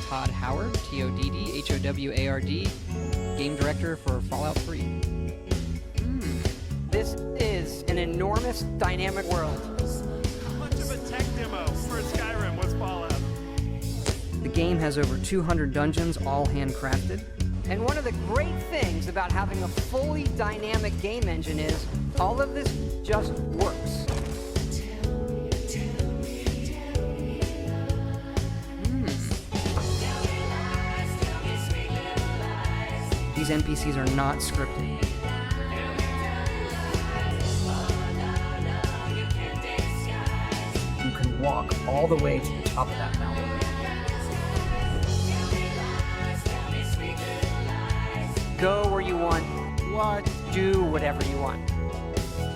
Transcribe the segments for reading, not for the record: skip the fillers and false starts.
Todd Howard, Toddhoward, game director for Fallout 3. This is an enormous, dynamic world. How much of a tech demo for Skyrim was Fallout? The game has over 200 dungeons, all handcrafted. And one of the great things about having a fully dynamic game engine is all of this just works. These NPCs are not scripted. You can walk all the way to the top of that mountain. Go where you want, do whatever you want.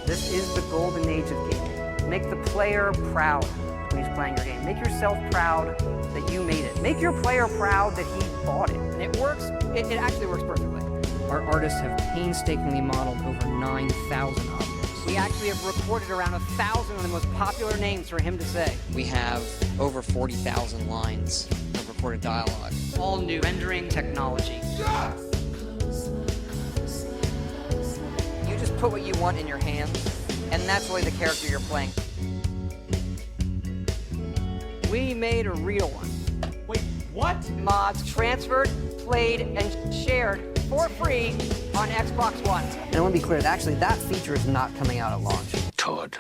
This is the golden age of gaming. Make the player proud when he's playing your game. Make yourself proud that you made it. Make your player proud that he bought it. And it works, it actually works perfectly. Our artists have painstakingly modeled over 9,000 objects. We actually have recorded around 1,000 of the most popular names for him to say. We have over 40,000 lines of recorded dialogue. All new rendering technology. You just put what you want in your hands, and that's really the character you're playing. We made a real one. Wait, what? Mods transferred, played, and shared for free on Xbox One. And I want to be clear, actually, that feature is not coming out at launch. Todd.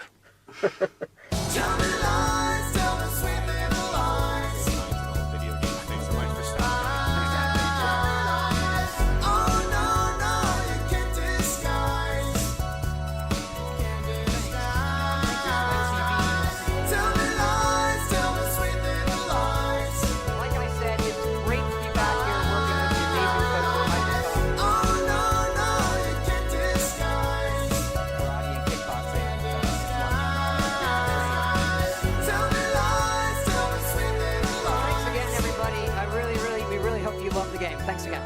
Thanks again.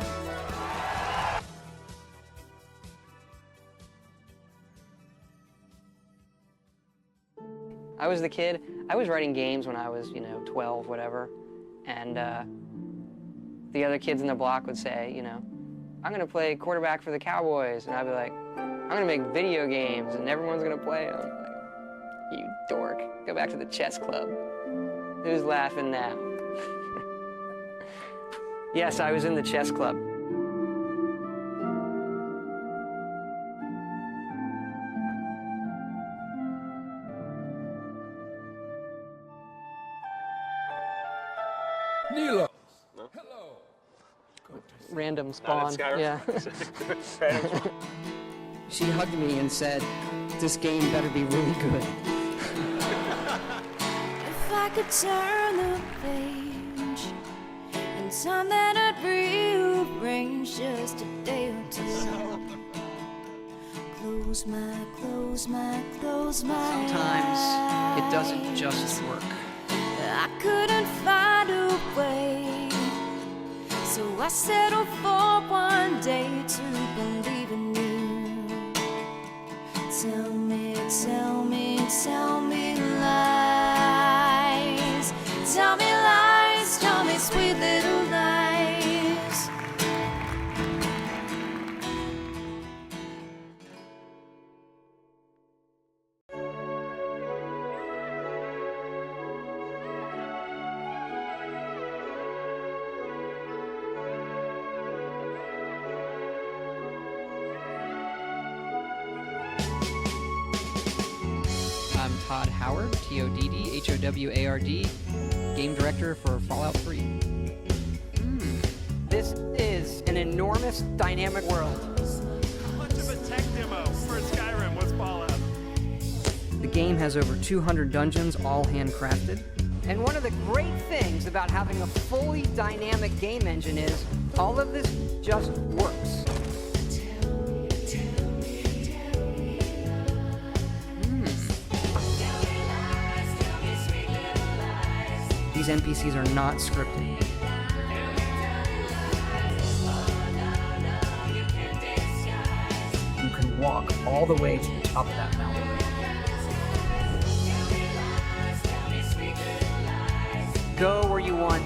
I was the kid. I was writing games when I was, 12, whatever. And the other kids in the block would say, I'm going to play quarterback for the Cowboys. And I'd be like, I'm going to make video games and everyone's going to play them. Like, you dork. Go back to the chess club. Who's laughing now? Yes, I was in the chess club. Nilo. No? Hello. Random spawn. Yeah. She hugged me and said, "This game better be really good." If I could turn the page and time that I'd rearrange just a day or two. Close my Sometimes eyes. it doesn't just work. I couldn't find a way, so I settled for one day to believe in you. Tell me lies. Tell me lies, tell me sweet little lies. I'm Todd Howard, Toddhoward, game director for Fallout 3. This is an enormous, dynamic world. How much of a tech demo for Skyrim was Fallout? The game has over 200 dungeons, all handcrafted. And one of the great things about having a fully dynamic game engine is all of this just works. These NPCs are not scripted. You can walk all the way to the top of that mountain. Go where you want,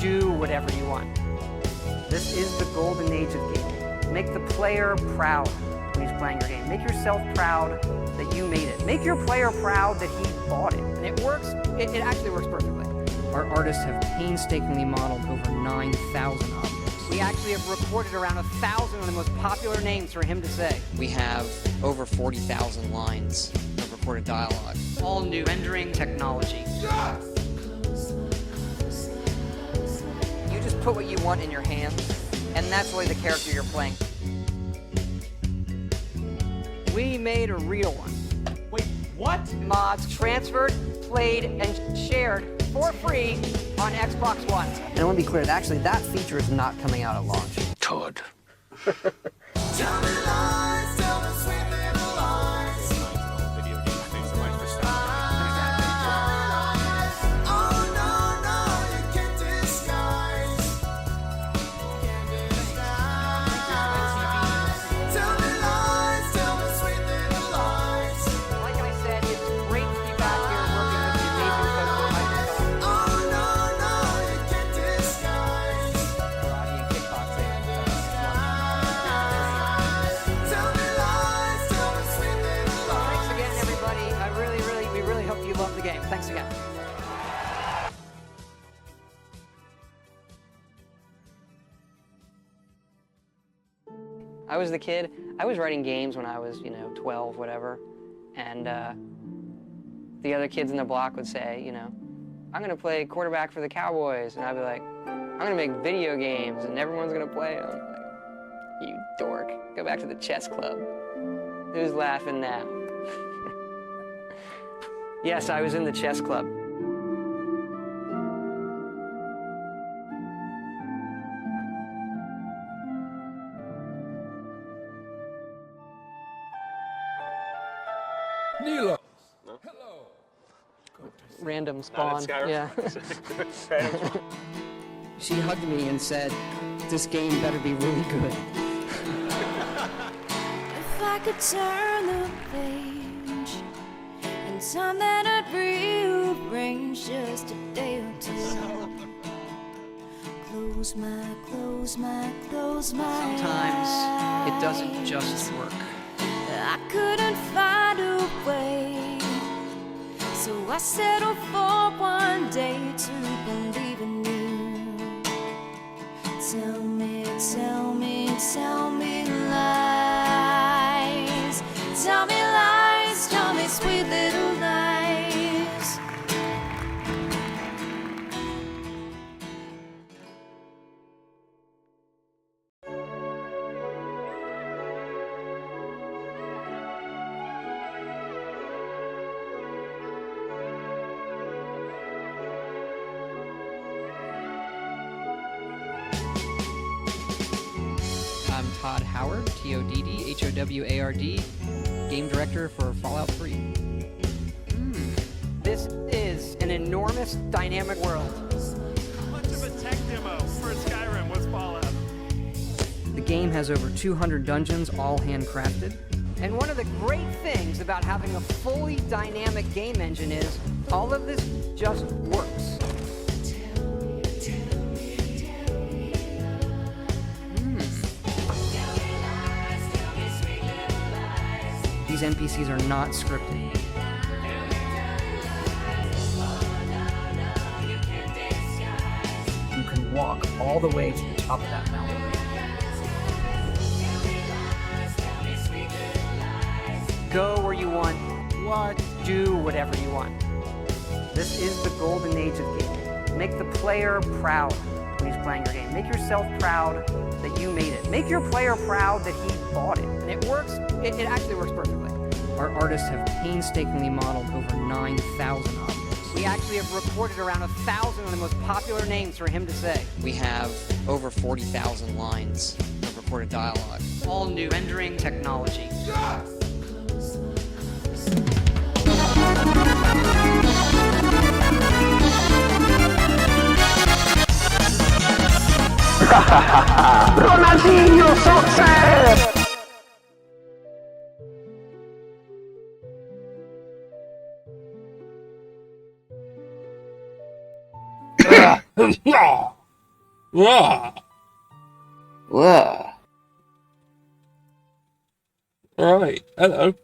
do whatever you want. This is the golden age of gaming. Make the player proud when he's playing your game. Make yourself proud that you made it. Make your player proud that he bought it. And it works, it actually works perfectly. Our artists have painstakingly modeled over 9,000 objects. We actually have recorded around 1,000 of the most popular names for him to say. We have over 40,000 lines of recorded dialogue. All new rendering technology. You just put what you want in your hands, and that's really the character you're playing. We made a real one. Wait, what? Mods transferred, played, and shared for free on Xbox One. And I want to be clear, actually, that feature is not coming out at launch. Todd. Like I said, it's great to be back here working with the amazing folks at Microsoft. Karate and kickboxing. Thanks again, everybody. We really hope you love the game. Thanks again. I was the kid. I was writing games when I was, 12, whatever. And the other kids in the block would say, I'm going to play quarterback for the Cowboys. And I'd be like, I'm going to make video games and everyone's going to play them. Like, you dork. Go back to the chess club. Who's laughing now? Yes, I was in the chess club. Nilo. Random spawn. Skyrim. Yeah. She hugged me and said, "This game better be really good." If I could turn the page and time that I'd rearrange just a day or two. Close my Sometimes it eyes. doesn't just work. I couldn't find a way, so I settled for one day to believe in you. Tell me lies. Tell me lies, tell me sweet little lies. I'm Todd Howard, Toddhoward, game director for Fallout 3. This is an enormous, dynamic world. How much of a tech demo for Skyrim was Fallout? The game has over 200 dungeons, all handcrafted. And one of the great things about having a fully dynamic game engine is all of this just works. These NPCs are not scripted. You can walk all the way to the top of that mountain. Go where you want. Do whatever you want. This is the golden age of gaming. Make the player proud when he's playing your game. Make yourself proud that you made it. Make your player proud that he bought it. And it works, it actually works perfectly. Our artists have painstakingly modeled over 9,000 objects. We actually have recorded around 1,000 of the most popular names for him to say. We have over 40,000 lines of recorded dialogue. All new rendering technology. Ronaldinho success! Ah, Ugh. right. Hello.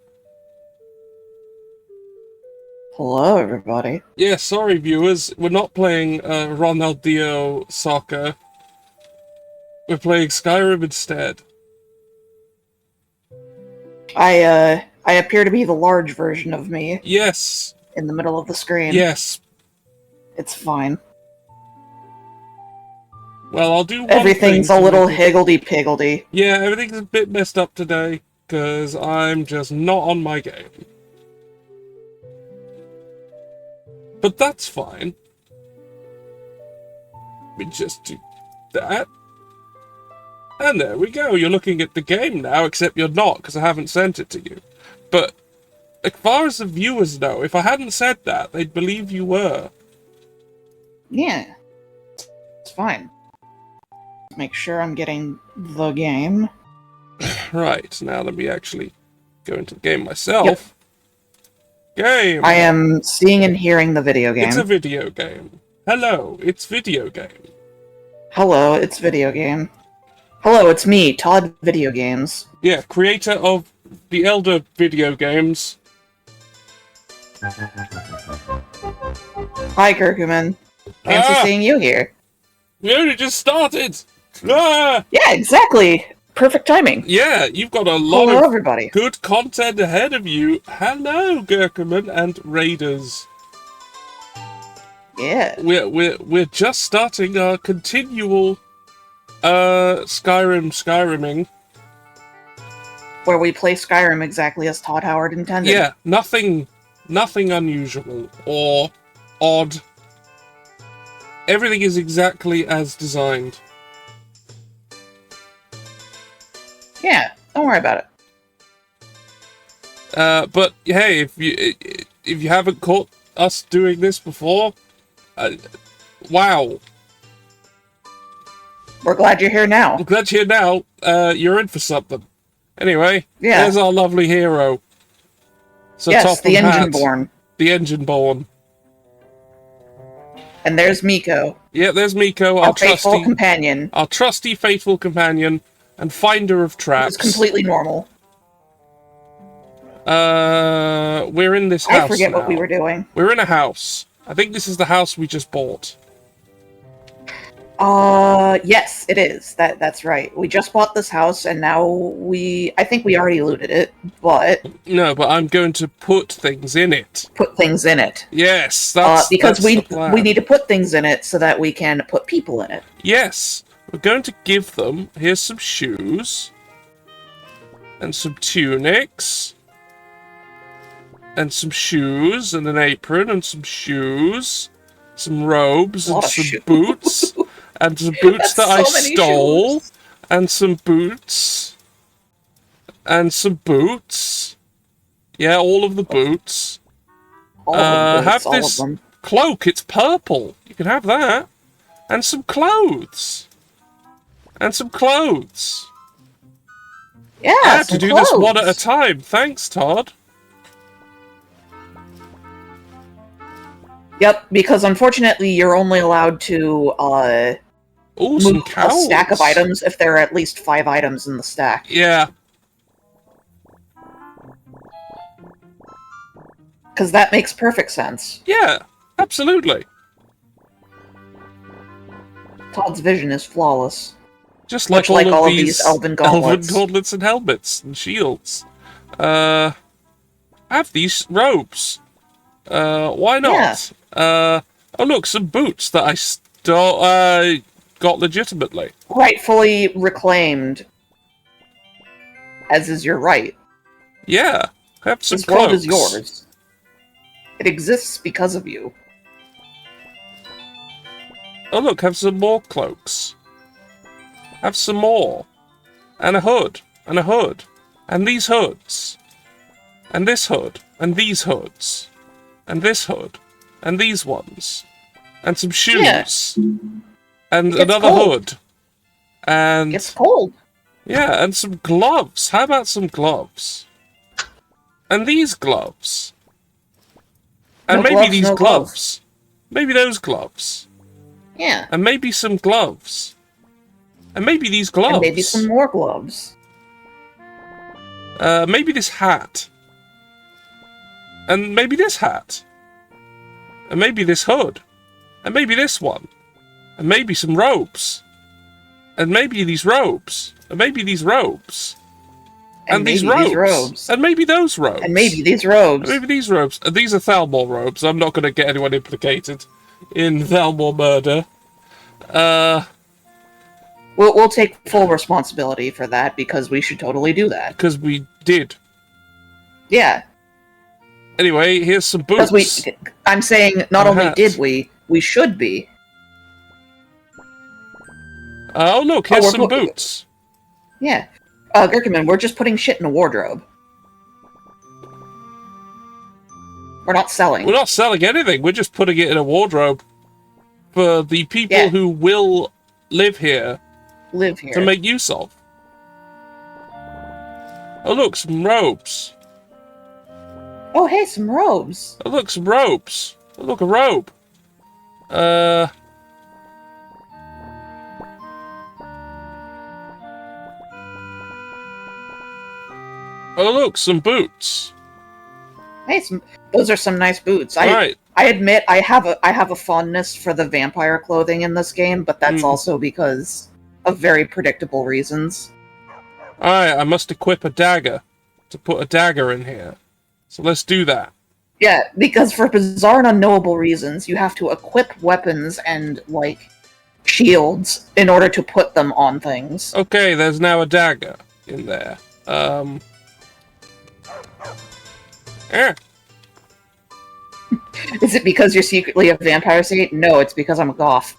Hello, everybody. Yeah, sorry, viewers. We're not playing Ronaldinho Soccer. We're playing Skyrim instead. I appear to be the large version of me Yes. in the middle of the screen. Yes. It's fine. Well, I'll do one Everything's thing a to little make it- higgledy-piggledy. Yeah, everything's a bit messed up today, because I'm just not on my game. But that's fine. We just do that. And there we go. You're looking at the game now, except you're not, because I haven't sent it to you. But as far as the viewers know, if I hadn't said that, they'd believe you were. Yeah. It's fine. Make sure I'm getting the game. Right, now let me actually go into the game myself. Game! I am seeing and hearing the video game. It's a video game. Hello, it's video game. Hello, it's video game. Hello, it's me, Todd Video Games. Yeah, creator of the Elder video games. Hi, Kirkuman. Fancy Ah! seeing you here. We only just started! Ah! Yeah, exactly. Perfect timing. Yeah, you've got a lot Hello, of everybody. good content ahead of you. Hello, Gurkerman and Raiders. Yeah. We're just starting our continual Skyriming. Where we play Skyrim exactly as Todd Howard intended. Yeah, nothing unusual or odd. Everything is exactly as designed. Yeah, don't worry about it. But hey, if you haven't caught us doing this before, wow. We're glad you're here now. I'm glad you're here now. You're in for something. Anyway, Yeah. there's our lovely hero. Sir Yes, Topham the Hatt, Engine-born. The Engine-born. And there's Miko, Yeah, there's Miko, our our faithful companion, our trusty, faithful companion and finder of who's traps. completely normal. We're in this house I forget what we now. were doing. We're in a house. I think this is the house we just bought. Yes, it is. That's right. We just bought this house, and now I think we already looted it, but No, but I'm going to put things in it. put things in it. Yes, Because that's the plan. we need to put things in it so that we can put people in it. Yes, we're going to give them. Here's some shoes, and some tunics, and some shoes, and an apron, and some shoes, some robes, and Lot of some shoes. boots, and some boots that I so many stole, shoes. and some boots, and some boots. Yeah, all of the boots. All of them. Have All this of them. cloak. It's purple. You can have that, and some clothes, and some clothes. Yeah, I have to some do this one at a clothes. time. Thanks, Todd. Yep, because unfortunately you're only allowed to Oh, some move a cows. stack of items if there are at least 5 items in the stack. Yeah. Because that makes perfect sense. Yeah. Absolutely. Todd's vision is flawless. Just like, Much like all all of of these these elven gauntlets. gauntlets and helmets and shields. I have these robes. Why not? Oh look, some boots that I stole. Got legitimately. Rightfully reclaimed, as is your right. Yeah. Have some This world is cloaks. yours. It exists because of you. Oh look, have some more cloaks. Have some more. And a hood. And a hood. And these hoods. And this hood. And these hoods. And this hood. And these ones. And some shoes. And It gets another cold. hood. And It's cold. yeah, and some gloves. How about some gloves? And these gloves. And No maybe gloves, these no gloves. gloves. Maybe those gloves. Yeah. And maybe some gloves. And maybe these gloves. And maybe some more gloves. Maybe this hat. And maybe this hat. And maybe this hood. And maybe this one. And maybe some robes. And maybe these robes. And maybe these robes. And these robes. And maybe those robes. And maybe these robes. And maybe these robes. And these are Thalmor robes. I'm not going to get anyone implicated in Thalmor murder. We'll take full responsibility for that because we should totally do that. Because we did. Yeah. Anyway, here's some boots. I'm saying not only hat. did we should be. Oh, look, here's some boots. Yeah. Gherkinman, we're just putting shit in a wardrobe. We're not selling. We're not selling anything. We're just putting it in a wardrobe for the people who will live here. To make use of. Oh, look, some robes. Oh, hey, some robes. Oh, look, some robes. Oh, look, a robe. Oh, look, some boots. Hey, those are some nice boots. Right. I admit I have a fondness for the vampire clothing in this game, but that's also because of very predictable reasons. Alright, I must equip a dagger to put a dagger in here. So let's do that. Yeah, because for bizarre and unknowable reasons, you have to equip weapons and, like, shields in order to put them on things. Okay, there's now a dagger in there. Is it because you're secretly a vampire saint? No, it's because I'm a goth.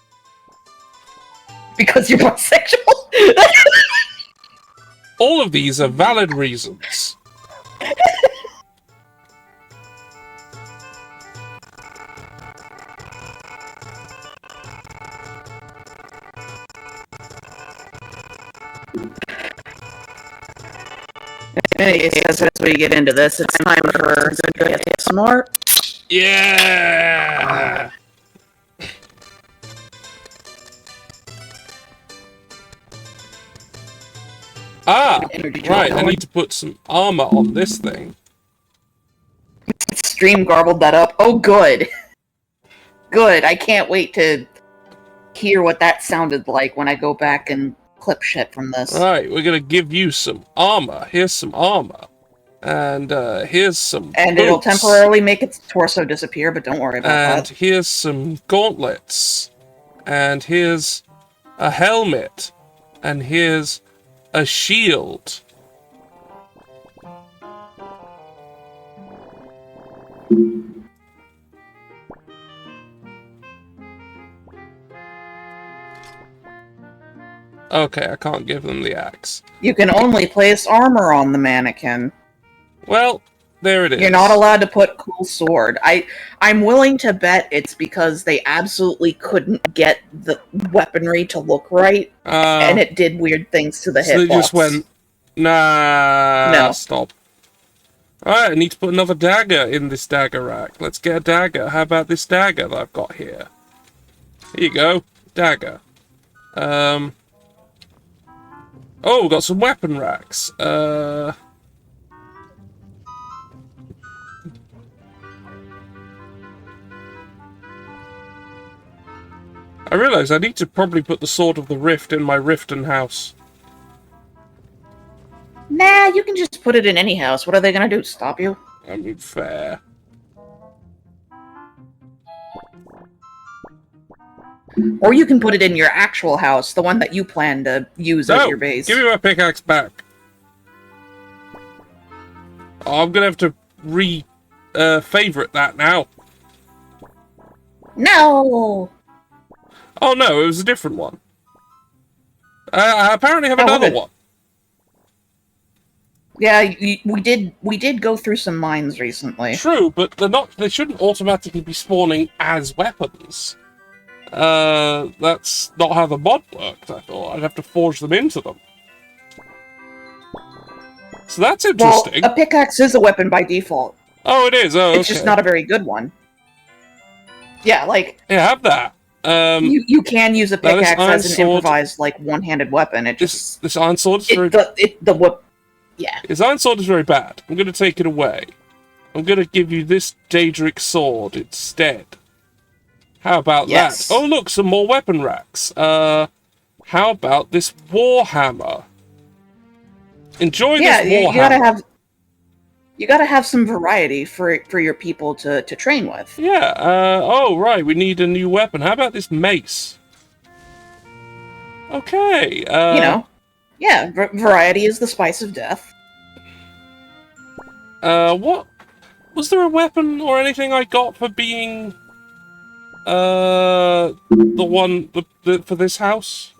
Because you're bisexual? All of these are valid reasons. As we get into this, it's time for get smart. Yeah! Right, I need to put some armor on this thing. Stream garbled that up. Oh, good. Good, I can't wait to hear what that sounded like when I go back and clip shit from this. Right, we're gonna give you some armor. Here's some armor. And here's some And boots. it'll temporarily make its torso disappear, but don't worry about And that. here's some gauntlets. And here's a helmet. And here's a shield. Okay, I can't give them the axe. You can only place armor on the mannequin. Well, there it is. You're not allowed to put cool sword. I'm willing to bet it's because they absolutely couldn't get the weaponry to look right, and it did weird things to the hitbox. So they just went, nah, No. stop. Alright, I need to put another dagger in this dagger rack. Let's get a dagger. How about this dagger that I've got here? Here you go. Dagger. Oh, we've got some weapon racks. I realise I need to probably put the Sword of the Rift in my Riften house. Nah, you can just put it in any house. What are they gonna do? Stop you? I mean, fair. Or you can put it in your actual house, the one that you plan to use as your base. Give me my pickaxe back. Oh, I'm gonna have to favorite that now. No! Oh no, it was a different one. I apparently have another one. Yeah, we did go through some mines recently. True, but they shouldn't automatically be spawning as weapons. That's not how the mod worked, I thought. I'd have to forge them into them. So that's interesting. Well, a pickaxe is a weapon by default. Oh, it is? Oh, okay. It's just not a very good one. Yeah, like... Yeah, have that. You can use a now this pickaxe iron as an sword- improvised, like, one-handed weapon. It just... This iron sword is very... Yeah. His iron sword is very bad. I'm going to take it away. I'm going to give you this Daedric sword instead. How about Yes. that? Oh, look, some more weapon racks. How about this Warhammer? Enjoy this Warhammer. You gotta have some variety for your people to train with. Yeah, oh, right, we need a new weapon. How about this mace? Okay, Yeah, variety is the spice of death. What? Was there a weapon or anything I got for being, the one, for this house?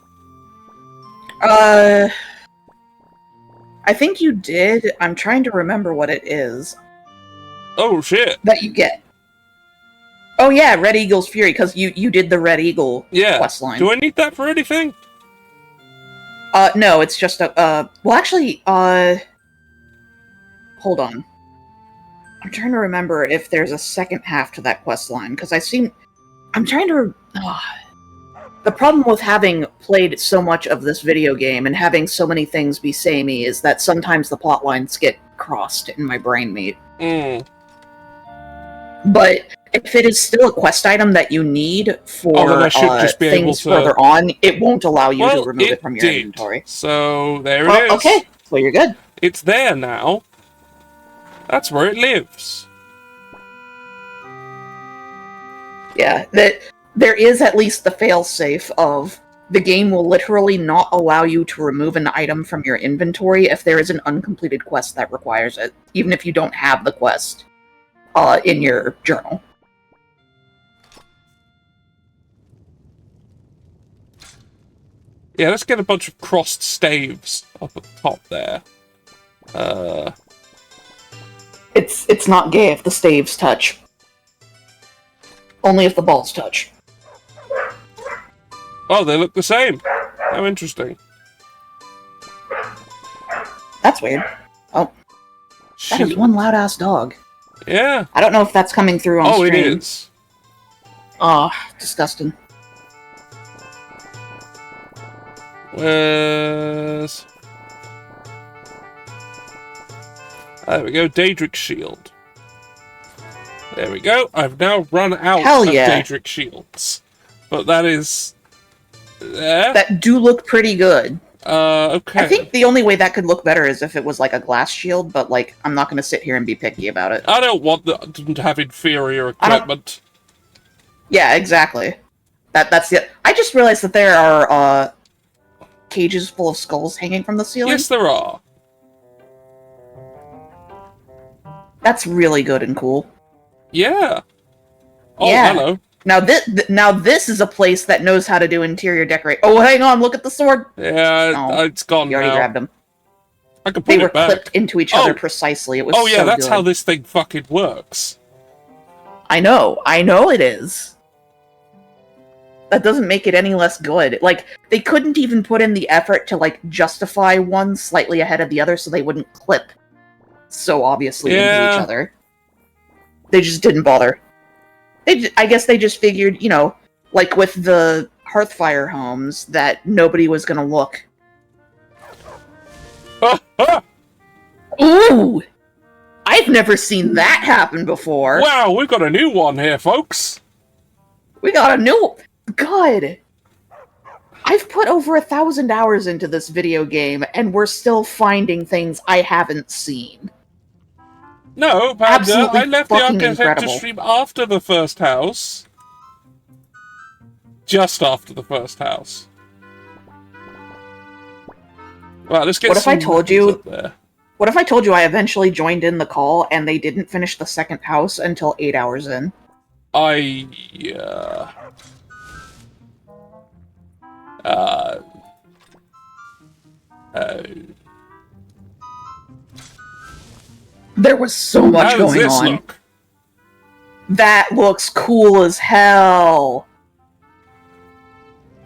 I think you did. I'm trying to remember what it is. Oh, shit. That you get. Oh yeah, Red Eagle's Fury, because you did the Red Eagle quest line. Do I need that for anything? No, it's just a, well actually, hold on. I'm trying to remember if there's a second half to that quest line, because I'm trying to... The problem with having played so much of this video game and having so many things be samey is that sometimes the plot lines get crossed in my brain meat. But if it is still a quest item that you need for then I should just be able things to... further on, it won't allow you to remove it from your inventory. So, there it is. Okay, so you're good. It's there now. That's where it lives. Yeah, there is at least the failsafe of the game will literally not allow you to remove an item from your inventory if there is an uncompleted quest that requires it, even if you don't have the quest in your journal. Yeah, let's get a bunch of crossed staves up at the top there. It's not gay if the staves touch. Only if the balls touch. Oh, they look the same. How interesting. That's weird. Oh. That is one loud-ass dog. Yeah. I don't know if that's coming through on stream. Oh, it is. Oh, disgusting. Where's... There we go, Daedric Shield. There we go. I've now run out of Daedric Shields. But that is... there. That do look pretty good. Okay. I think the only way that could look better is if it was like a glass shield, but like, I'm not going to sit here and be picky about it. I don't want to have inferior equipment. Yeah, exactly. That's it. I just realized that there are, cages full of skulls hanging from the ceiling. Yes, there are. That's really good and cool. Yeah. Oh, yeah. Hello. Now this is a place that knows how to do interior decorate. Oh, hang on, look at the sword. Yeah, it's gone You already now. grabbed them. I can put They were it back. clipped into each other precisely. It was Oh yeah, so that's good. how this thing fucking works. I know it is. That doesn't make it any less good. Like, they couldn't even put in the effort to, like, justify one slightly ahead of the other so they wouldn't clip so obviously into each other. They just didn't bother. I guess they just figured, you know, like with the Hearthfire homes, that nobody was gonna look. Ooh! I've never seen that happen before! Wow, we've got a new one here, folks! We got a new... God! I've put over 1,000 hours into this video game, and we're still finding things I haven't seen. No, Panda, Absolutely I left the fucking architecture incredible. stream after the first house. Just after the first house. Right, let's get What if I some told you... up there. What if I told you I eventually joined in the call, and they didn't finish the second house until 8 hours in? There was so much How does going this on. look? That looks cool as hell.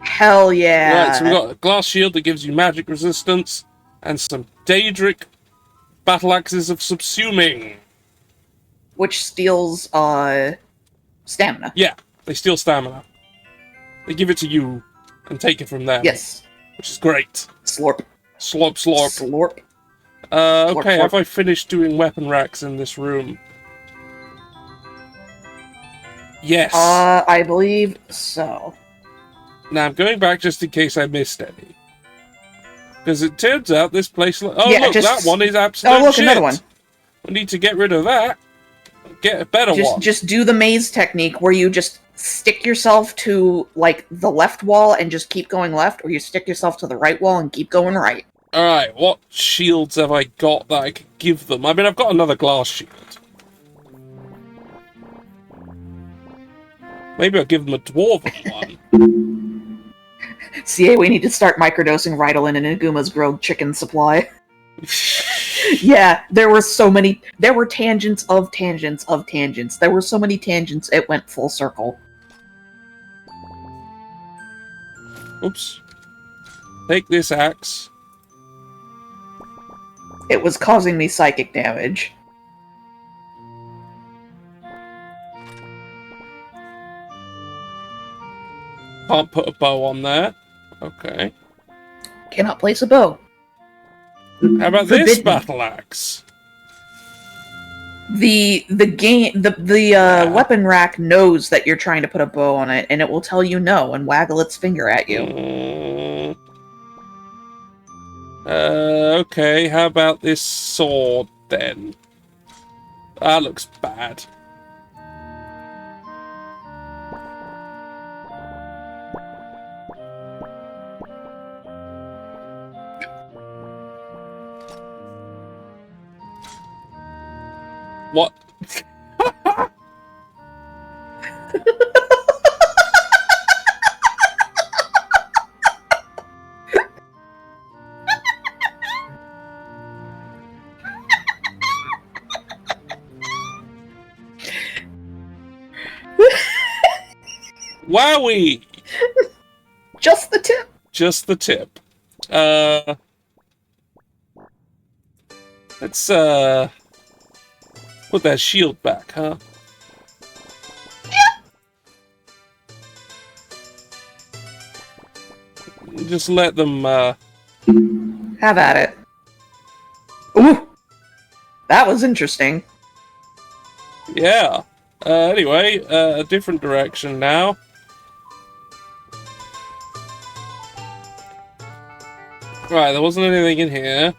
Hell yeah. Right, so we got a glass shield that gives you magic resistance, and some Daedric battle axes of subsuming. Which steals, stamina. Yeah, they steal stamina. They give it to you and take it from them. Yes. Which is great. Slorp. Slorp, slorp. Slorp. Okay, slorp. have I finished doing weapon racks in this room? Yes. I believe so. Now I'm going back just in case I missed any. Because it turns out this place... Oh, Yeah, look, just- that one is absolute Oh, look, shit. another one. We need to get rid of that. Get a better one. Just do the maze technique where you just stick yourself to, like, the left wall and just keep going left, or you stick yourself to the right wall and keep going right. Alright, what shields have I got that I could give them? I mean, I've got another glass shield. Maybe I'll give them a dwarven one. CA, we need to start microdosing Rydell in Naguma's grilled chicken supply. Yeah, there were tangents of tangents of tangents. There were so many tangents, it went full circle. Oops. Take this axe. It was causing me psychic damage. Can't put a bow on there. Okay. Cannot place a bow. How about this Forbidden. battle axe? The weapon rack knows that you're trying to put a bow on it, and it will tell you no and waggle its finger at you. Okay, how about this sword then? That looks bad. What? Wowie! Just the tip. Just the tip. Let's, put that shield back, huh? Just let them, Have at it. Ooh! That was interesting. yeah. Anyway, a different direction now. Right, there wasn't anything in here.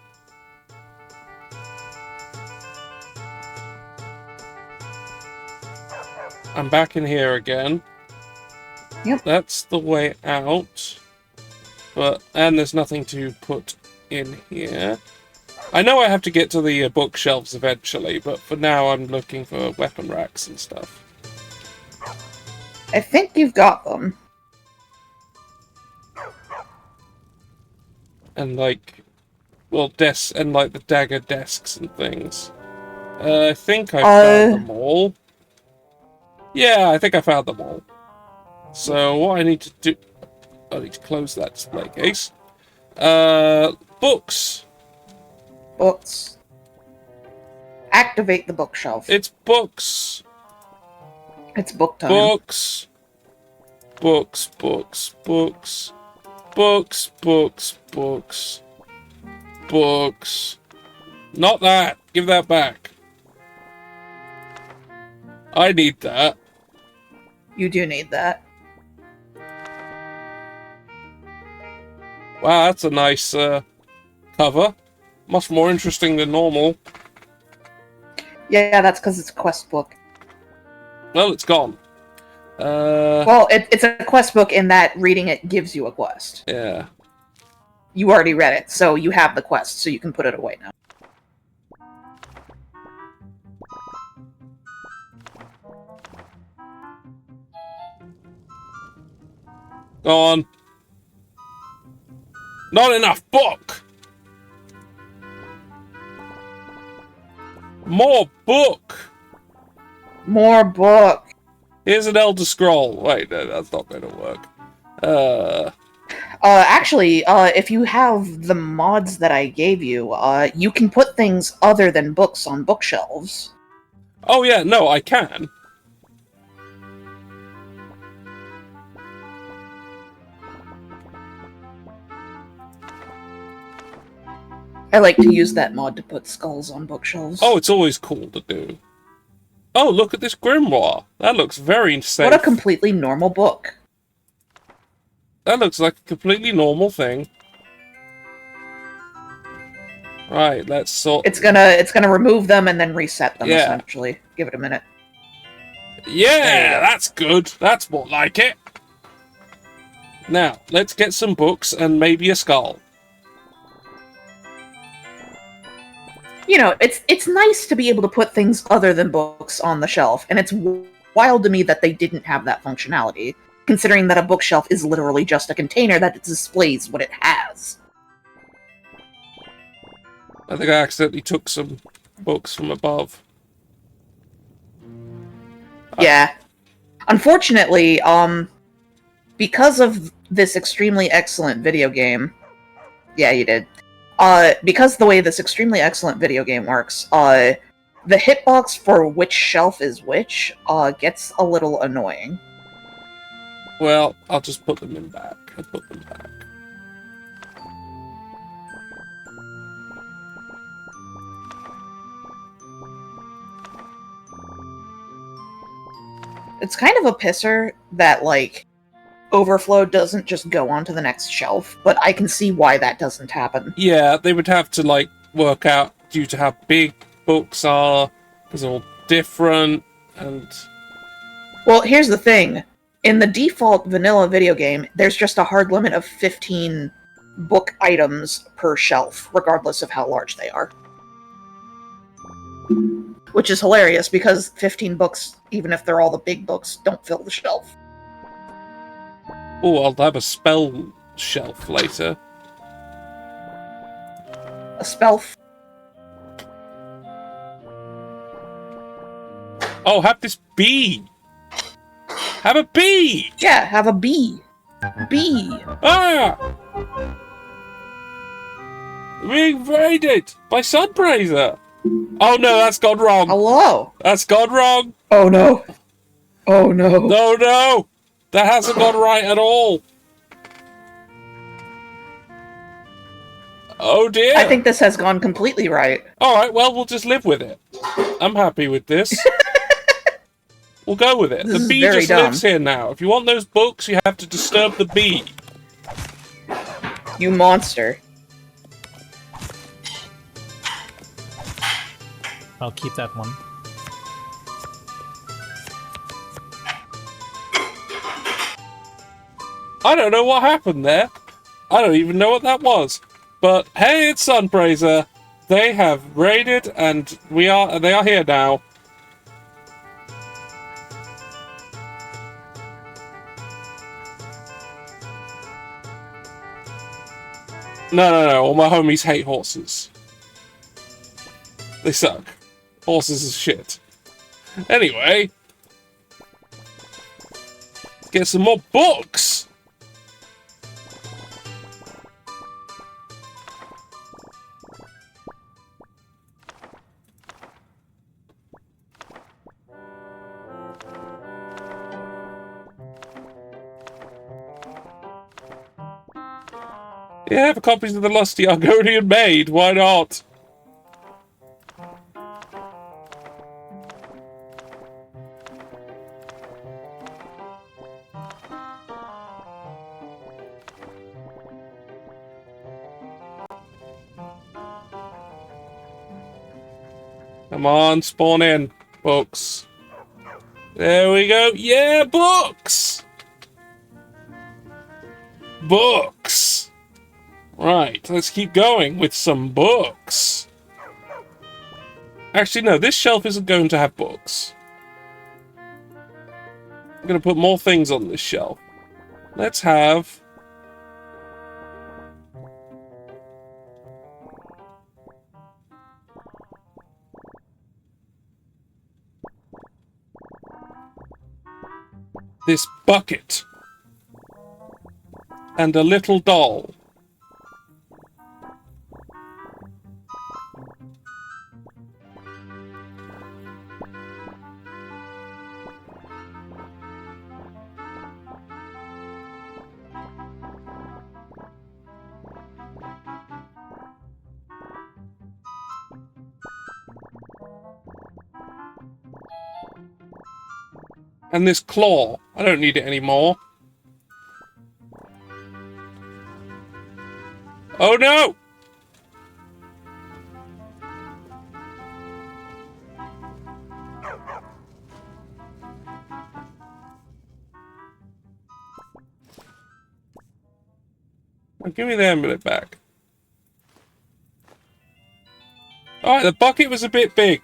I'm back in here again. Yep. That's the way out. And there's nothing to put in here. I know I have to get to the bookshelves eventually, but for now I'm looking for weapon racks and stuff. I think you've got them. And like, well, desks and like the dagger desks and things. I think I found them all. Yeah, I think I found them all. So what I need to do... I need to close that display case. Books. Books. Activate the bookshelf. It's books. It's book time. Books. Books, books, books. Books, books, books. Books. Not that. Give that back. I need that. You do need that. Wow, that's a nice cover. Much more interesting than normal. Yeah, that's because it's a quest book. Well, it's gone. Well, it's a quest book in that reading it gives you a quest. Yeah. You already read it, so you have the quest, so you can put it away now. Go on. Not enough book! More book! More book. Here's an Elder Scroll. Wait, no, that's not going to work. Actually, if you have the mods that I gave you, you can put things other than books on bookshelves. Oh yeah, no, I can. I like to use that mod to put skulls on bookshelves. Oh, it's always cool to do. Oh, look at this grimoire. That looks very safe. What a completely normal book. That looks like a completely normal thing. Right, let's sort... It's gonna remove them and then reset them, Yeah. essentially. Give it a minute. Yeah, that's good. That's more like it. Now, let's get some books and maybe a skull. You know, it's nice to be able to put things other than books on the shelf, and it's wild to me that they didn't have that functionality, considering that a bookshelf is literally just a container that displays what it has. I think I accidentally took some books from above. Yeah. Unfortunately, because of this extremely excellent video game... Yeah, you did. Because the way this extremely excellent video game works, the hitbox for which shelf is which, gets a little annoying. Well, I'll just put them in back. I'll put them back. It's kind of a pisser that, like, overflow doesn't just go onto the next shelf, but I can see why that doesn't happen. Yeah, they would have to, like, work out due to how big books are, because they're all different, and... Well, here's the thing. In the default vanilla video game, there's just a hard limit of 15 book items per shelf, regardless of how large they are. Which is hilarious, because 15 books, even if they're all the big books, don't fill the shelf. Oh, I'll have a spell shelf later. A spell... Oh, have this bee! Have a bee! Yeah, have a bee. Bee. Ah! We're invaded by Sunpraiser! Oh no, that's gone wrong! Hello? That's gone wrong! Oh no. Oh no. No, no! That hasn't gone right at all! Oh dear! I think this has gone completely right. Alright, well, we'll just live with it. I'm happy with this. We'll go with it. This The is bee very just dumb. lives here now. If you want those books, you have to disturb the bee. You monster. I'll keep that one. I don't know what happened there. I don't even know what that was. But hey, it's Sunpraiser. They have raided, and they are here now. No. All my homies hate horses. They suck. Horses is shit. Anyway. Let's get some more books! Yeah, have copies of the Lusty Argonian Maid. Why not? Come on, spawn in, books. There we go. Yeah, books! Books! Right, let's keep going with some books. Actually, no, this shelf isn't going to have books. I'm going to put more things on this shelf. Let's have... this bucket. And a little doll. And this claw. I don't need it anymore. Oh no! Well, give me the amulet back. Alright, the bucket was a bit big.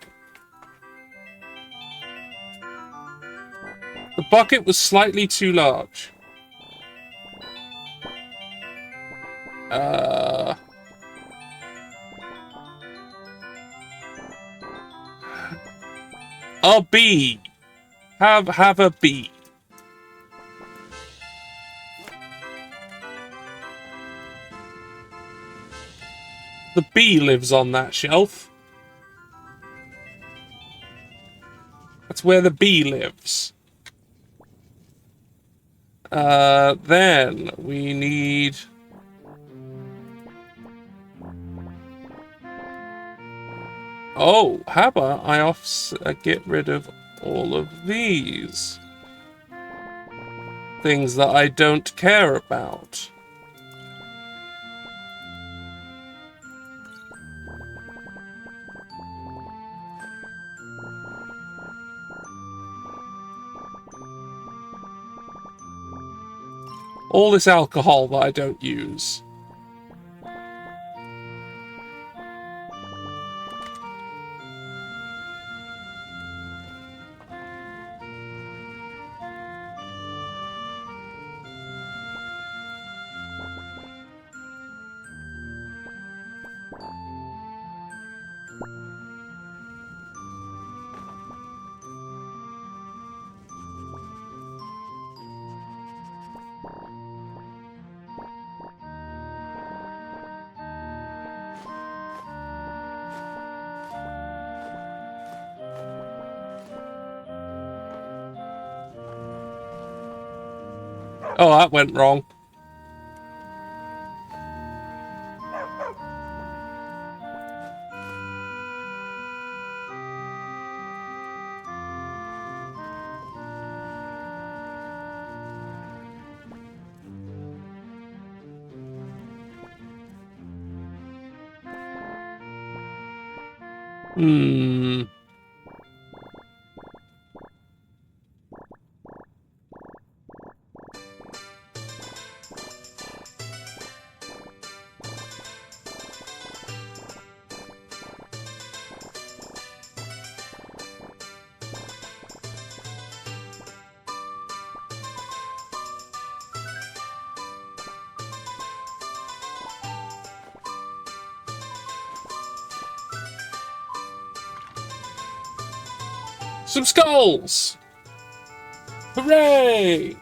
The bucket was slightly too large. A bee. Have a bee. The bee lives on that shelf. That's where the bee lives. Then we need... Oh, how about I get rid of all of these things that I don't care about. All this alcohol that I don't use. Oh, that went wrong. Some skulls! Hooray!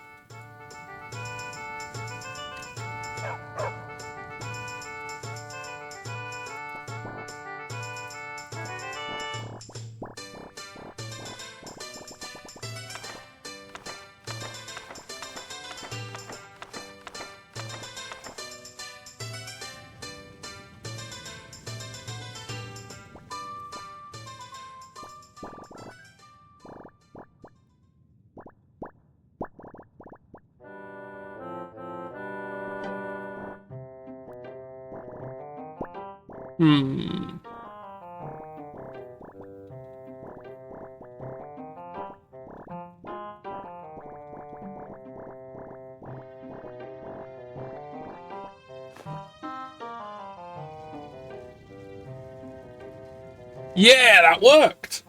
Yeah, that worked!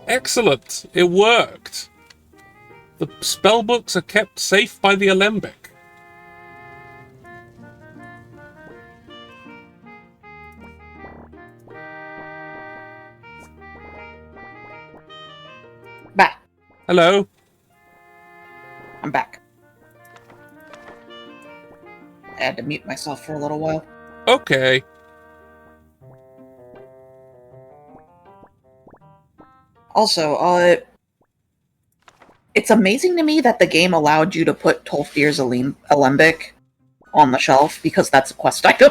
Excellent, it worked. The spellbooks are kept safe by the alembic. Back. Hello? I'm back. I had to mute myself for a little while. Okay. Also, it's amazing to me that the game allowed you to put Tolfdir's Alembic on the shelf, because that's a quest item.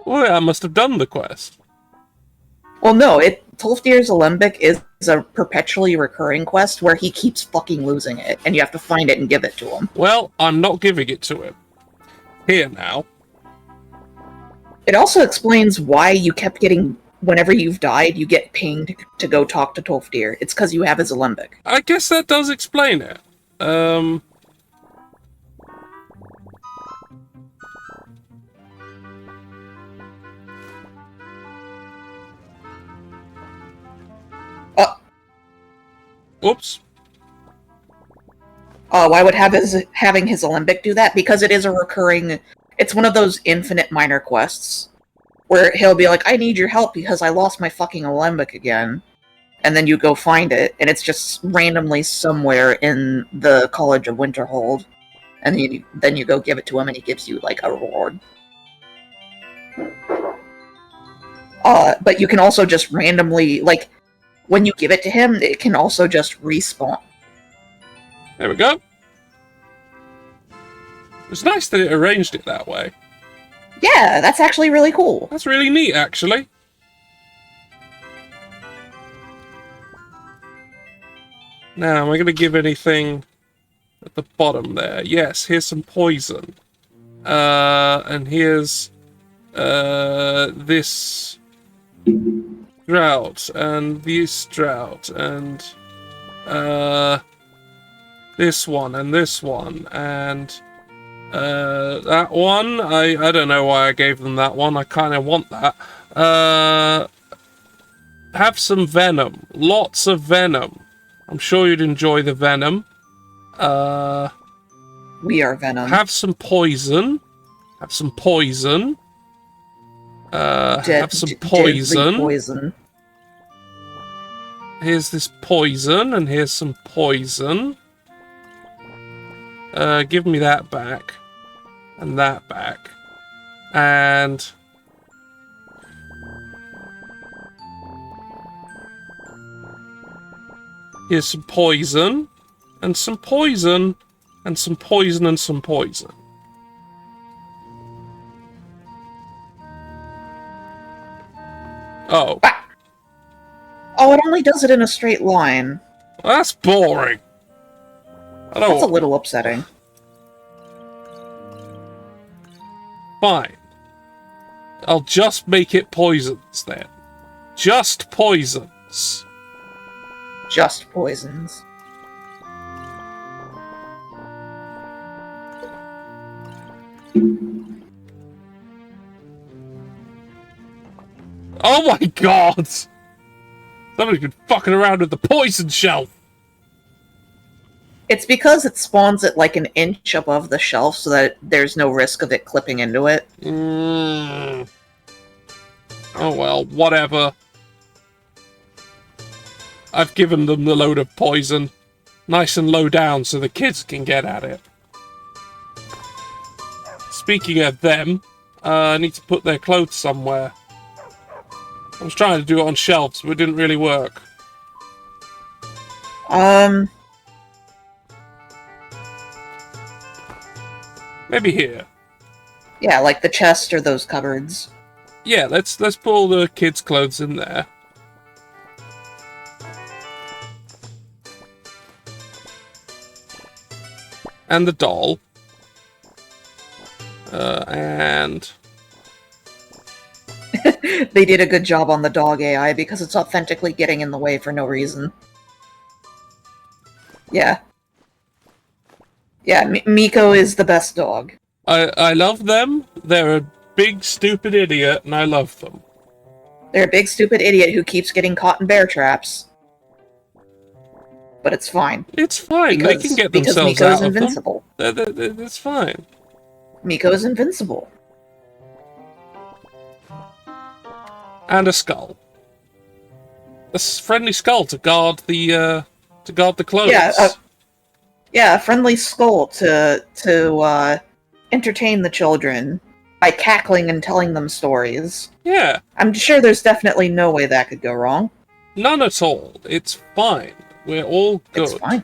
Well, I must have done the quest. Well, no, Tolfdir's Alembic is a perpetually recurring quest where he keeps fucking losing it, and you have to find it and give it to him. Well, I'm not giving it to him. Here now. It also explains why you kept getting, whenever you've died, you get pinged to go talk to Tolfdir. It's because you have his Alembic. I guess that does explain it. Oops. Why would having his Alembic do that? Because it is a recurring... It's one of those infinite minor quests, where he'll be like, I need your help because I lost my fucking Alembic again. And then you go find it, and it's just randomly somewhere in the College of Winterhold. And then you go give it to him, and he gives you, like, a reward. But you can also just randomly, like, when you give it to him, it can also just respawn. There we go. It's nice that it arranged it that way. Yeah, that's actually really cool. That's really neat, actually. Now, am I going to give anything at the bottom there? Yes, here's some poison. And here's this drought, and this drought, and this one, and this one, and that one. I don't know why I gave them that one. I kind of want that. Have some venom. Lots of venom. I'm sure you'd enjoy the venom. We are venom. Have some poison. Have some poison. Have some poison. Poison. Here's this poison, and here's some poison. Give me that back. And that back. And... here's some poison. And some poison. And some poison and some poison. Oh. Oh, it only does it in a straight line. That's boring. I don't... That's a little upsetting. Fine. I'll just make it poisons then. Just poisons. Just poisons. Oh my god! Somebody's been fucking around with the poison shelf! It's because it spawns it like an inch above the shelf so that there's no risk of it clipping into it. Oh well, whatever. I've given them the load of poison. Nice and low down so the kids can get at it. Speaking of them, I need to put their clothes somewhere. I was trying to do it on shelves, but it didn't really work. Maybe here. Yeah, like the chest or those cupboards. Yeah, let's put all the kids' clothes in there. And the doll. And... They did a good job on the dog AI because it's authentically getting in the way for no reason. Yeah. Yeah, Miko is the best dog. I love them. They're a big, stupid idiot, and I love them. They're a big, stupid idiot who keeps getting caught in bear traps. But it's fine. It's fine. They can get themselves Miko's out of invincible. them. It's fine. Miko's invincible. And a skull. A friendly skull to guard the clothes. Yeah, a friendly skull to entertain the children by cackling and telling them stories. Yeah. I'm sure there's definitely no way that could go wrong. None at all. It's fine. We're all good. It's fine.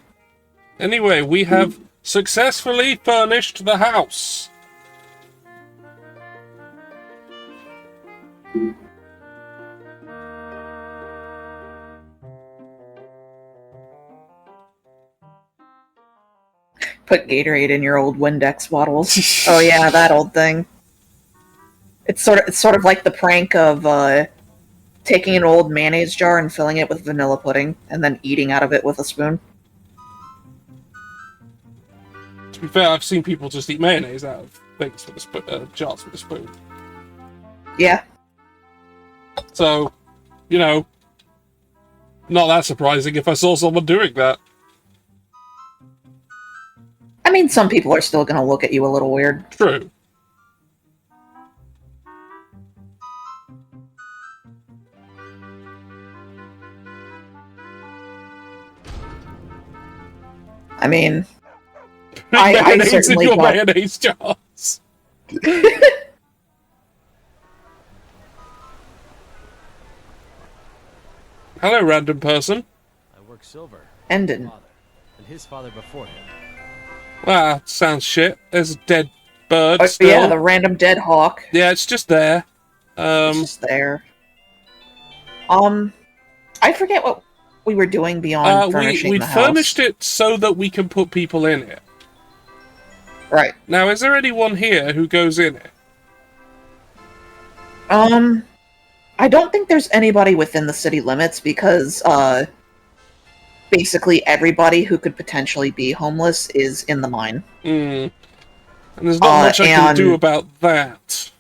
Anyway, we have successfully furnished the house. Put Gatorade in your old Windex bottles. Oh yeah, that old thing. It's sort of like the prank of taking an old mayonnaise jar and filling it with vanilla pudding, and then eating out of it with a spoon. To be fair, I've seen people just eat mayonnaise out of things with a jars with a spoon. Yeah. So, you know, not that surprising if I saw someone doing that. I mean, some people are still gonna look at you a little weird. True. I mean, I certainly in your thought... mayonnaise jars. Hello, random person. I work Silver. Ended. Father, and his father before him. Ah, sounds shit. There's a dead bird Oh, still. yeah, the random dead hawk. Yeah, it's just there. It's just there. I forget what we were doing beyond furnishing we the house. furnished it so that we can put people in it. Right. Now, is there anyone here who goes in it? I don't think there's anybody within the city limits because, basically everybody who could potentially be homeless is in the mine. And there's not much I can do about that.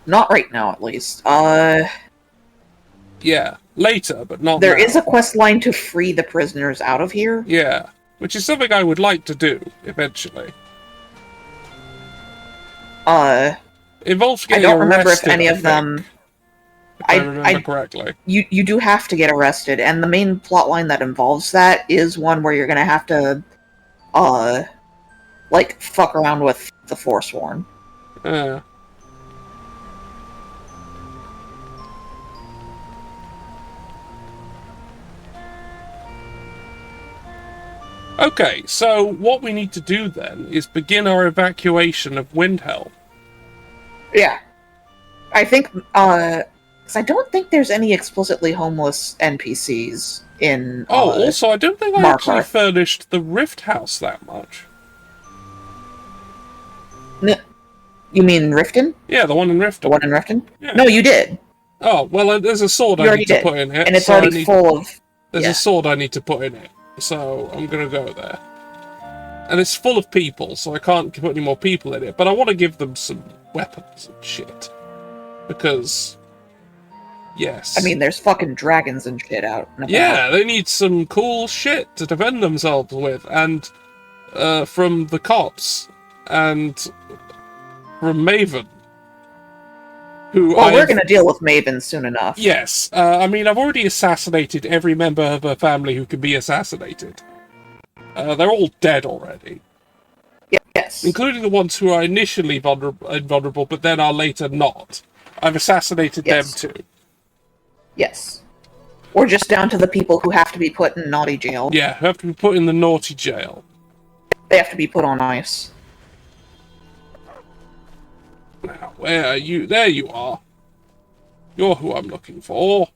Not right now, at least. Yeah, later, but not There now. is a quest line to free the prisoners out of here. Yeah, which is something I would like to do, eventually. Involves I getting don't remember if arrested, any I of them... think, if I remember correctly. You do have to get arrested, and the main plot line that involves that is one where you're gonna have to, like, fuck around with the Forsworn. Yeah. Okay, so what we need to do then is begin our evacuation of Windhelm. Yeah. I think, because I don't think there's any explicitly homeless NPCs in, also, I don't think I actually Markarth. furnished the Rift House that much. You mean Riften? Yeah, the one in Riften. The one in Riften? Yeah. No, you did. Oh, well, there's a sword You I already need to did. put in it. And it's so already full of... There's yeah. a sword I need to put in it. So I'm gonna go there. And it's full of people, so I can't put any more people in it. But I want to give them some weapons and shit. Because... yes. I mean, there's fucking dragons and shit out and about. Yeah, they need some cool shit to defend themselves with, and from the cops, and from Maven. Well, we're gonna deal with Maven soon enough. Yes, I mean, I've already assassinated every member of her family who can be assassinated. They're all dead already. Yes. Including the ones who are initially invulnerable, but then are later not. I've assassinated them too. Yes. We're just down to the people who have to be put in naughty jail. Yeah, who have to be put in the naughty jail. They have to be put on ice. Now, where are you? There you are. You're who I'm looking for.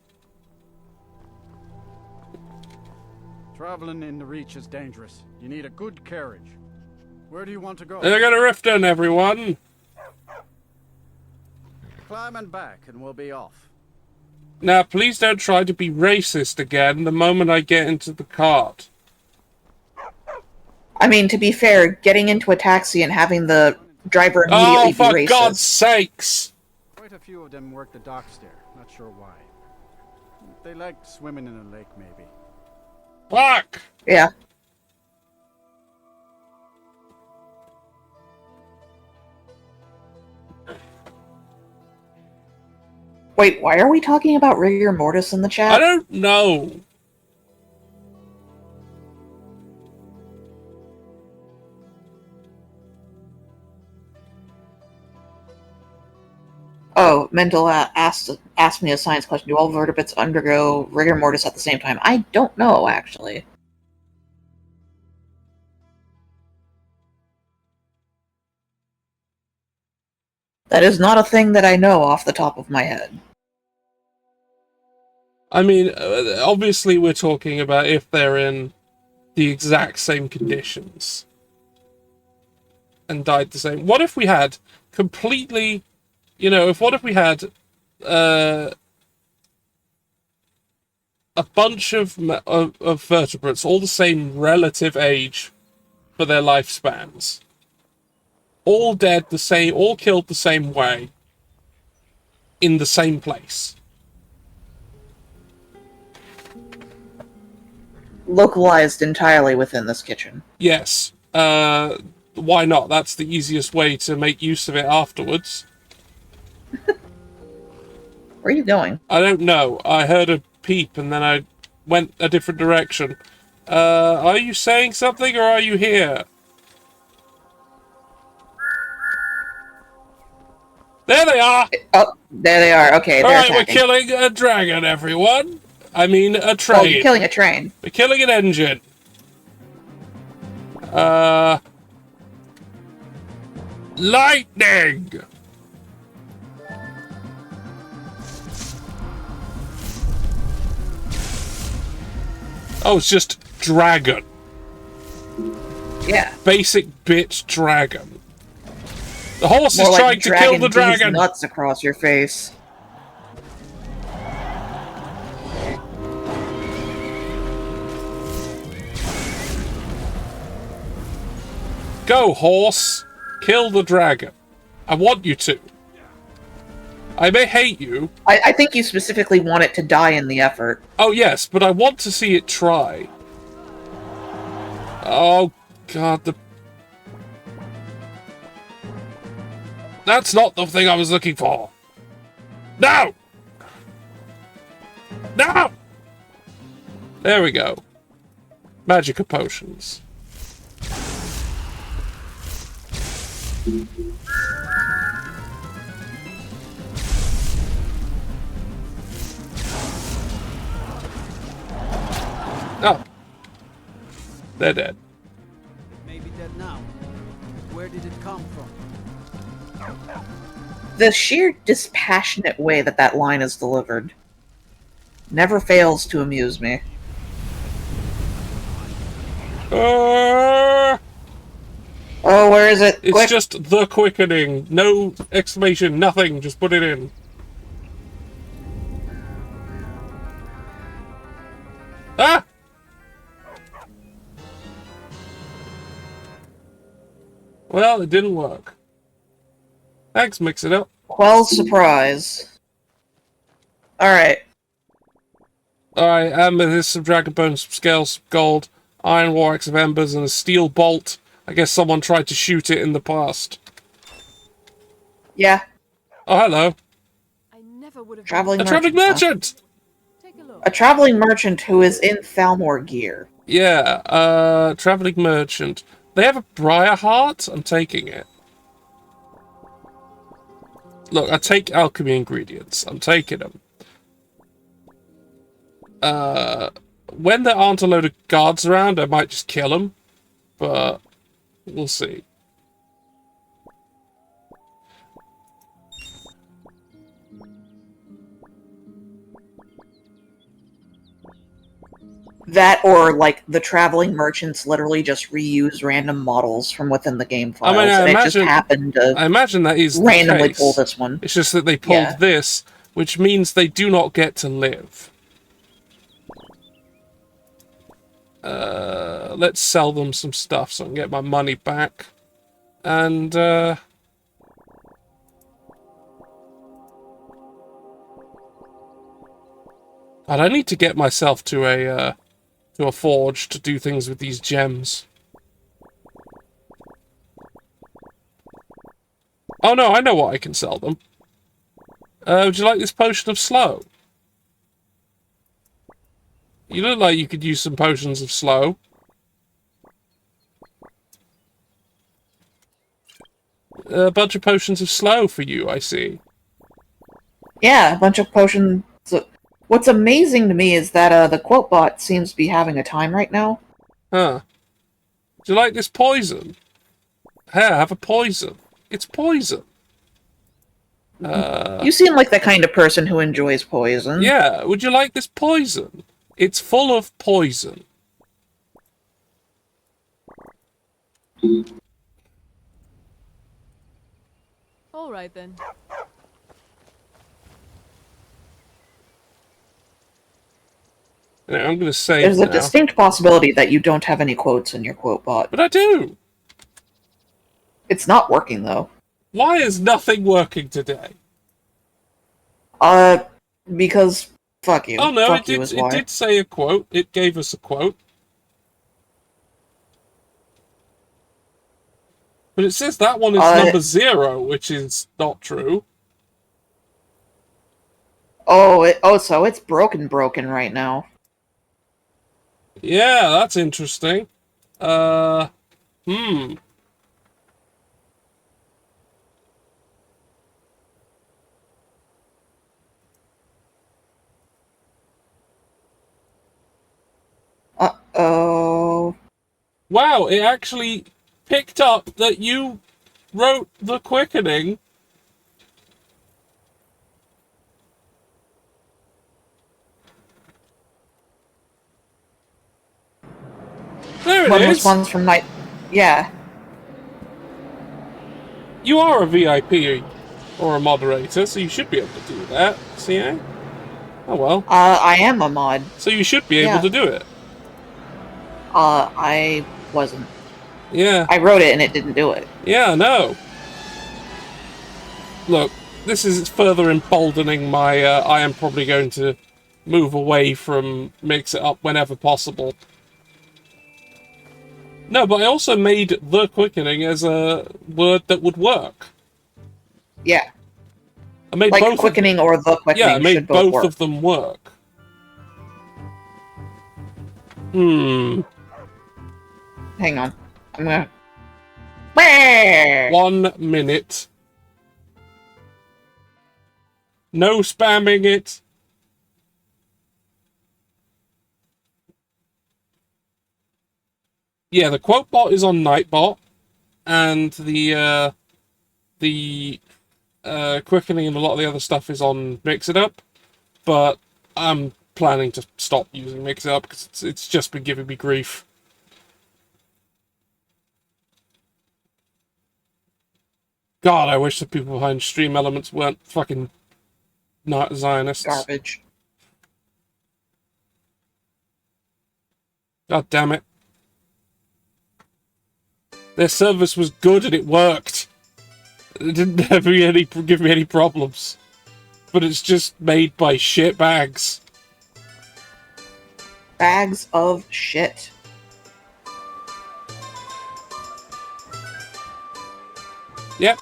Traveling in the Reach is dangerous. You need a good carriage. Where do you want to go? They're gonna Riften, everyone. Climb and back and we'll be off. Now, please don't try to be racist again the moment I get into the cart. I mean, to be fair, getting into a taxi and having the driver immediately Oh, for be racist. God's sakes! Quite a few of them work the docks there. Not sure why. They like swimming in a lake, maybe. Fuck! Yeah. Wait, why are we talking about rigor mortis in the chat? I don't know. Oh, Mendel asked me a science question. Do all vertebrates undergo rigor mortis at the same time? I don't know, actually. That is not a thing that I know off the top of my head. I mean, obviously we're talking about if they're in the exact same conditions. and died the same? What if we had completely, what if we had a bunch of vertebrates, all the same relative age for their lifespans, all dead the same, all killed the same way, in the same place? Localized entirely within this kitchen. Yes. Why not? That's the easiest way to make use of it afterwards. Where are you going? I don't know. I heard a peep and then I went a different direction. Are you saying something or are you here? There they are! Oh, there they are. Okay, they're Alright, we're attacking. killing a dragon, everyone. I mean, a Well, train. you're killing a train. We're killing an engine. Lightning! Oh, it's just dragon. Yeah. Basic bitch dragon. The horse More is like trying to kill the these dragon. nuts across your face. Go, horse. Kill the dragon. I want you to. I may hate you. I think you specifically want it to die in the effort. Oh, yes, but I want to see it try. Oh, God, That's not the thing I was looking for. No! No! There we go. Magica potions. Oh. They're dead. Maybe dead now. Where did it come from? The sheer dispassionate way that line is delivered never fails to amuse me. Uh, Oh, where is it? it's Quick. just the quickening. No exclamation, nothing. Just put it in. Ah! Well, it didn't work. Thanks, Mix It Up. Quell's surprise. Alright. Alright, amethyst, some dragon bones, some scales, some gold, iron warx of embers, and a steel bolt. I guess someone tried to shoot it in the past. Yeah. Oh, hello. I never would have Traveling A traveling merchant! Take a look. A traveling merchant who is in Thalmor gear. Yeah, traveling merchant. They have a briar heart? I'm taking it. Look, I take alchemy ingredients. I'm taking them. When there aren't a load of guards around, I might just kill them. But we'll see. That or, like, the traveling merchants literally just reuse random models from within the game files. I and it just happened to I imagine that is randomly the case. pull this one. It's just that they pulled Yeah. this, which means they do not get to live. Let's sell them some stuff so I can get my money back. And, I need to get myself to a forge to do things with these gems. Oh no, I know what I can sell them. Would you like this potion of slow? You look like you could use some potions of slow. A bunch of potions of slow for you, I see. Yeah, a bunch of potions. What's amazing to me is that the quote bot seems to be having a time right now. Huh. Do you like this poison? Here, have a poison. It's poison. You seem like the kind of person who enjoys poison. Yeah, would you like this poison? It's full of poison. All right then. Now, I'm going to save There's a now. distinct possibility that you don't have any quotes in your quote bot. But I do! It's not working, though. Why is nothing working today? Because fuck you. Oh no, Fuck you is it why. did say a quote. It gave us a quote. But it says that one is number 0, which is not true. So it's broken right now. Yeah, that's interesting. Uh-oh. Wow, it actually picked up that you wrote The Quickening. There it One is. response from Night. Yeah. You are a VIP or a moderator, so you should be able to do that. CA? Oh well. I am a mod. So you should be able to do it. I wasn't. Yeah. I wrote it and it didn't do it. Yeah, no. Look, this is further emboldening my, I am probably going to move away from Mix It Up whenever possible. No, but I also made The Quickening as a word that would work. Yeah. I made like both Quickening or The Quickening. Yeah, I made should both work. of them work. Hang on. I'm gonna... 1 minute. No spamming it. Yeah, the quote bot is on Nightbot, and the Quickening and a lot of the other stuff is on Mix It Up, but I'm planning to stop using Mix It Up because it's just been giving me grief. God, I wish the people behind Stream Elements weren't fucking not Zionists. Garbage. God damn it. Their service was good and it worked. It didn't have give me any problems. But it's just made by shit bags. Bags of shit. Yep.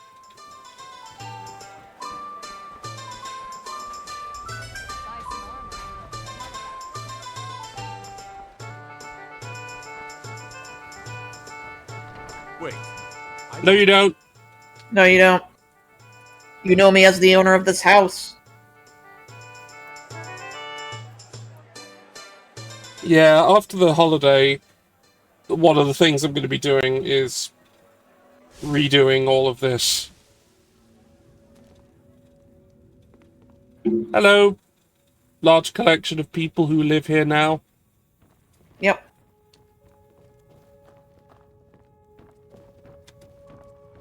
Wait. No, you don't. No, you don't. You know me as the owner of this house. Yeah, after the holiday, one of the things I'm going to be doing is redoing all of this. Hello. Large collection of people who live here now. Yep.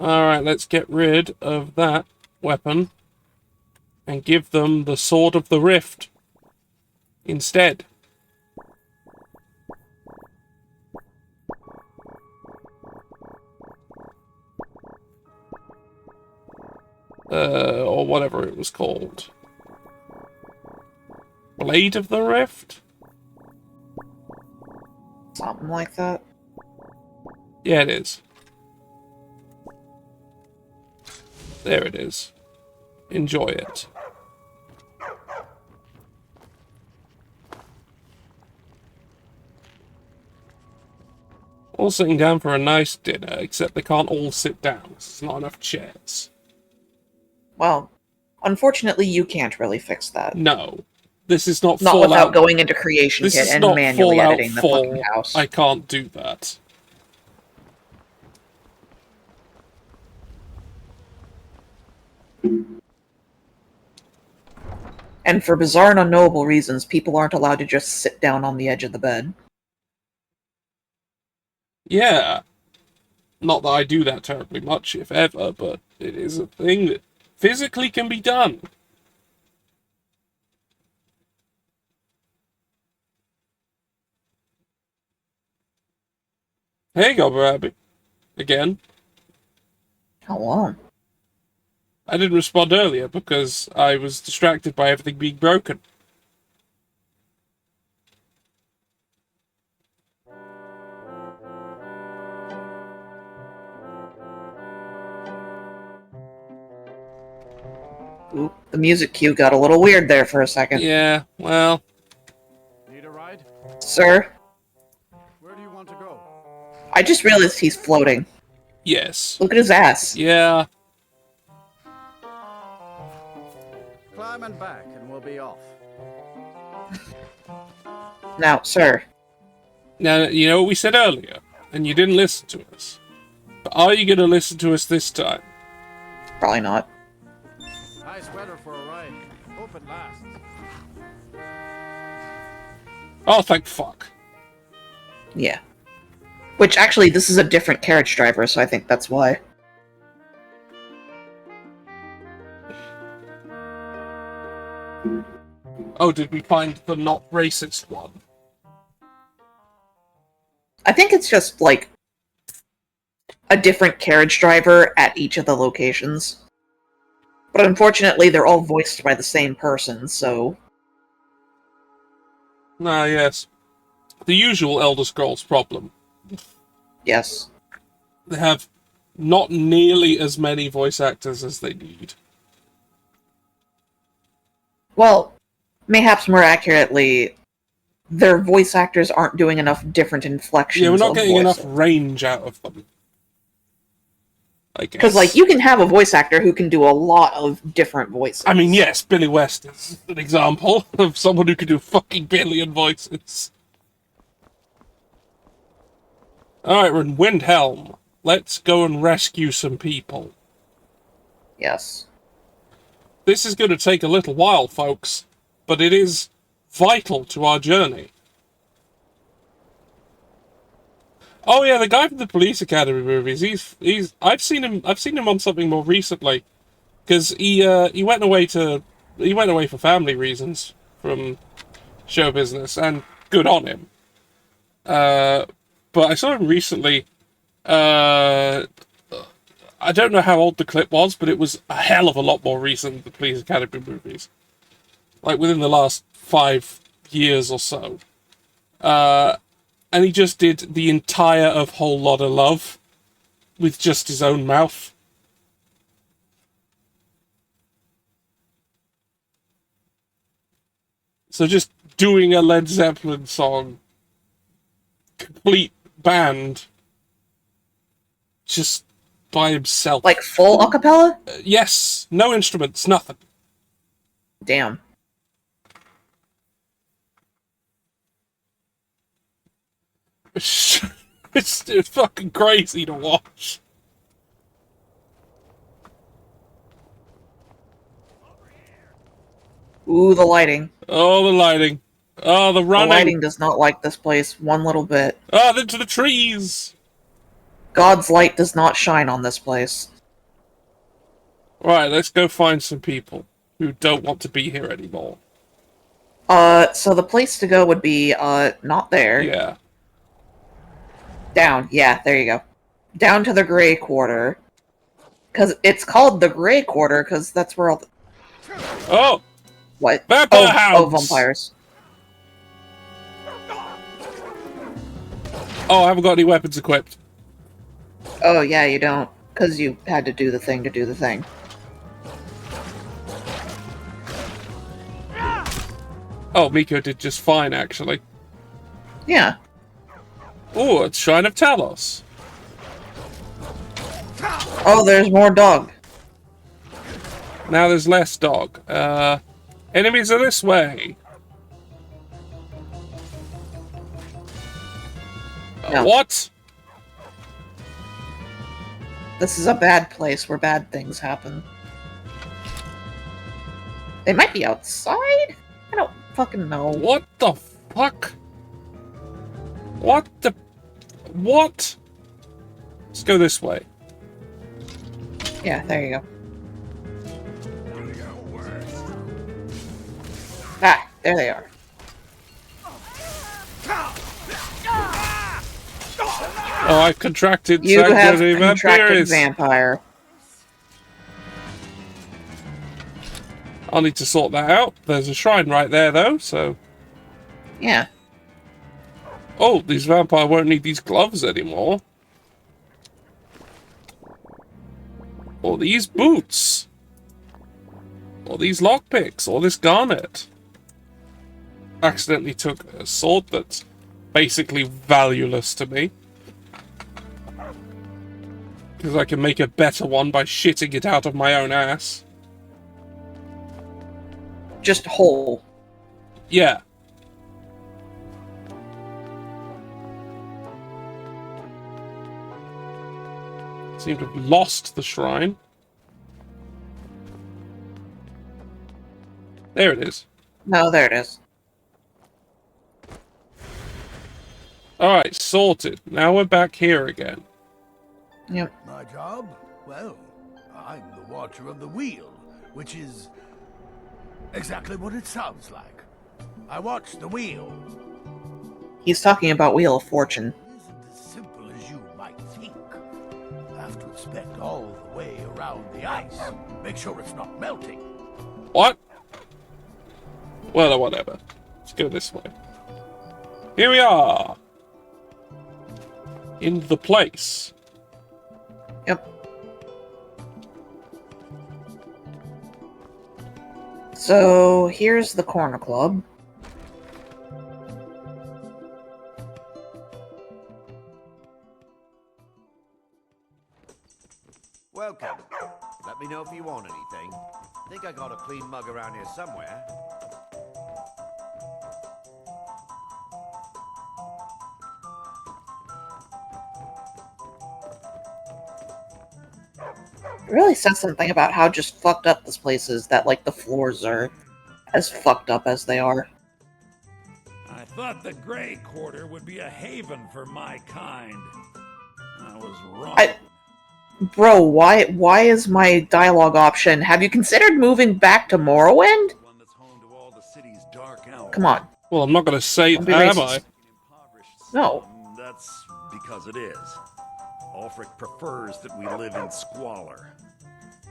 Alright, let's get rid of that weapon and give them the Sword of the Rift instead. Or whatever it was called. Blade of the Rift? Something like that. Yeah, it is. There it is. Enjoy it. All sitting down for a nice dinner, except they can't all sit down. There's not enough chairs. Well, unfortunately, you can't really fix that. No. This is not Not Fallout. without going into Creation This Kit is and not manually Fallout editing the 4. fucking house. I can't do that. And for bizarre and unknowable reasons, people aren't allowed to just sit down on the edge of the bed. Yeah. Not that I do that terribly much, if ever, but it is a thing that physically can be done. Hey, go, Rabbit. Again. How long? I didn't respond earlier because I was distracted by everything being broken. Ooh, the music cue got a little weird there for a second. Yeah, well... Need a ride? Sir, Where do you want to go? I just realized he's floating. Yes. Look at his ass. Yeah. Climb and back, and we'll be off. Now, sir, Now, you know what we said earlier, and you didn't listen to us. But are you going to listen to us this time? probably not. Nice weather for a ride. Hope it lasts. Oh, thank fuck. Yeah. Which, actually, this is a different carriage driver, so I think that's why. Oh, did we find the not racist one? I think it's just, like, a different carriage driver at each of the locations. But unfortunately, they're all voiced by the same person, so... Ah, yes. The usual Elder Scrolls problem. yes. They have not nearly as many voice actors as they need. Well, mayhaps more accurately, their voice actors aren't doing enough different inflections. Yeah, we're not of getting voice. enough range out of them. Because, like, you can have a voice actor who can do a lot of different voices. I mean, yes, Billy West is an example of someone who can do a fucking billion voices. Alright, we're in Windhelm. Let's go and rescue some people. Yes. This is going to take a little while, folks, but it is vital to our journey. Oh yeah, the guy from the Police Academy movies. He's. I've seen him on something more recently, because he went away for family reasons from show business, and good on him. But I saw him recently. I don't know how old the clip was, but it was a hell of a lot more recent than the Police Academy movies. Like within the last 5 years or so. And he just did the entire of Whole Lotta Love with just his own mouth. So just doing a Led Zeppelin song, complete band, just by himself. Like, full acapella? Yes, no instruments, nothing. Damn. It's fucking crazy to watch. Ooh, the lighting. Oh, the lighting. Oh, the running. The lighting does not like this place one little bit. Oh, into the trees. God's light does not shine on this place. Right, let's go find some people who don't want to be here anymore. So the place to go would be, not there. Yeah. Down. Yeah, there you go. Down to the Grey Quarter. Because it's called the Grey Quarter, because that's where all the... Oh! What? Vampire Oh, hounds! vampires. Oh, I haven't got any weapons equipped. Oh, yeah, you don't. Because you had to do the thing to do the thing. Oh, Miko did just fine, actually. Yeah. Oh, it's Shrine of Talos. Oh, there's more dog. Now there's less dog. Enemies are this way. No. What? This is a bad place where bad things happen. They might be outside? I don't fucking know. What the fuck? What the... What? Let's go this way. Yeah, there you go. Ah, there they are. Oh, I contracted You have Sanguinary contracted Vampiris. vampire. I'll need to sort that out. There's a shrine right there, though, so... Yeah. Oh, these vampire won't need these gloves anymore. Or these boots. Or these lockpicks. Or this garnet. Accidentally took a sword that's basically valueless to me. Because I can make a better one by shitting it out of my own ass. Just whole. Yeah. Seem to have lost the shrine. There it is. No, there it is. Alright, sorted. Now we're back here again. Yep. My job? Well, I'm the Watcher of the Wheel, which is exactly what it sounds like. I watch the wheel. He's talking about Wheel of Fortune. It isn't as simple as you might think. I have to inspect all the way around the ice, make sure it's not melting. What? Well, whatever. Let's go this way. Here we are! In the place. Yep. So, here's the Corner Club. Welcome. Let me know if you want anything. Think I got a clean mug around here somewhere. It really says something about how just fucked up this place is, that, like, the floors are as fucked up as they are. I thought the Grey Quarter would be a haven for my kind. I was wrong. Bro, why is my dialogue option, have you considered moving back to Morrowind? One that's home to all the city's dark elves. Come on. Well, I'm not going to say Don't be that, am racist. I? No. That's because it is. Ulfric prefers that we live in squalor.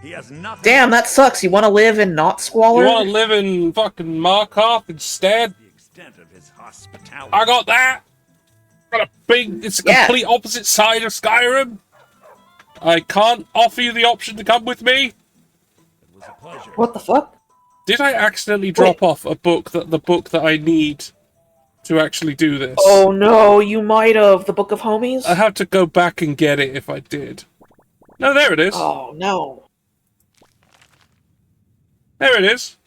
He has nothing. Damn, that sucks. You want to live in not You squalor? want to live in fucking Markarth instead? The extent of his hospitality. I got that! Got a big... It's the complete opposite side of Skyrim. I can't offer you the option to come with me. It was a pleasure. What the fuck? Did I accidentally drop off the book that I need to actually do this? Oh no, you might have. The Book of Homies? I have to go back and get it if I did. No, there it is. Oh no. There it is.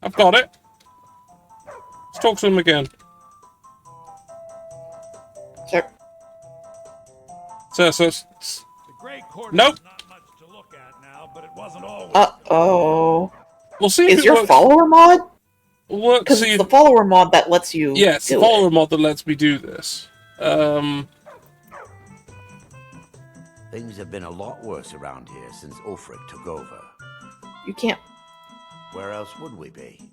I've got it. Let's talk to him again. Sir. So, The Grey Quarter Nope. is not much to look at now, but it wasn't always. Uh-oh. We'll see if Is it your works. follower mod? We'll Because see it's if... the follower mod that lets you Yeah, it's the do follower it. mod that lets me do this. Things have been a lot worse around here since Ulfric took over. You can't... Where else would we be?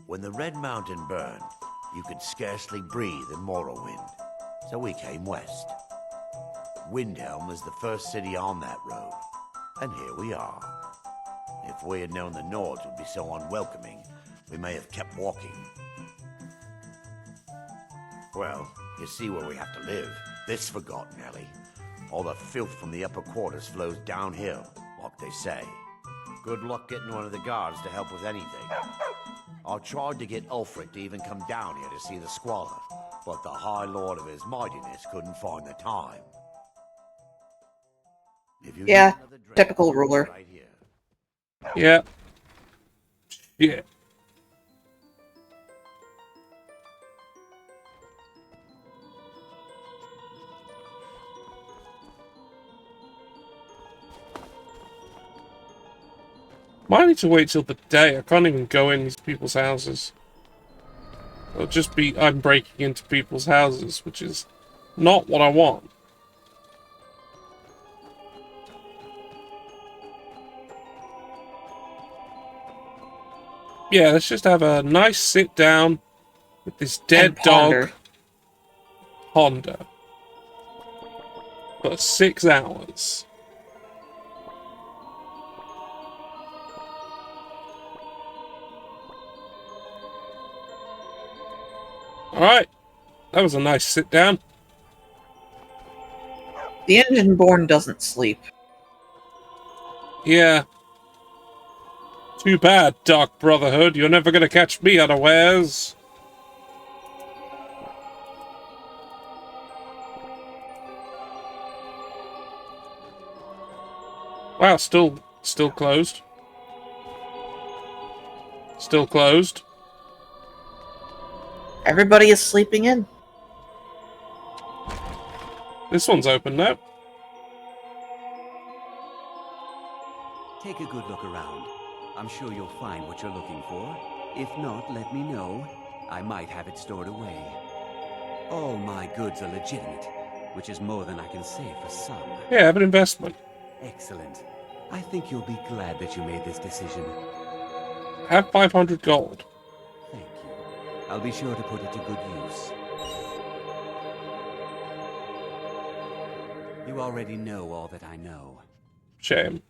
When the Red Mountain burned, you could scarcely breathe in Morrowind. So we came west. Windhelm was the first city on that road. And here we are. If we had known the Nords would be so unwelcoming, we may have kept walking. Well, you see where we have to live. This forgotten alley. All the filth from the upper quarters flows downhill, like they say. Good luck getting one of the guards to help with anything. I tried to get Ulfric to even come down here to see the squalor, but the High Lord of his mightiness couldn't find the time. If you Yeah, need another drink, typical ruler. right here. Yeah. Shit. Might need to wait till the day. I can't even go in these people's houses. It'll just be I'm breaking into people's houses, which is not what I want. Yeah, let's just have a nice sit down with this dead And ponder. dog, Honda, for 6 hours. Alright, that was a nice sit down. The Engine-born doesn't sleep. Yeah. Too bad, Dark Brotherhood. You're never gonna catch me unawares. Wow, still closed. Still closed. Everybody is sleeping in. This one's open now. Take a good look around. I'm sure you'll find what you're looking for. If not, let me know. I might have it stored away. All my goods are legitimate, which is more than I can say for some. Yeah, have an investment. Excellent. I think you'll be glad that you made this decision. Have 500 gold. Thank you. I'll be sure to put it to good use. You already know all that I know. Shame.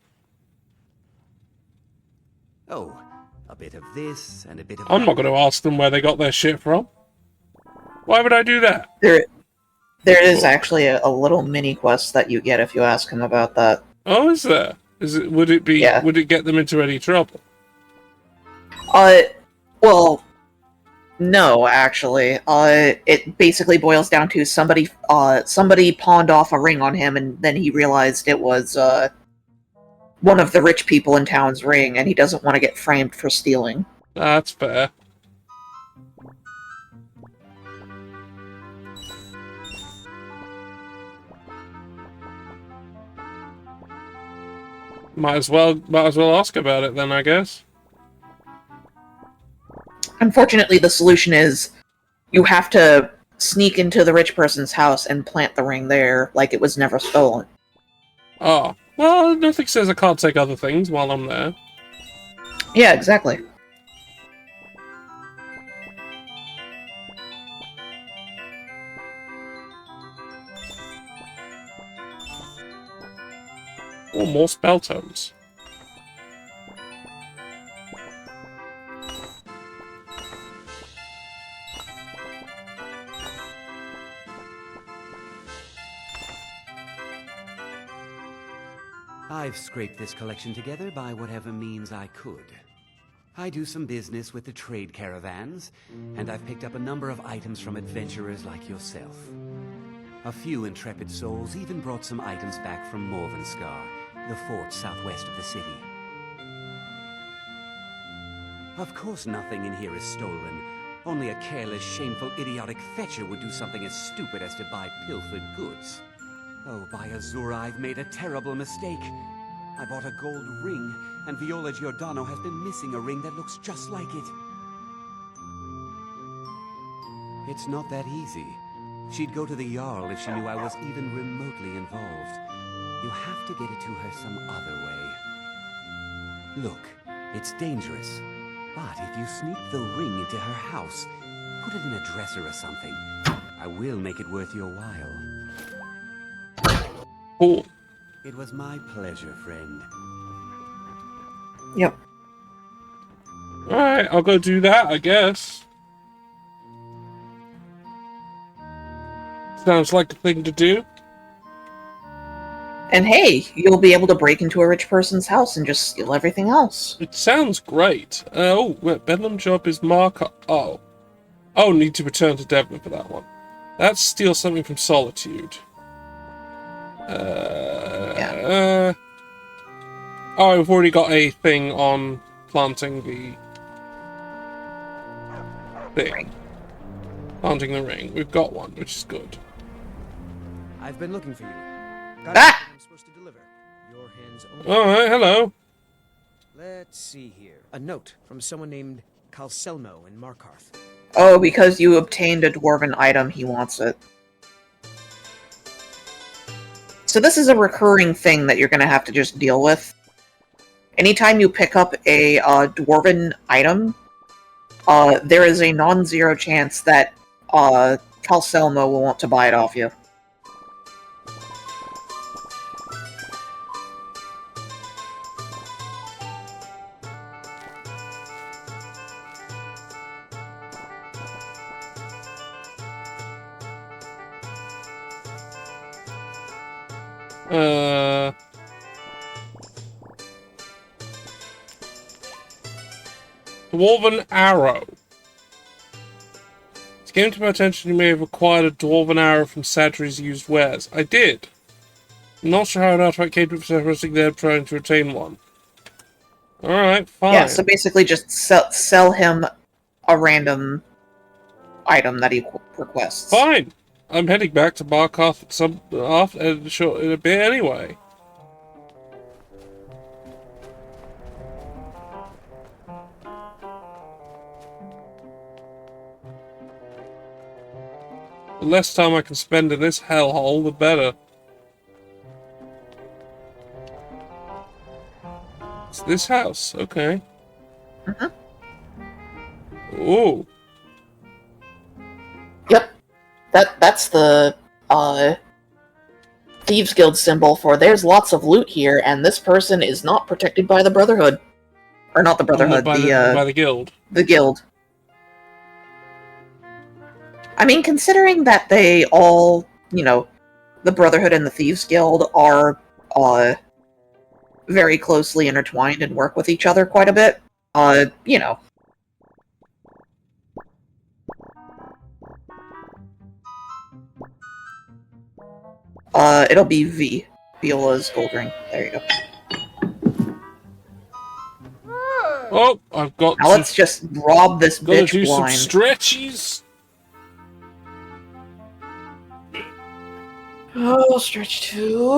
Oh, a bit of this and a bit of I'm not going to ask them where they got their shit from. Why would I do that? There is actually a little mini quest that you get if you ask him about that. Oh, is there? Would it be? Yeah. Would it get them into any trouble? Well, no, actually. It basically boils down to somebody pawned off a ring on him, and then he realized it was, one of the rich people in town's ring, and he doesn't want to get framed for stealing. That's fair. Might as well ask about it then, I guess. Unfortunately, the solution is you have to sneak into the rich person's house and plant the ring there like it was never stolen. Oh. Well, nothing says I can't take other things while I'm there. Yeah, exactly. Oh, more spell tomes. I've scraped this collection together by whatever means I could. I do some business with the trade caravans, and I've picked up a number of items from adventurers like yourself. A few intrepid souls even brought some items back from Morvenskar, the fort southwest of the city. Of course nothing in here is stolen. Only a careless, shameful, idiotic fetcher would do something as stupid as to buy pilfered goods. Oh, by Azura, I've made a terrible mistake. I bought a gold ring, and Viola Giordano has been missing a ring that looks just like it. It's not that easy. She'd go to the Jarl if she knew I was even remotely involved. You have to get it to her some other way. Look, it's dangerous. But if you sneak the ring into her house, put it in a dresser or something, I will make it worth your while. Cool. It was my pleasure, friend. Yep. Alright, I'll go do that, I guess. Sounds like a thing to do. And hey, you'll be able to break into a rich person's house and just steal everything else. It sounds great. Oh, wait, Bedlam job is Oh, need to return to Devon for that one. That's steal something from Solitude. Oh, I've already got a thing on planting the thing. Planting the ring. We've got one, which is good. I've been looking for you. Got Ah! I'm supposed to deliver. Your hands only. Alright, hello. Let's see here. A note from someone named Calselmo in Markarth. Oh, because you obtained a dwarven item, he wants it. So this is a recurring thing that you're going to have to just deal with. Anytime you pick up a dwarven item, there is a non-zero chance that Calcelmo will want to buy it off you. Dwarven Arrow. It came to my attention you may have acquired a Dwarven Arrow from Sadri's used wares. I did. I'm not sure how an artifact capable of suppressing there trying to retain one. Alright, fine. Yeah, so basically just sell him a random item that he requests. Fine! I'm heading back to Barkoth in a bit anyway. The less time I can spend in this hellhole, the better. It's this house, okay. Ooh. Yep. That's the Thieves Guild symbol for there's lots of loot here, and this person is not protected by the Brotherhood. Or not the Brotherhood, by the Guild. The Guild. I mean, considering that they all, you know, the Brotherhood and the Thieves Guild are very closely intertwined and work with each other quite a bit, you know. It'll be V. Viola's gold ring. There you go. Oh, I've got now let's just rob this bitch do blind. Some stretchies. Oh, stretch two.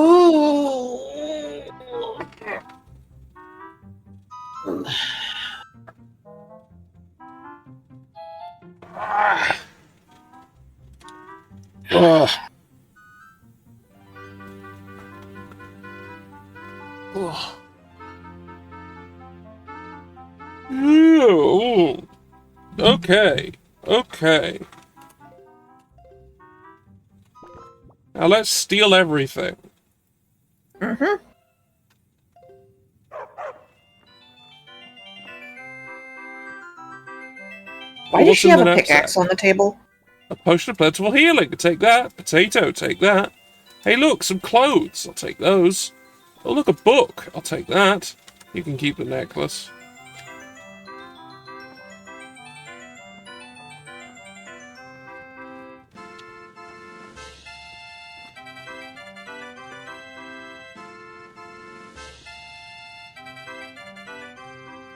Ugh. Ooh. Okay. Okay. Now let's steal everything. Mm-hmm. Why What's does she in have the a knapsack? pickaxe on the table? A potion of plentiful healing. Take that. Potato. Take that. Hey, look, some clothes. I'll take those. Oh, look, a book. I'll take that. You can keep the necklace.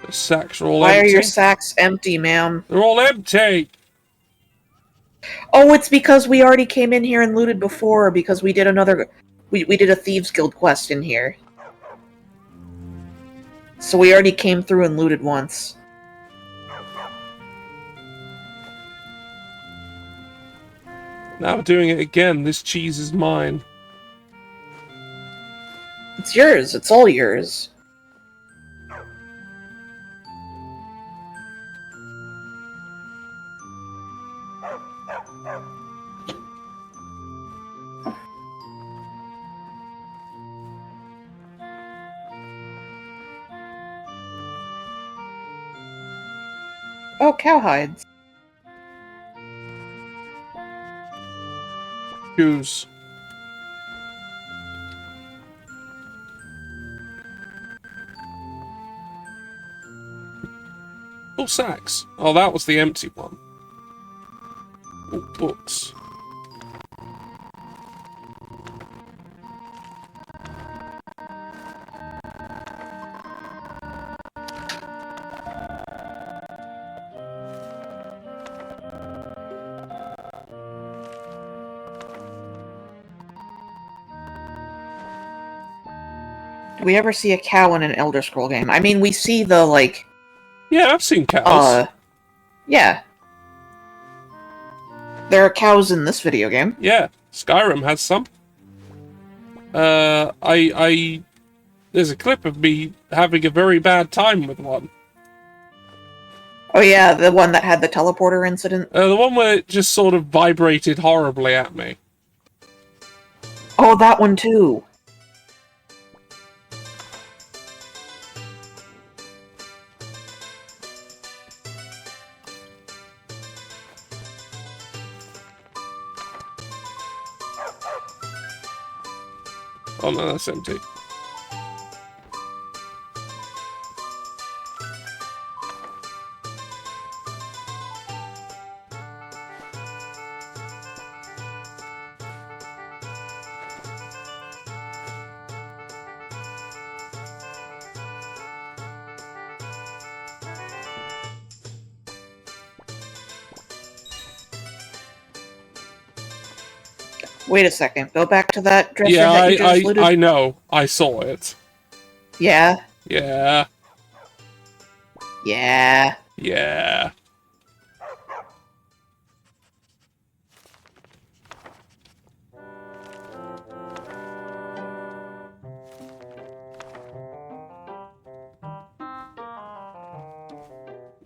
The sacks are all Why empty. are your sacks empty, ma'am? They're all empty. Oh, it's because we already came in here and looted before, because we did we did a Thieves Guild quest in here. So we already came through and looted once. Now we're doing it again. This cheese is mine. It's yours. It's all yours. Oh, cowhides. Shoes. Oh, sacks. Oh, that was the empty one. Oh, books. Do we ever see a cow in an Elder Scroll game? I mean, we see the, like... Yeah, I've seen cows. Yeah. There are cows in this video game. Yeah, Skyrim has some. There's a clip of me having a very bad time with one. Oh yeah, the one that had the teleporter incident. The one where it just sort of vibrated horribly at me. Oh, that one too. Oh no, that's empty. Wait a second. Go back to that dresser Yeah, that you just looted. I know. I saw it. Yeah. Yeah. Yeah. Yeah.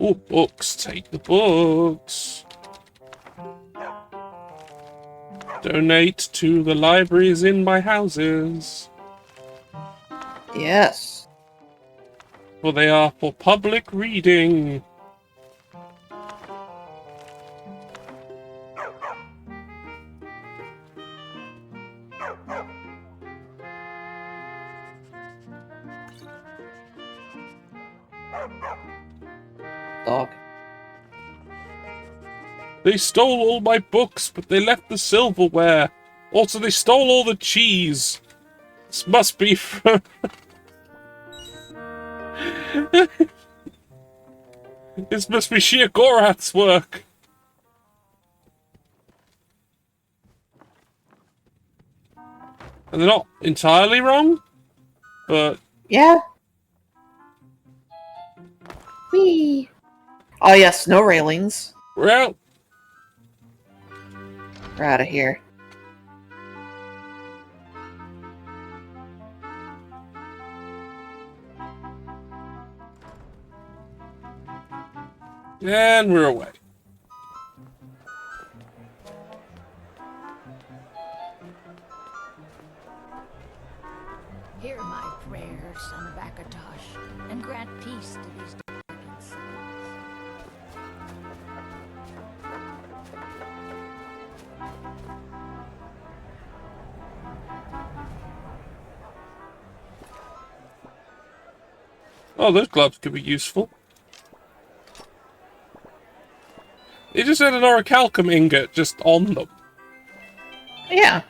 Oh, books. Take the books. Donate to the libraries in my houses. Yes. For they are for public reading. Dog. They stole all my books, but they left the silverware. Also, they stole all the cheese. This must be from... This must be Shia Gorath's work. And they're not entirely wrong, but... Yeah. Whee! Oh yes, no railings. We're out. We're out of here. And we're away. Hear my prayers, son of Akatosh, and grant peace to these departed souls. Oh, those gloves could be useful. They just had an orichalcum ingot just on them. Yeah.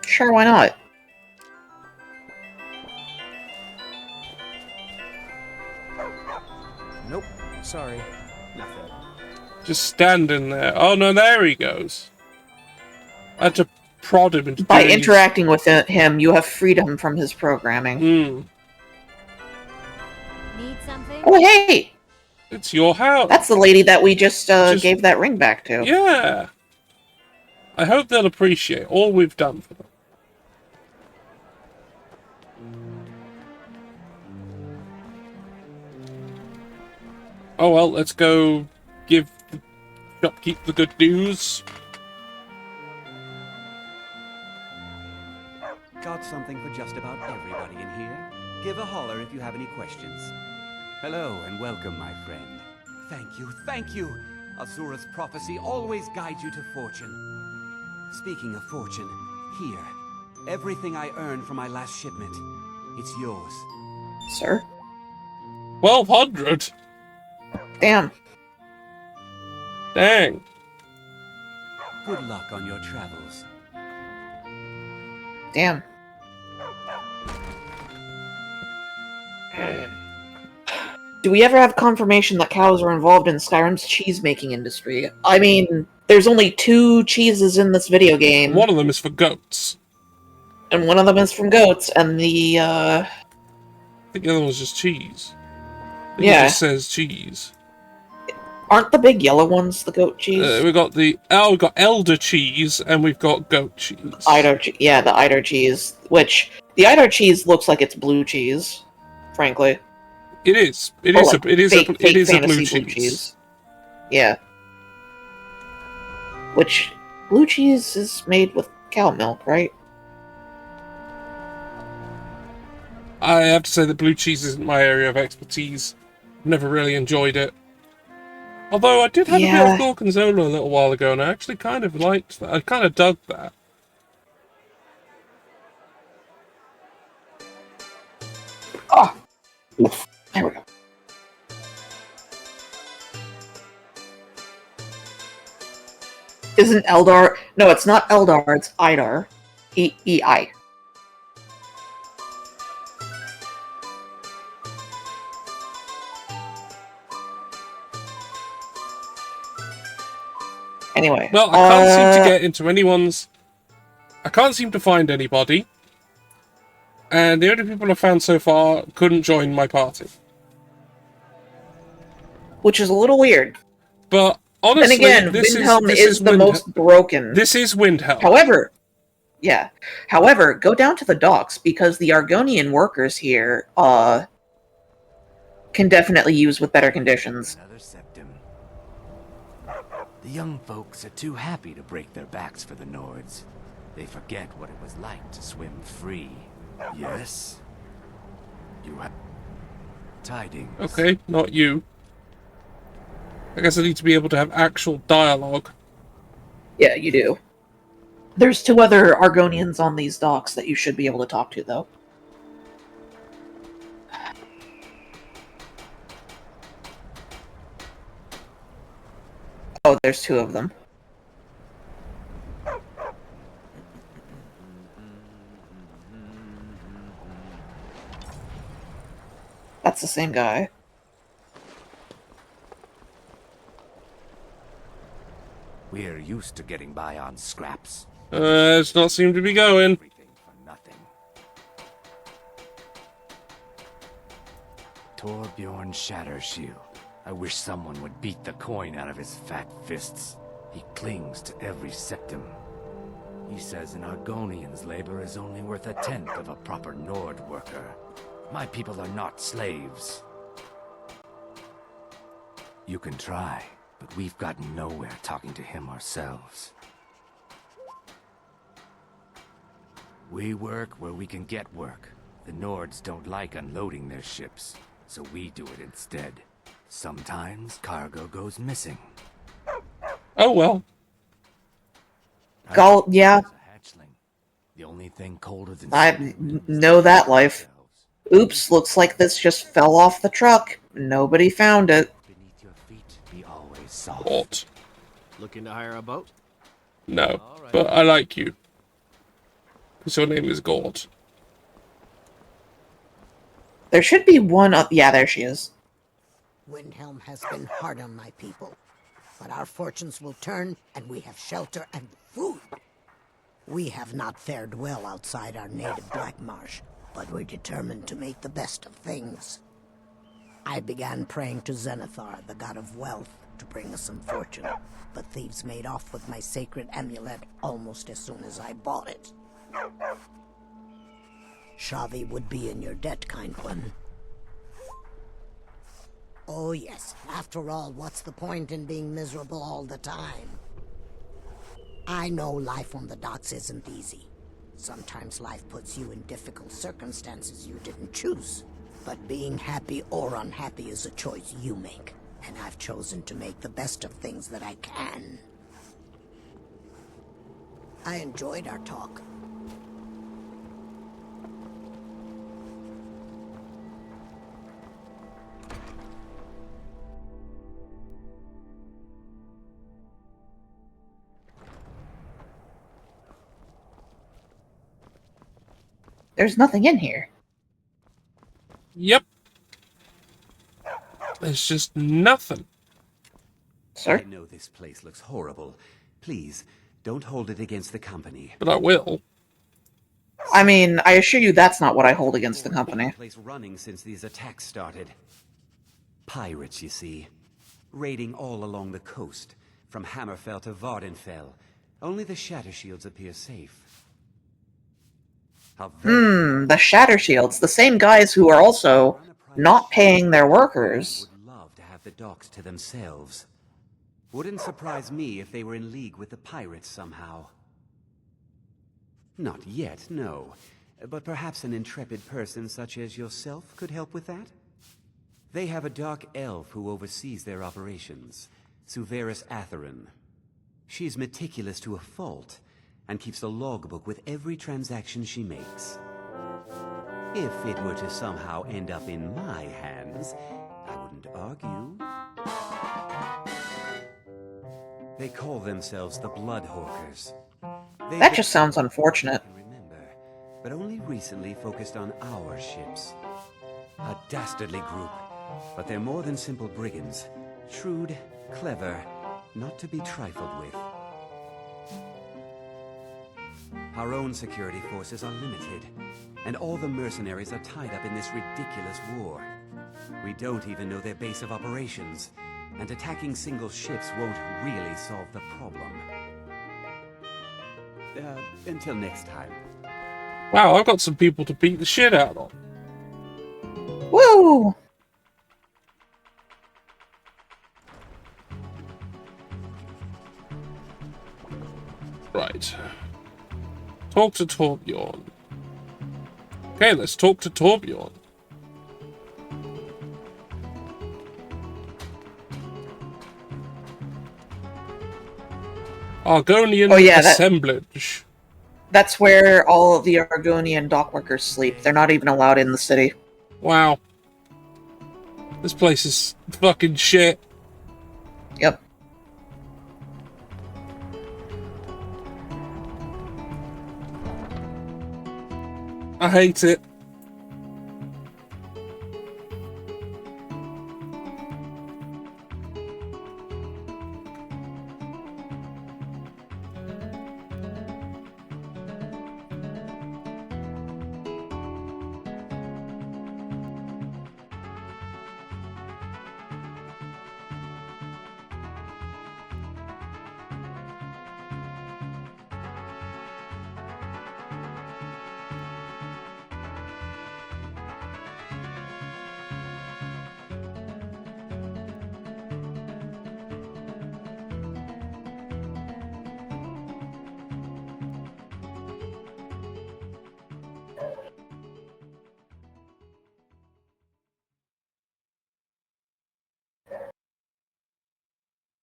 Sure, why not? Nope. Sorry. Nothing. Just standing there. Oh no, there he goes. I had to prod him into By doing interacting with him, you have freedom from his programming. Need something? Oh, hey! It's your house. That's the lady that we just gave that ring back to. Yeah. I hope they'll appreciate all we've done for them. Oh well, let's go give the shopkeep the good news. Got something for just about everybody in here. Give a holler if you have any questions. Hello and welcome, my friend. Thank you. Asura's prophecy always guides you to fortune. Speaking of fortune, here. Everything I earned from my last shipment. It's yours. Sir? 1,200? Damn. Dang. Good luck on your travels. Damn. Do we ever have confirmation that cows are involved in Skyrim's cheese-making industry? I mean, there's only 2 cheeses in this video game. One of them is for goats. And one of them is from goats, and the, I think the other one's just cheese. I think Yeah. It just says cheese. Aren't the big yellow ones the goat cheese? We've got we've got elder cheese, and we've got goat cheese. Yeah, the Eider cheese, which, the Eider cheese looks like it's blue cheese, frankly. It is. It Or, is. like, It is. fake It is a fantasy blue cheese. Yeah. Which blue cheese is made with cow milk, right? I have to say that blue cheese isn't my area of expertise. Never really enjoyed it. Although I did have a bit of gorgonzola a little while ago, and I actually kind of liked that. I kind of dug that. Oh! Oof. There we go. Isn't Eldar... No, it's not Eldar, it's Idar. E-I. Anyway. Well, I can't seem to get into anyone's... I can't seem to find anybody. And the only people I've found so far couldn't join my party. Which is a little weird. But honestly, then again, Windhelm is the most broken. This is Windhelm. However, yeah. However, go down to the docks, because the Argonian workers here can definitely use with better conditions. Another septum. The young folks are too happy to break their backs for the Nords. They forget what it was like to swim free. Yes? You have tidings. Okay, not you. I guess I need to be able to have actual dialogue. Yeah, you do. There's 2 other Argonians on these docks that you should be able to talk to, though. Oh, there's 2 of them. That's the same guy. We're used to getting by on scraps. It's not seem to be going. Everything for nothing. Torbjorn Shattershield. I wish someone would beat the coin out of his fat fists. He clings to every septum. He says an Argonian's labor is only worth 1/10 of a proper Nord worker. My people are not slaves. You can try, but we've gotten nowhere talking to him ourselves. We work where we can get work. The Nords don't like unloading their ships, so we do it instead. Sometimes cargo goes missing. Oh well. Yeah. The only thing colder than I know that life. Oops, looks like this just fell off the truck. Nobody found it. beneath your feet be always soft. Gort. Looking to hire a boat? No, but I like you. Because your name is Gort. There should be one up. Yeah, there she is. Windhelm has been hard on my people, but our fortunes will turn, and we have shelter and food. We have not fared well outside our native Black Marsh, but we're determined to make the best of things. I began praying to Zenithar, the god of wealth, to bring us some fortune, but thieves made off with my sacred amulet almost as soon as I bought it. Shavi would be in your debt, kind one. Oh yes, after all, what's the point in being miserable all the time? I know life on the docks isn't easy. Sometimes life puts you in difficult circumstances you didn't choose. But being happy or unhappy is a choice you make. And I've chosen to make the best of things that I can. I enjoyed our talk. There's nothing in here. Yep. There's just nothing. Sir? I know this place looks horrible. Please, don't hold it against the company. But I will. I mean, I assure you that's not what I hold against the company. Place running since these attacks started. Pirates, you see. Raiding all along the coast, from Hammerfell to Vardenfell. Only the Shattershields appear safe. The Shatter Shields, the same guys who are also not paying their workers. Would love to have the docks to themselves. Wouldn't surprise me if they were in league with the pirates somehow. Not yet, no. But perhaps an intrepid person such as yourself could help with that? They have a dark elf who oversees their operations, Suveris Atherin. She's meticulous to a fault, and keeps a logbook with every transaction she makes. If it were to somehow end up in my hands, I wouldn't argue. They call themselves the Bloodhawkers. That just sounds unfortunate. But only recently focused on our ships. A dastardly group, but they're more than simple brigands. Shrewd, clever, not to be trifled with. Our own security forces are limited, and all the mercenaries are tied up in this ridiculous war. We don't even know their base of operations, and attacking single ships won't really solve the problem. Until next time. Wow, I've got some people to beat the shit out of. Woo! Right. Talk to Torbjorn. Okay, let's talk to Torbjorn. Argonian assemblage. That's where all of the Argonian dockworkers sleep. They're not even allowed in the city. Wow. This place is fucking shit. Yep. I hate it.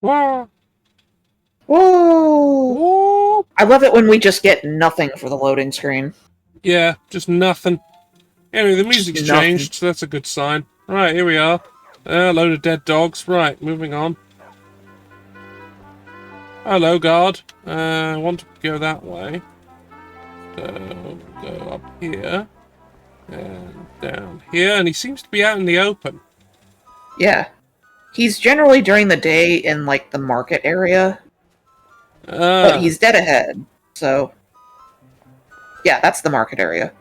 Wow. Whoa! I love it when we just get nothing for the loading screen. Yeah, just nothing. Anyway, the music's changed, so that's a good sign. Right, here we are. A load of dead dogs. Right, moving on. Hello, guard. I want to go that way. So, go up here. And down here. And he seems to be out in the open. Yeah. He's generally during the day in, like, the market area. But he's dead ahead, so... Yeah, that's the market area.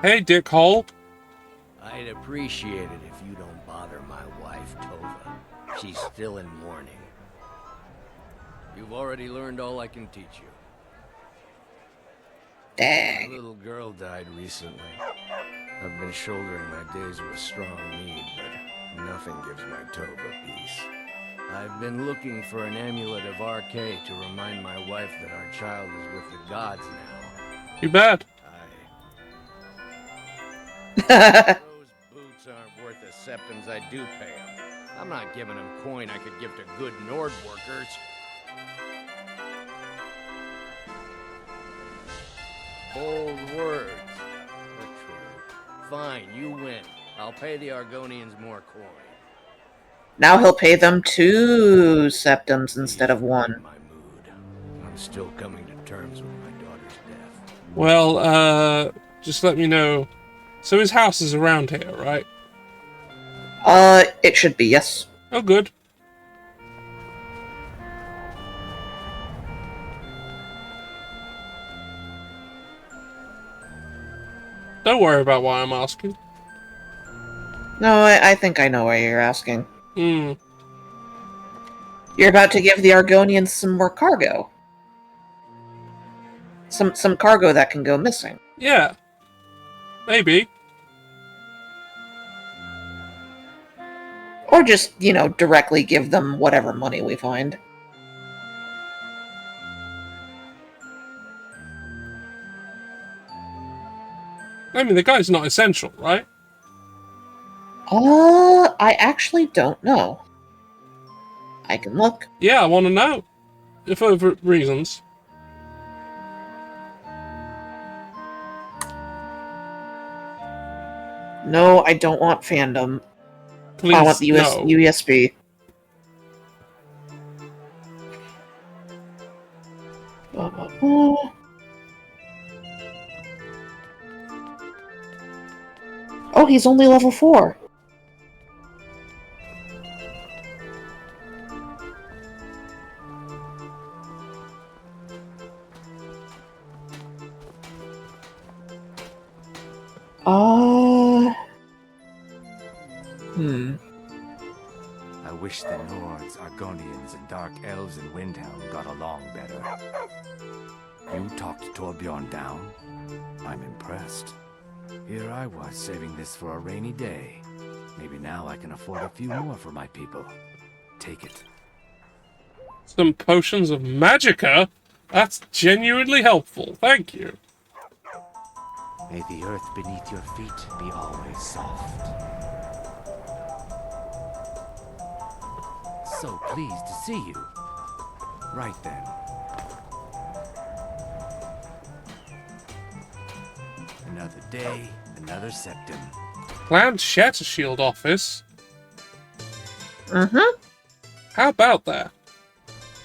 Hey, dickhole. I'd appreciate it if you don't bother my wife, Tova. She's still in mourning. You've already learned all I can teach you. Dang. My little girl died recently. I've been shouldering my days with strong need, but nothing gives my Tova peace. I've been looking for an amulet of RK to remind my wife that our child is with the gods now. Too bad. Those boots aren't worth the septums I do pay them. I'm not giving them coin I could give to good Nord workers. Bold words, but true. Fine, you win. I'll pay the Argonians more coin. Now he'll pay them 2 septums instead of 1. I'm still coming to terms with my daughter's death. Well, just let me know. So his house is around here, right? It should be, yes. Oh, good. Don't worry about why I'm asking. No, I think I know why you're asking. Hmm. You're about to give the Argonians some more cargo. Some cargo that can go missing. Yeah. Maybe. Or just, directly give them whatever money we find. I mean, the guy's not essential, right? I actually don't know. I can look. Yeah, I want to know. For reasons. No, I don't want fandom. Please, I want the no. USB. Oh, he's only level 4. I wish the Nords, Argonians, and Dark Elves in Windhelm got along better. You talked Torbjorn down? I'm impressed. Here I was saving this for a rainy day. Maybe now I can afford a few more for my people. Take it. Some potions of magicka? That's genuinely helpful. Thank you. May the earth beneath your feet be always soft. So pleased to see you. Right then. Another day, another septum. Planned Shatter Shield office? Mm-hmm. How about that?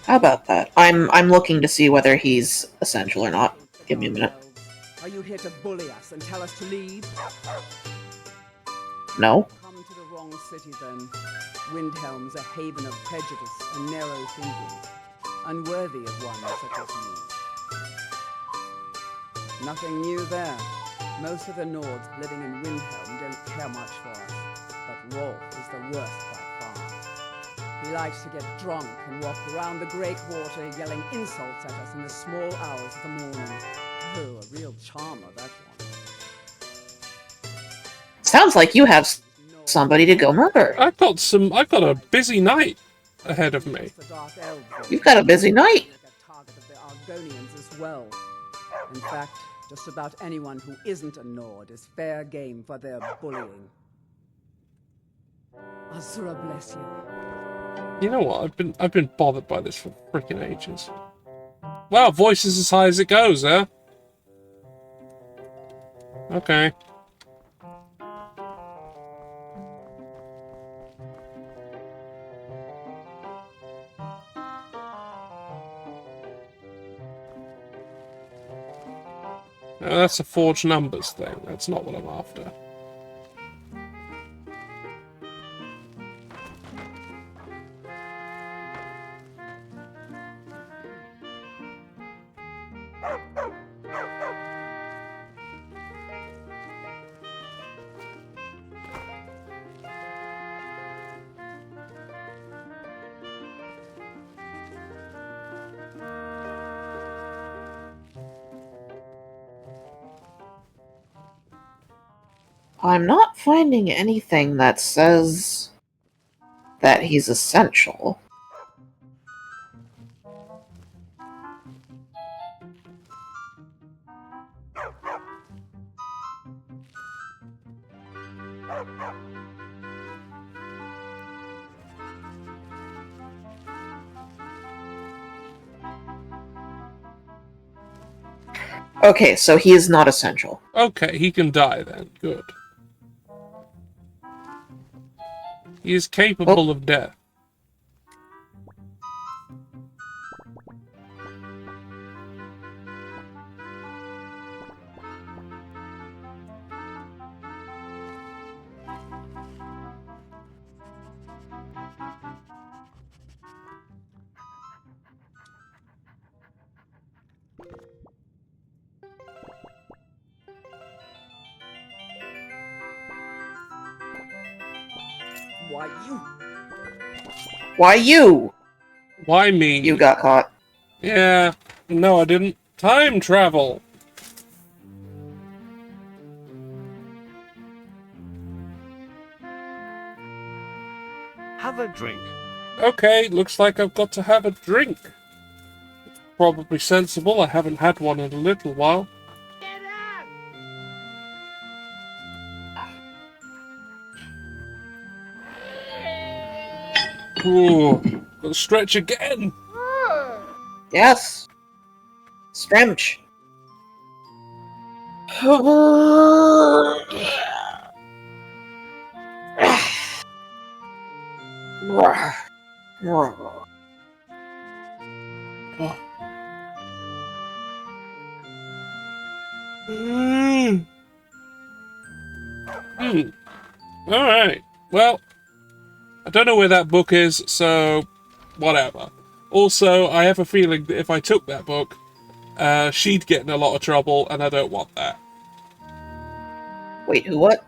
How about that? I'm looking to see whether he's essential or not. Give me a minute. Are you here to bully us and tell us to leave? No. Come to the wrong city then. Windhelm's a haven of prejudice and narrow thinking, unworthy of one such as you. Nothing new there. Most of the Nords living in Windhelm don't care much for us, but Rolf is the worst by far. He likes to get drunk and walk around the Grey Quarter yelling insults at us in the small hours of the morning. Oh, a real charmer, that one. Sounds like you have somebody to go murder. I've got a busy night ahead of me. You've got a busy night. Target of the Argonians as well. In fact, just about anyone who isn't a Nord is fair game for their bullying. Azura bless you. You know what? I've been bothered by this for freaking ages. Wow, voice is as high as it goes, huh? Okay. No, that's a forged numbers thing. That's not what I'm after. I'm not finding anything that says that he's essential. Okay, so he is not essential. Okay, he can die then. Good. He is capable of death. Why you? Why you? Why me? You got caught. Yeah. No, I didn't. Time travel. Have a drink. Okay, looks like I've got to have a drink. Probably sensible. I haven't had one in a little while. Ooh, gotta stretch again. Yes. Stretch. Alright. Well, I don't know where that book is, so whatever. Also, I have a feeling that if I took that book, she'd get in a lot of trouble, and I don't want that. Wait, who what?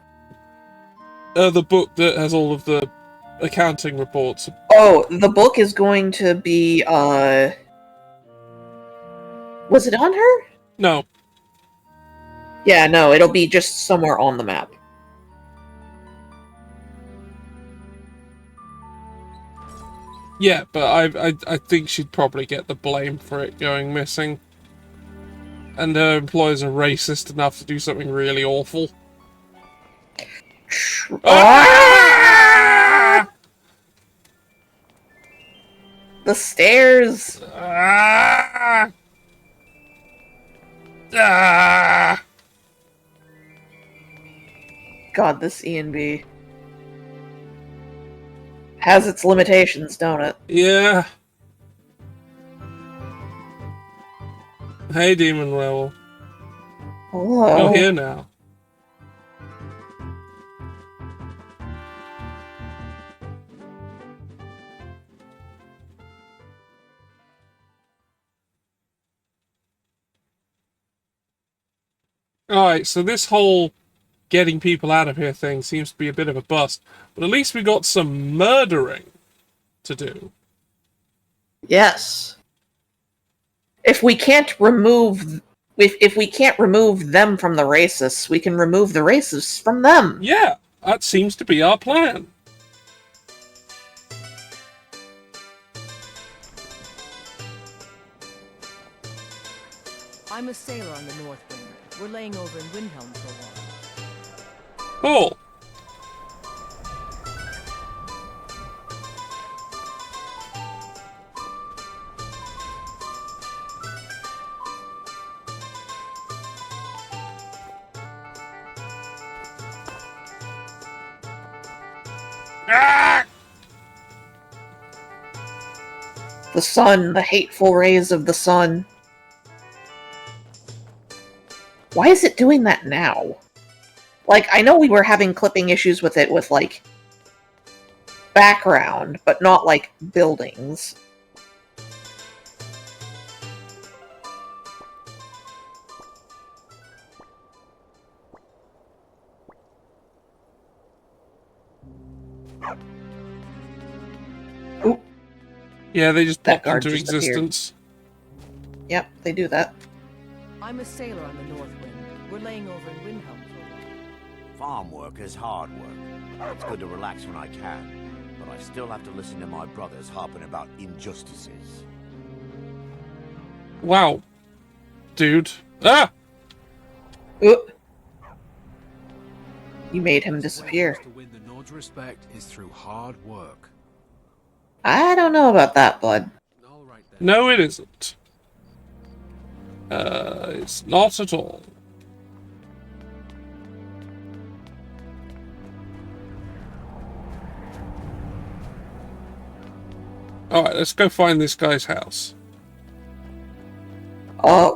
The book that has all of the accounting reports. Oh, the book is going to be, was it on her? No. Yeah, no, it'll be just somewhere on the map. Yeah, but I think she'd probably get the blame for it going missing. And her employers are racist enough to do something really awful. Ah! The stairs! Ah! Ah! God, this E&B has its limitations, don't it? Yeah. Hey, Demon Werewolf. Hello. You're here now. Alright, so this whole getting people out of here thing seems to be a bit of a bust. But at least we got some murdering to do. Yes. If we can't remove... If we can't remove them from the racists, we can remove the racists from them. Yeah, that seems to be our plan. I'm a sailor on the North Wind. We're laying over in Windhelm for a while. Cool. Ah! The sun, the hateful rays of the sun. Why is it doing that now? Like, I know we were having clipping issues with it with, like, background, but not, like, buildings. Oop. Yeah, they just That popped guard into just appeared. existence. Yep, they do that. I'm a sailor on the North Wind. We're laying over in Windhelm for a while. Farm work is hard work. It's good to relax when I can, but I still have to listen to my brothers harping about injustices. Wow. Dude. Ah! Oop. You made him disappear. To win the Nord's respect is through hard work. I don't know about that, bud. No, it isn't. It's not at all. Alright, let's go find this guy's house.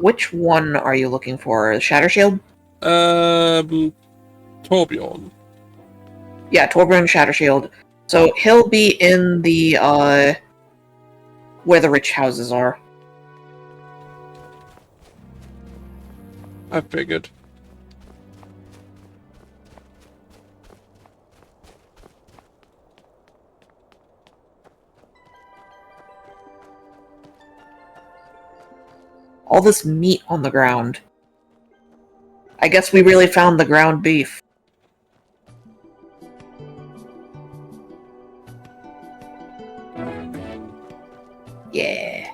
Which one are you looking for? Shatter Shield? Torbjorn. Yeah, Torbjorn Shatter Shield. So he'll be in the, where the rich houses are. I figured. All this meat on the ground. I guess we really found the ground beef. Yeah.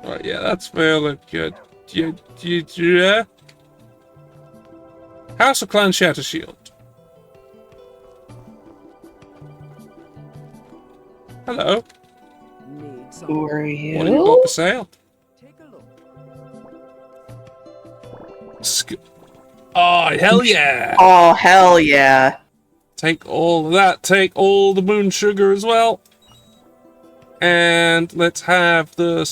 Right, yeah, that's fairly good. Yeah. House of Clan Shatter Shield. Hello. Who are you? What do you got for sale? Oh, hell yeah! Oh, hell yeah. Take all of that. Take all the moon sugar as well. And let's have the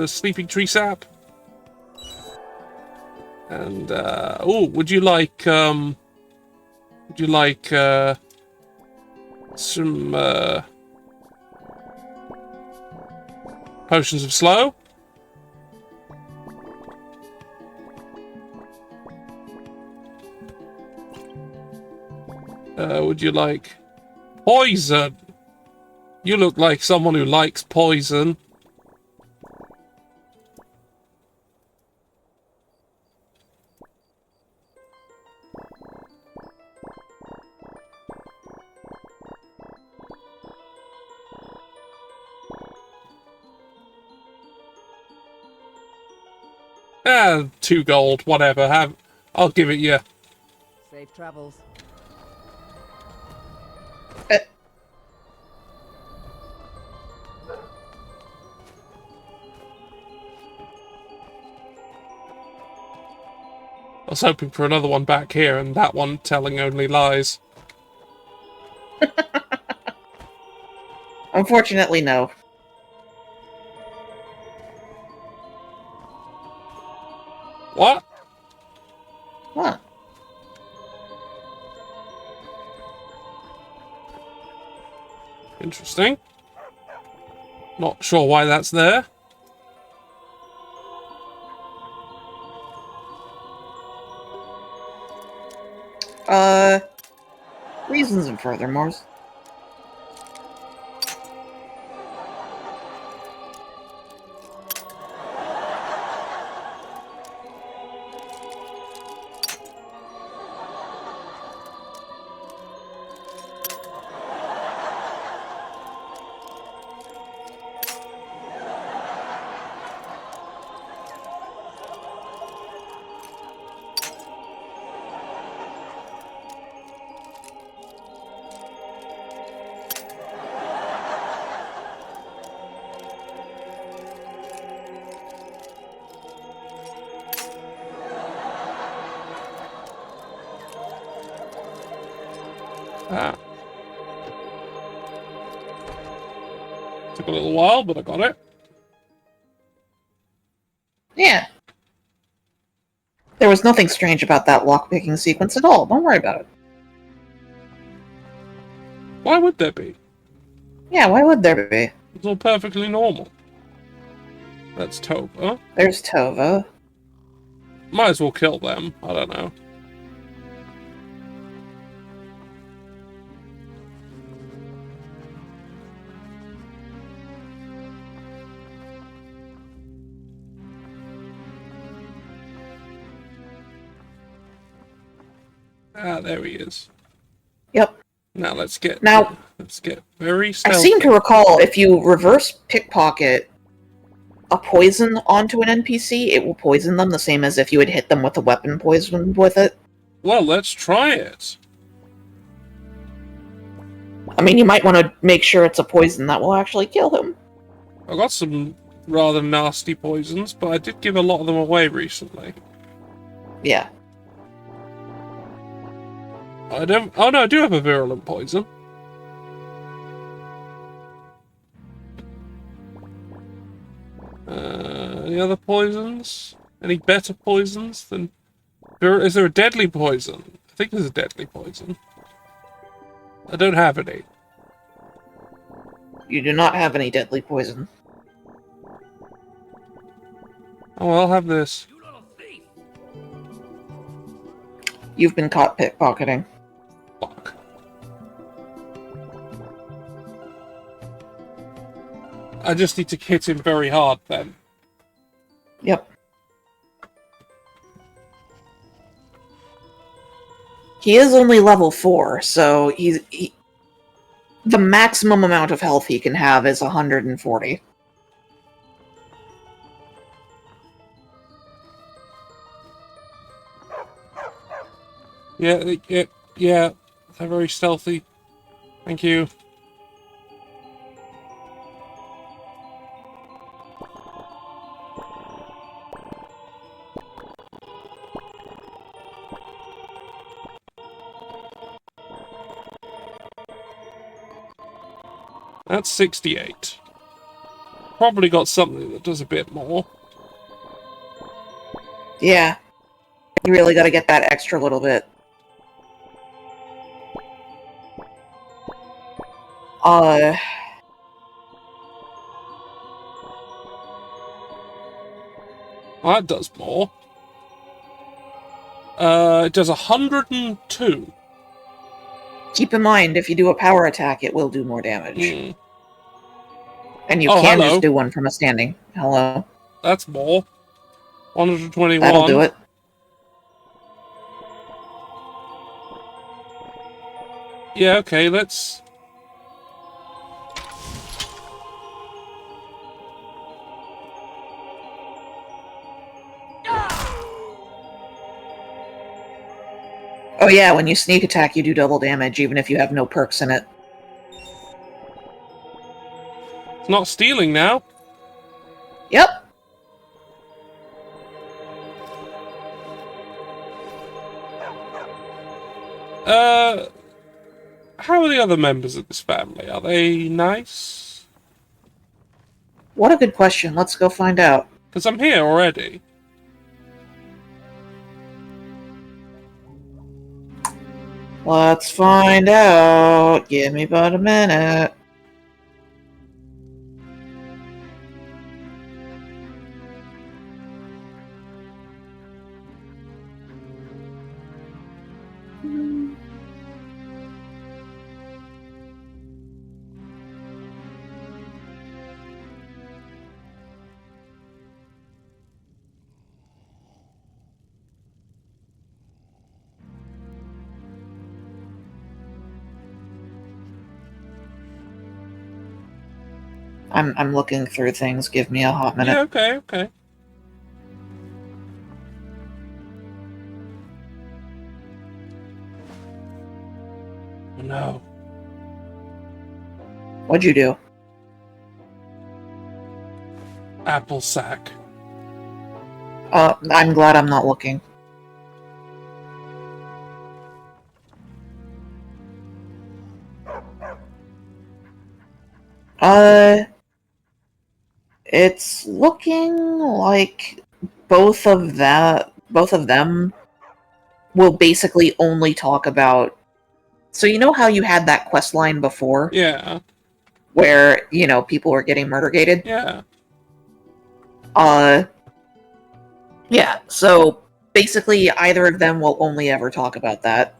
sleeping tree sap. And oh, would you like some potions of slow? Would you like poison? You look like someone who likes poison. Ah, 2 gold, whatever. I'll give it you. Safe travels. I was hoping for another one back here, and that one telling only lies. Unfortunately, no. What? What? Interesting. Not sure why that's there. Reasons and furthermores. Took a little while, but I got it. Yeah. There was nothing strange about that lockpicking sequence at all. Don't worry about it. Why would there be? Yeah, why would there be? It's all perfectly normal. That's Tova. There's Tova. Might as well kill them. I don't know. Ah, there he is. Yep. Now let's get very stealthy. I seem to recall if you reverse pickpocket a poison onto an NPC, it will poison them the same as if you had hit them with a weapon poison with it. Well, let's try it. I mean, you might want to make sure it's a poison that will actually kill him. I got some rather nasty poisons, but I did give a lot of them away recently. Yeah. I don't. Oh no, I do have a virulent poison. Any other poisons? Any better poisons than? Is there a deadly poison? I think there's a deadly poison. I don't have any. You do not have any deadly poison. Oh, I'll have this. You've been caught pickpocketing. Fuck. I just need to hit him very hard then. Yep. He is only level 4, so the maximum amount of health he can have is 140. Yeah. They're very stealthy. Thank you. That's 68. Probably got something that does a bit more. Yeah. You really gotta get that extra little bit. That does more. It does 102. Keep in mind, if you do a power attack, it will do more damage. And you can just do one from a standing. Hello. That's more. 121. That'll do it. Yeah, okay, let's... Oh yeah, when you sneak attack, you do double damage, even if you have no perks in it. It's not stealing now. Yep. How are the other members of this family? Are they nice? What a good question. Let's go find out. Because I'm here already. Let's find out. Give me about a minute. I'm looking through things. Give me a hot minute. Yeah, okay. Oh, no. What'd you do? Apple sack. I'm glad I'm not looking. It's looking like both of them will basically only talk about... So you know how you had that quest line before? Yeah. Where, people were getting murder-gated? Yeah. Yeah, so basically either of them will only ever talk about that.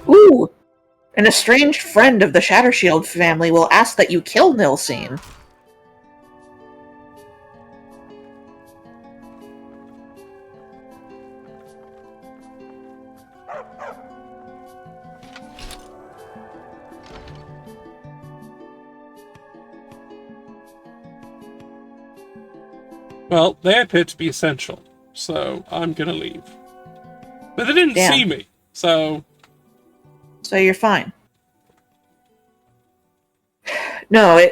Ooh! An estranged friend of the Shattershield family will ask that you kill Nilsine. Well, they appear to be essential, so I'm gonna leave. But they didn't see me, so... So you're fine. No,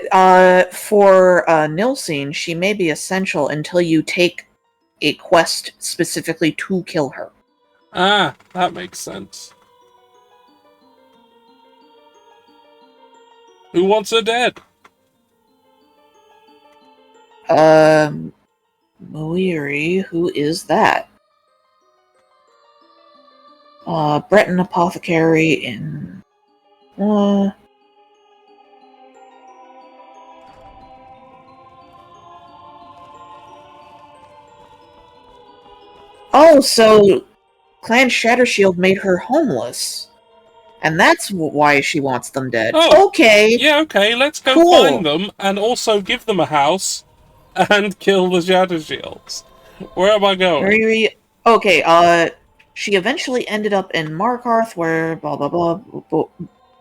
for Nilsine, she may be essential until you take a quest specifically to kill her. Ah, that makes sense. Who wants her dead? Moiri, who is that? Breton Apothecary in... Oh, so Clan Shattershield made her homeless. And that's why she wants them dead. Oh, okay. Yeah, okay, let's go Cool. find them and also give them a house and kill the Shadow Shields. Where am I going? Okay, she eventually ended up in Markarth, where blah blah blah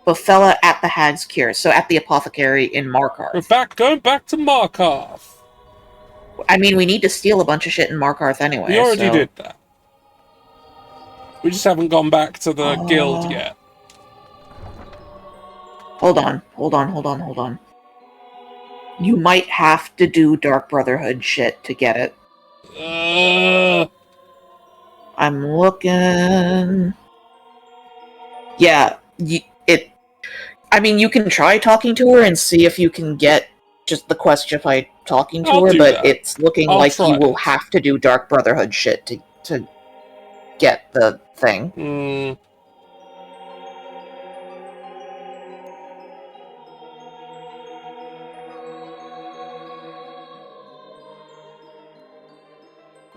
Befella at the Hag's Cure, so at the Apothecary in Markarth. We're going back to Markarth. I mean, we need to steal a bunch of shit in Markarth anyway. We already so... did that. We just haven't gone back to the guild yet. Hold on. You might have to do Dark Brotherhood shit to get it. I'm looking... Yeah, I mean, you can try talking to her and see if you can get just the quest just by talking to her, but it's looking like you will have to do Dark Brotherhood shit to get the thing.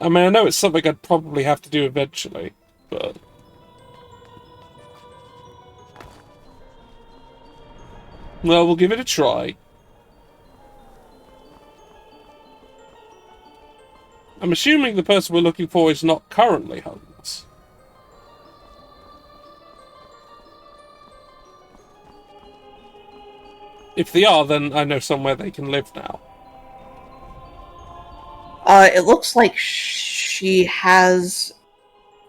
I mean, I know it's something I'd probably have to do eventually, but... Well, we'll give it a try. I'm assuming the person we're looking for is not currently homeless. If they are, then I know somewhere they can live now. It looks like she has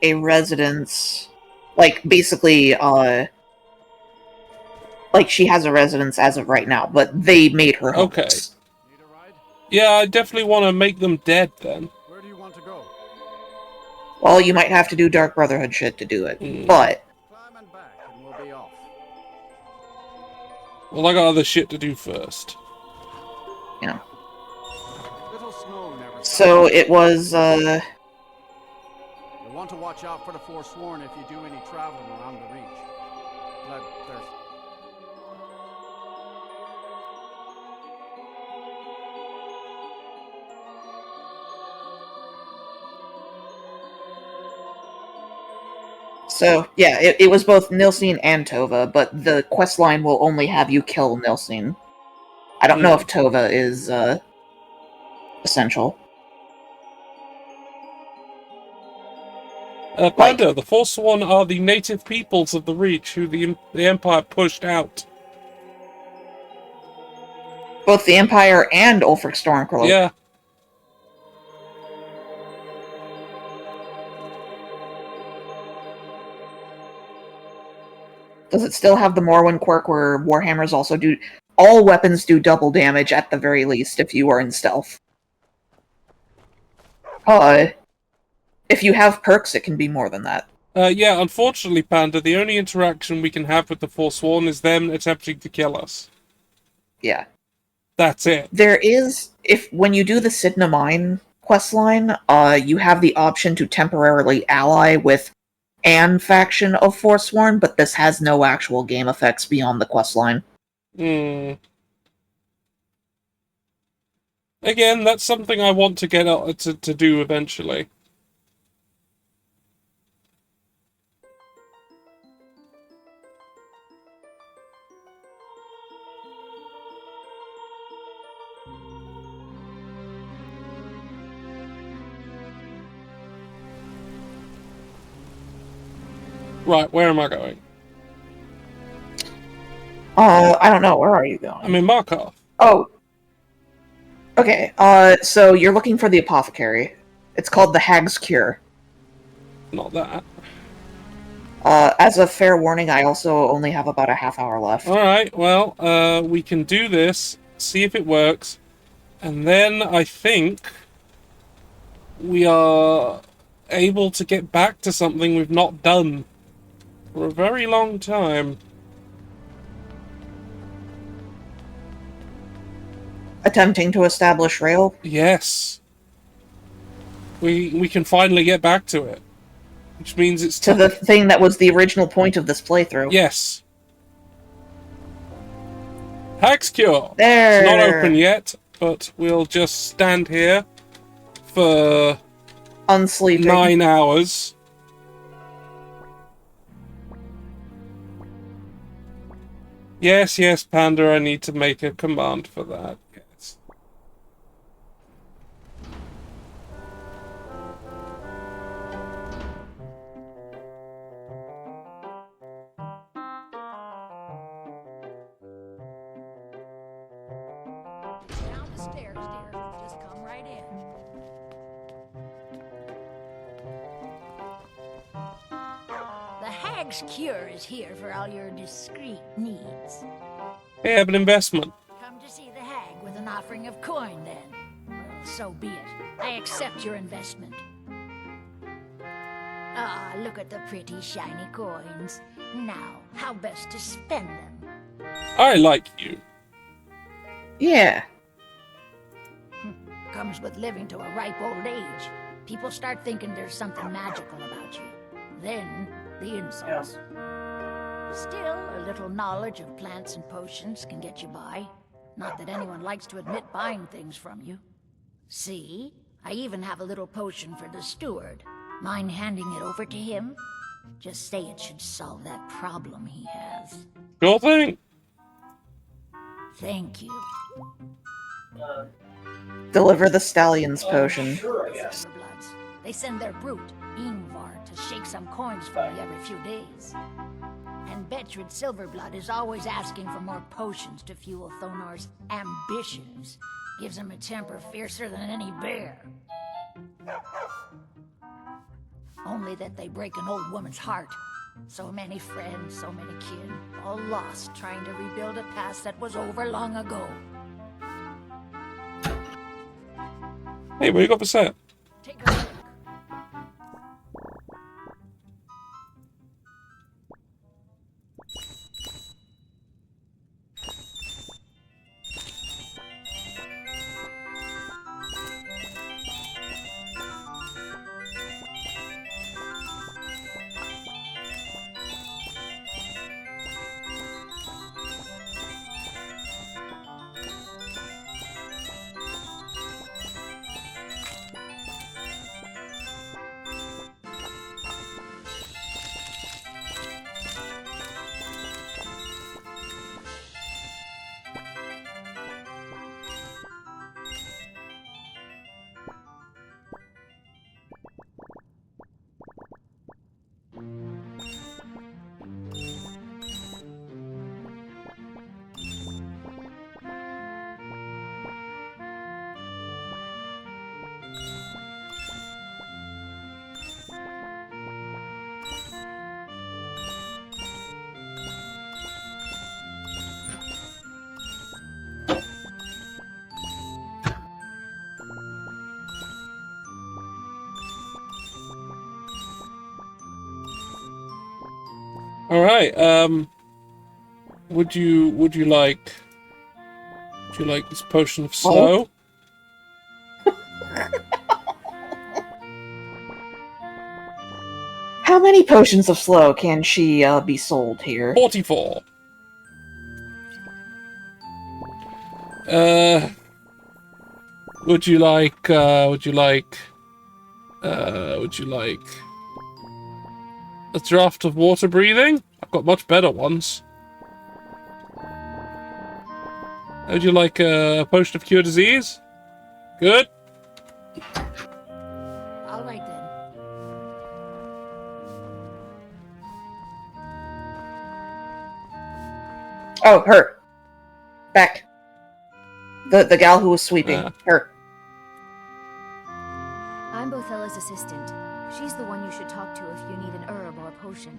a residence, like, basically, like, she has a residence as of right now, but they made her homeless. Okay. Yeah, I definitely want to make them dead, then. Where do you want to go? Well, you might have to do Dark Brotherhood shit to do it, but... Climb and back, and we'll be off. Well, I got other shit to do first. Yeah. Little snow never So, it was, You want to watch out for the Forsworn if you do any traveling around the Reach. Bloodthirsty. So, yeah, it was both Nilsine and Tova, but the quest line will only have you kill Nilsine. I don't know if Tova is, essential. Panda, the Forsworn are the native peoples of the Reach who the Empire pushed out. Both the Empire and Ulfric Stormcloak. Yeah. Does it still have the Morrowind quirk where Warhammers also do... All weapons do double damage at the very least if you are in stealth. If you have perks, it can be more than that. Yeah, unfortunately, Panda, the only interaction we can have with the Forsworn is them attempting to kill us. Yeah. That's it. There is... When you do the Sidna Mine questline, you have the option to temporarily ally with an faction of Forsworn, but this has no actual game effects beyond the questline. Again, that's something I want to get to do eventually. Right, where am I going? I don't know. Where are you going? I'm in Markarth. Oh. Okay, so you're looking for the Apothecary. It's called the Hag's Cure. Not that. As a fair warning, I also only have about a half hour left. Alright, well, we can do this, see if it works, and then I think we are able to get back to something we've not done for a very long time. attempting to establish rail. Yes. We can finally get back to it. Which means it's to the thing that was the original point of this playthrough. Yes. Hex Cure! There! It's not open yet, but we'll just stand here for... unsleeping. 9 hours. Yes, yes, Panda, I need to make a command for that. Yes. Down the stairs, dear. Just come right in. The Hag's Cure is here for all your discreet needs. Hey, I have an investment. Come to see the Hag with an offering of coin, then. Well, so be it. I accept your investment. Ah, look at the pretty shiny coins. Now, how best to spend them? I like you. Yeah. Comes with living to a ripe old age. People start thinking there's something magical about you. Then, the insults. Still, a little knowledge of plants and potions can get you by. Not that anyone likes to admit buying things from you. See? I even have a little potion for the steward. Mind handing it over to him? Just say it should solve that problem he has. Sure thing. Thank you. Deliver the stallion's potion. Silverbloods. They send their brute, Ingvar, to shake some coins for me every few days. And Betrid Silverblood is always asking for more potions to fuel Thonar's ambitions. Gives him a temper fiercer than any bear. Only that they break an old woman's heart. So many friends, so many kin, all lost trying to rebuild a past that was over long ago. Hey, what you got for set? Take a look. All right. Would you like this potion of slow? How many potions of slow can she be sold here? 44. Would you like a draft of water breathing? I've got much better ones. Would you like a potion of cure disease? Good. All right then. Oh, her. Back. The gal who was sweeping. Her. I'm Bothella's assistant. She's the one you should talk to if you need an herb or a potion.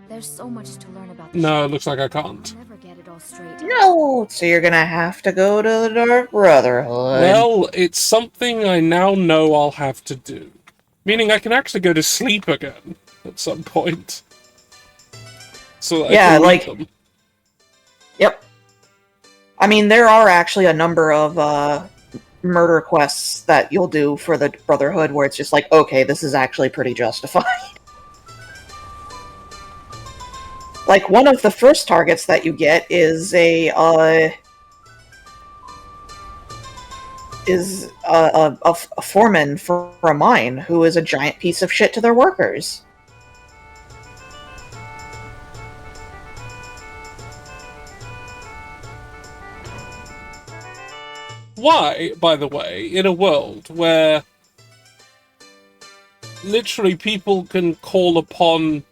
There's so much to learn about the No, ship. it looks like I can't. I'll never get it all straight. No, so you're gonna have to go to the Dark Brotherhood. Well, it's something I now know I'll have to do. Meaning I can actually go to sleep again at some point. So that I Yeah, can read like... them. Yep. I mean, there are actually a number of murder quests that you'll do for the Brotherhood where it's just like, okay, this is actually pretty justified. Like, one of the first targets that you get is a foreman for a mine who is a giant piece of shit to their workers. Why, by the way, in a world where literally people can call upon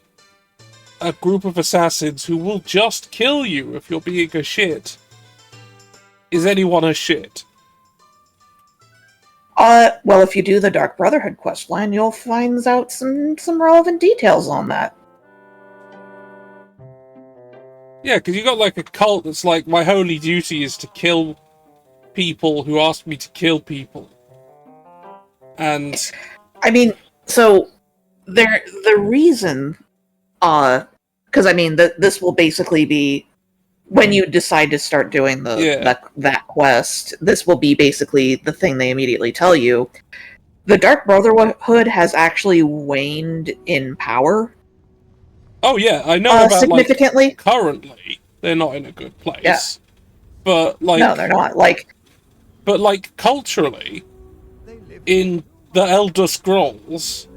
a group of assassins who will just kill you if you're being a shit, is anyone a shit? Well, if you do the Dark Brotherhood questline, you'll find out some relevant details on that. Yeah, because you got like a cult that's like, my holy duty is to kill people who ask me to kill people. And I mean, so the reason, because I mean, this will basically be when you decide to start doing that quest. This will be basically the thing they immediately tell you. The Dark Brotherhood has actually waned in power. Oh yeah, I know about significantly. Like, currently, they're not in a good place. Yeah. But like, no, they're not. But like culturally, in the Elder Scrolls,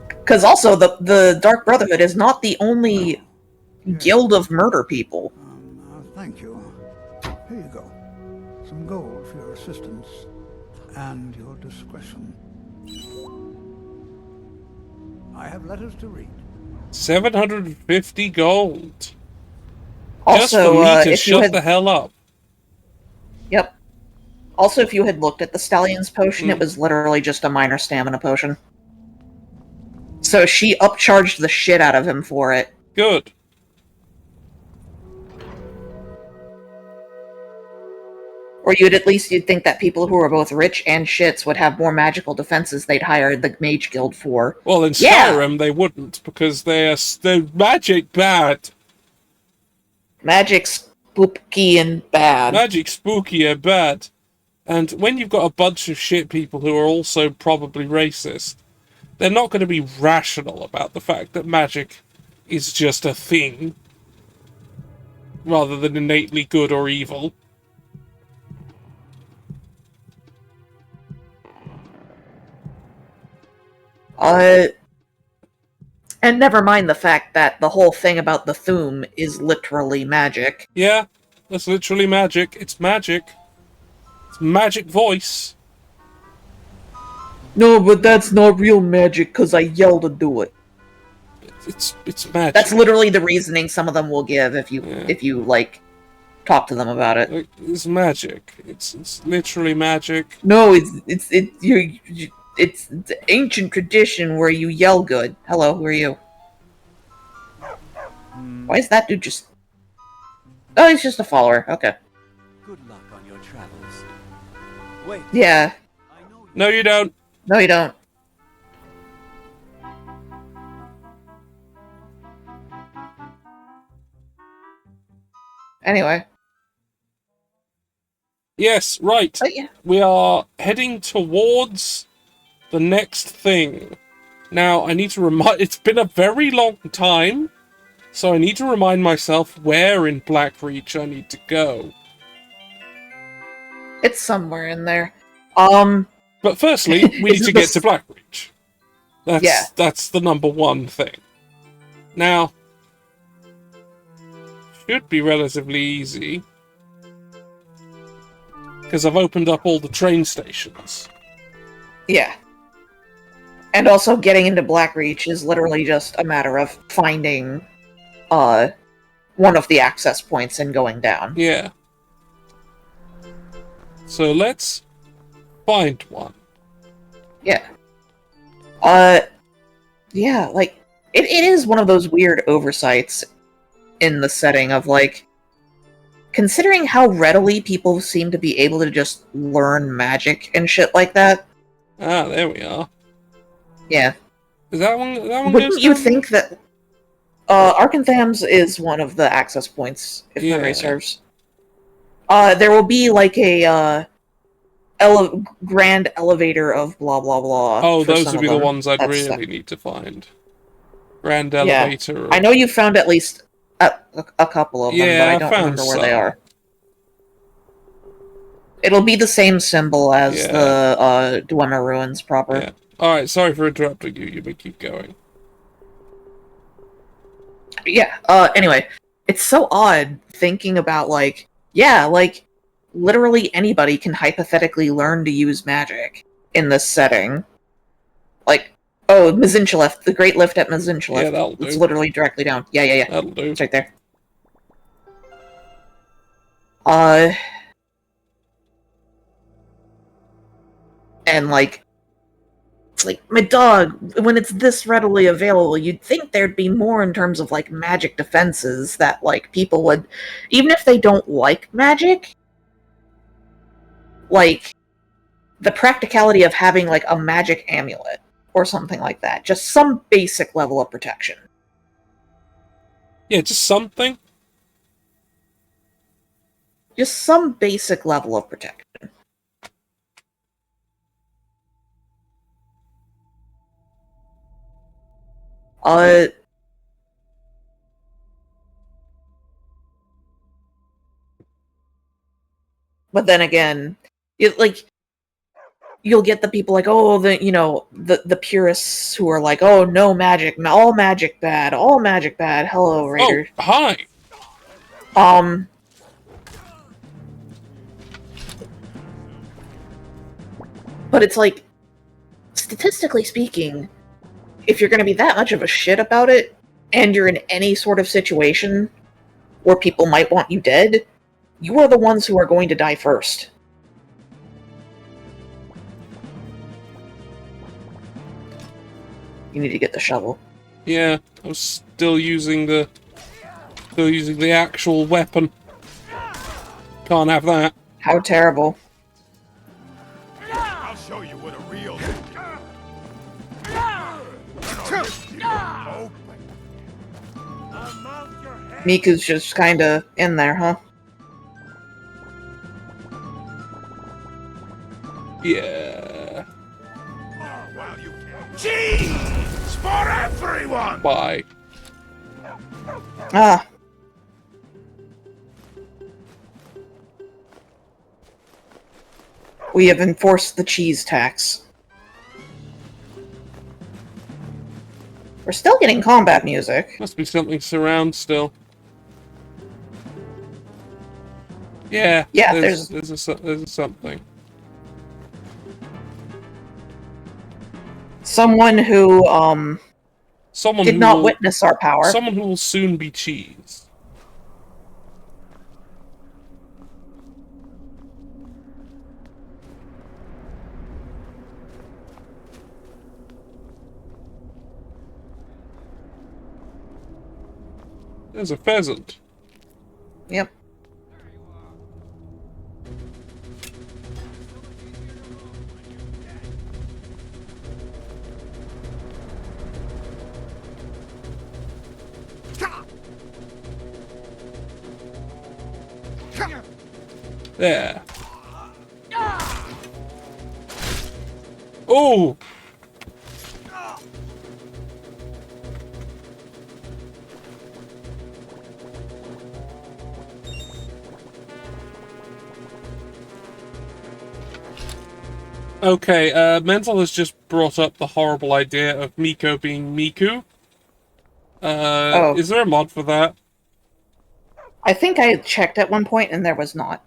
because also the Dark Brotherhood is not the only guild of murder people. Thank you. Here you go. Some gold for your assistance and your discretion. I have letters to read. 750 gold. Also, just for me to shut the hell up. Yep. Also, if you had looked at the Stallion's potion, it was literally just a minor stamina potion. So she upcharged the shit out of him for it. Good. Or you'd think that people who are both rich and shits would have more magical defenses they'd hire the Mage Guild for. Well, in Skyrim they wouldn't, because they're magic bad. Magic spooky and bad. Magic spooky and bad. And when you've got a bunch of shit people who are also probably racist, they're not going to be rational about the fact that magic is just a thing, rather than innately good or evil. And never mind the fact that the whole thing about the Thume is literally magic. Yeah, that's literally magic. It's magic. It's magic voice. No, but that's not real magic, because I yelled to do it. It's magic. That's literally the reasoning some of them will give if you like talk to them about it. It's magic. It's literally magic. No, it's ancient tradition where you yell good. Hello, who are you? Why is that dude just... Oh, he's just a follower. Okay. Good luck on your travels. Wait. Yeah. No, you don't. No, you don't. Anyway. Yes, right. Oh, yeah. We are heading towards the next thing. Now, I need to remind... It's been a very long time, so I need to remind myself where in Blackreach I need to go. It's somewhere in there. But firstly, we need to get to Blackreach. That's the number one thing. Now, should be relatively easy, because I've opened up all the train stations. Yeah. And also getting into Blackreach is literally just a matter of finding one of the access points and going down. Yeah. So let's find one. Yeah. Yeah, like, it is one of those weird oversights in the setting of, like, considering how readily people seem to be able to just learn magic and shit like that. Ah, there we are. Yeah. Is that one Wouldn't you think that... Arkantham's is one of the access points, if memory serves. There will be like a grand elevator of blah blah blah. Oh, for those some would of be the them. ones I'd That's really need to find. Grand yeah. elevator. I know you found at least a couple of them, but I Yeah, don't found remember where some. they are. It'll be the same symbol as the Dwemer ruins proper. Yeah. Alright, sorry for interrupting you. You may keep going. Yeah, anyway, it's so odd thinking about, like, yeah, like, literally anybody can hypothetically learn to use magic in this setting. Like, oh, Mazinchalev, the Great Lift at Mazinchalev. Yeah, that'll do. It's literally directly down. Yeah. That'll do. It's right there. And, like, it's like, my dog, when it's this readily available, you'd think there'd be more in terms of, like, magic defenses that, like, people would, even if they don't like magic, like, the practicality of having, like, a magic amulet or something like that. Just some basic level of protection. Yeah, just something. Just some basic level of protection. But then again, you'll get the people like, oh, the purists who are like, oh, no magic, all magic bad, all magic bad. Hello, Raider. Oh, hi. But it's like, statistically speaking, if you're going to be that much of a shit about it, and you're in any sort of situation where people might want you dead, you are the ones who are going to die first. You need to get the shovel. Yeah, I was still using the actual weapon. Can't have that. How terrible. I'll show you what a real... Miku's just kinda in there, huh? Yeah. Cheese for everyone! Bye. Ah. We have enforced the cheese tax. We're still getting combat music. Must be something surround still. Yeah. Yeah, there's a something. Someone who, did not witness our power. Someone who will soon be cheese. There's a pheasant. Yep. There. Oh! Okay, Mental has just brought up the horrible idea of Miko being Miku. Is there a mod for that? I think I checked at one point and there was not.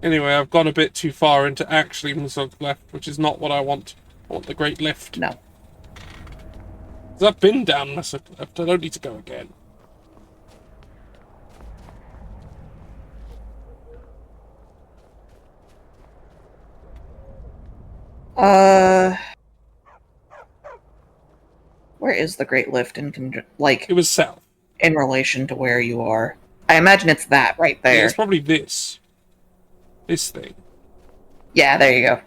Anyway, I've gone a bit too far into actually Muzog left, which is not what I want. I want the Great Lift. No. I've been down Muzog left, I don't need to go again. Where is the Great Lift in like? It was south. In relation to where you are. I imagine it's that right there. Yeah, it's probably this. This thing. Yeah, there you go.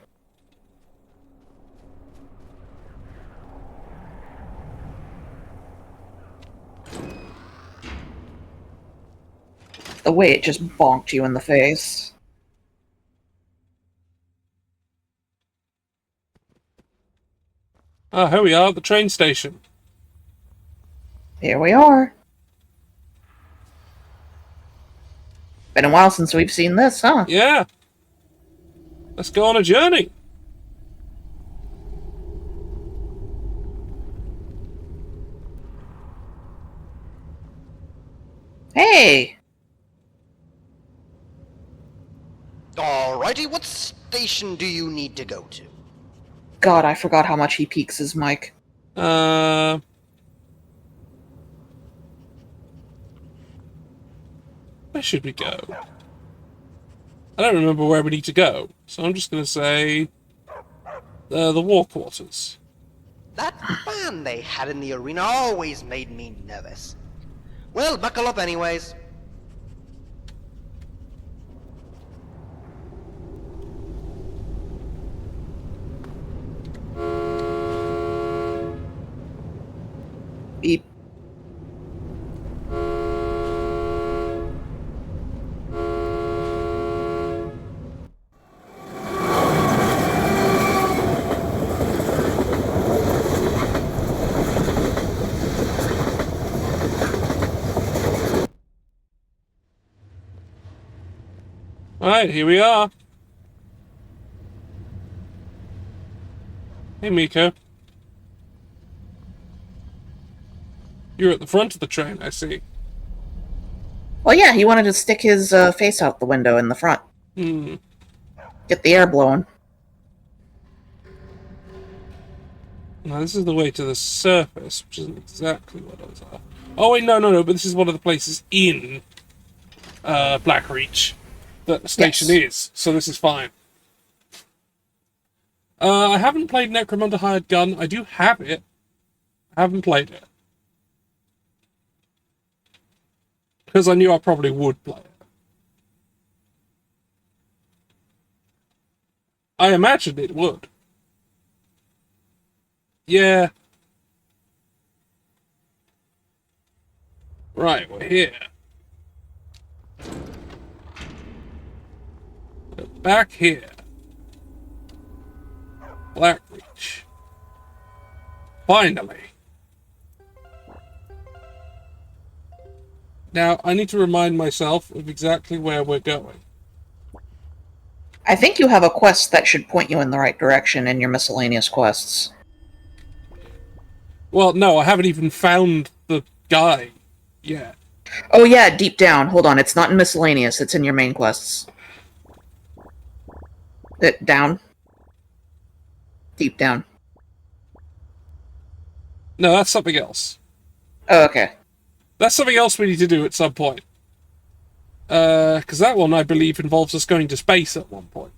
The way it just bonked you in the face. Ah, here we are at the train station. Here we are. Been a while since we've seen this, huh? Yeah. Let's go on a journey. Hey! Alrighty, what station do you need to go to? God, I forgot how much he peaks his mic. Where should we go? I don't remember where we need to go, so I'm just going to say the war quarters. That band they had in the arena always made me nervous. Well, buckle up anyways. Beep. Alright, here we are. Hey, Miko. You're at the front of the train, I see. Well, yeah, he wanted to stick his face out the window in the front. Hmm. Get the air blowing. Now, this is the way to the surface, which isn't exactly what I was after. Oh, wait, no, but this is one of the places in Blackreach that the station is, so this is fine. I haven't played Necromunda Hired Gun. I do have it. I haven't played it. Because I knew I probably would play it. I imagined it would. Yeah. Right, we're here. We're back here. Blackreach. Finally. Now, I need to remind myself of exactly where we're going. I think you have a quest that should point you in the right direction in your miscellaneous quests. Well, no, I haven't even found the guy yet. Oh yeah, deep down. Hold on, it's not in miscellaneous, it's in your main quests. Down. Deep down. No, that's something else. Oh, okay. That's something else we need to do at some point. Because that one, I believe, involves us going to space at one point.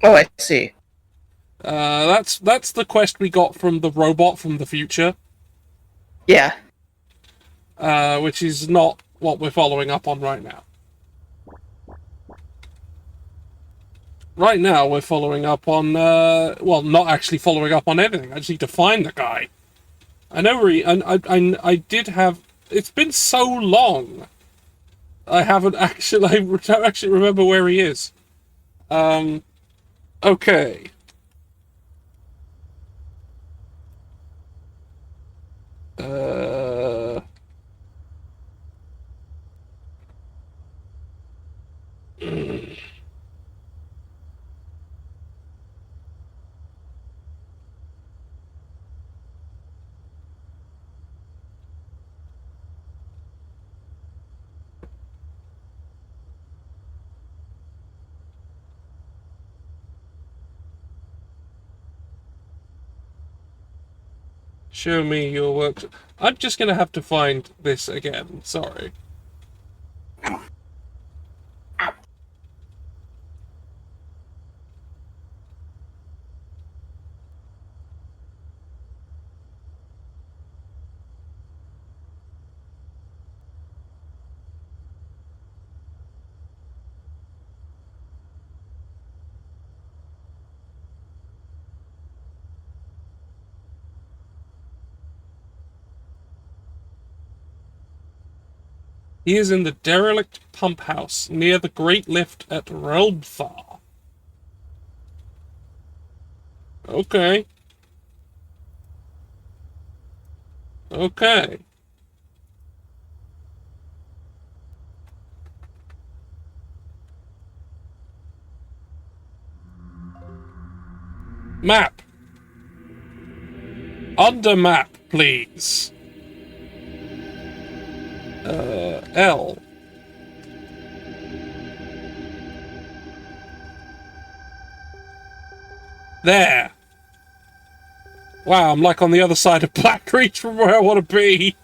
Oh, I see. That's the quest we got from the robot from the future. Yeah. Which is not what we're following up on right now. Right now, we're following up on, well, not actually following up on anything. I just need to find the guy. I know where he, I did have, it's been so long. I haven't actually, I don't actually remember where he is. Okay. Show me your work. I'm just gonna have to find this again. Sorry. He is in the derelict pump house near the Great Lift at Relbthar. Okay. Okay. Map. Under map, please. L. There. Wow, I'm like on the other side of Blackreach from where I want to be.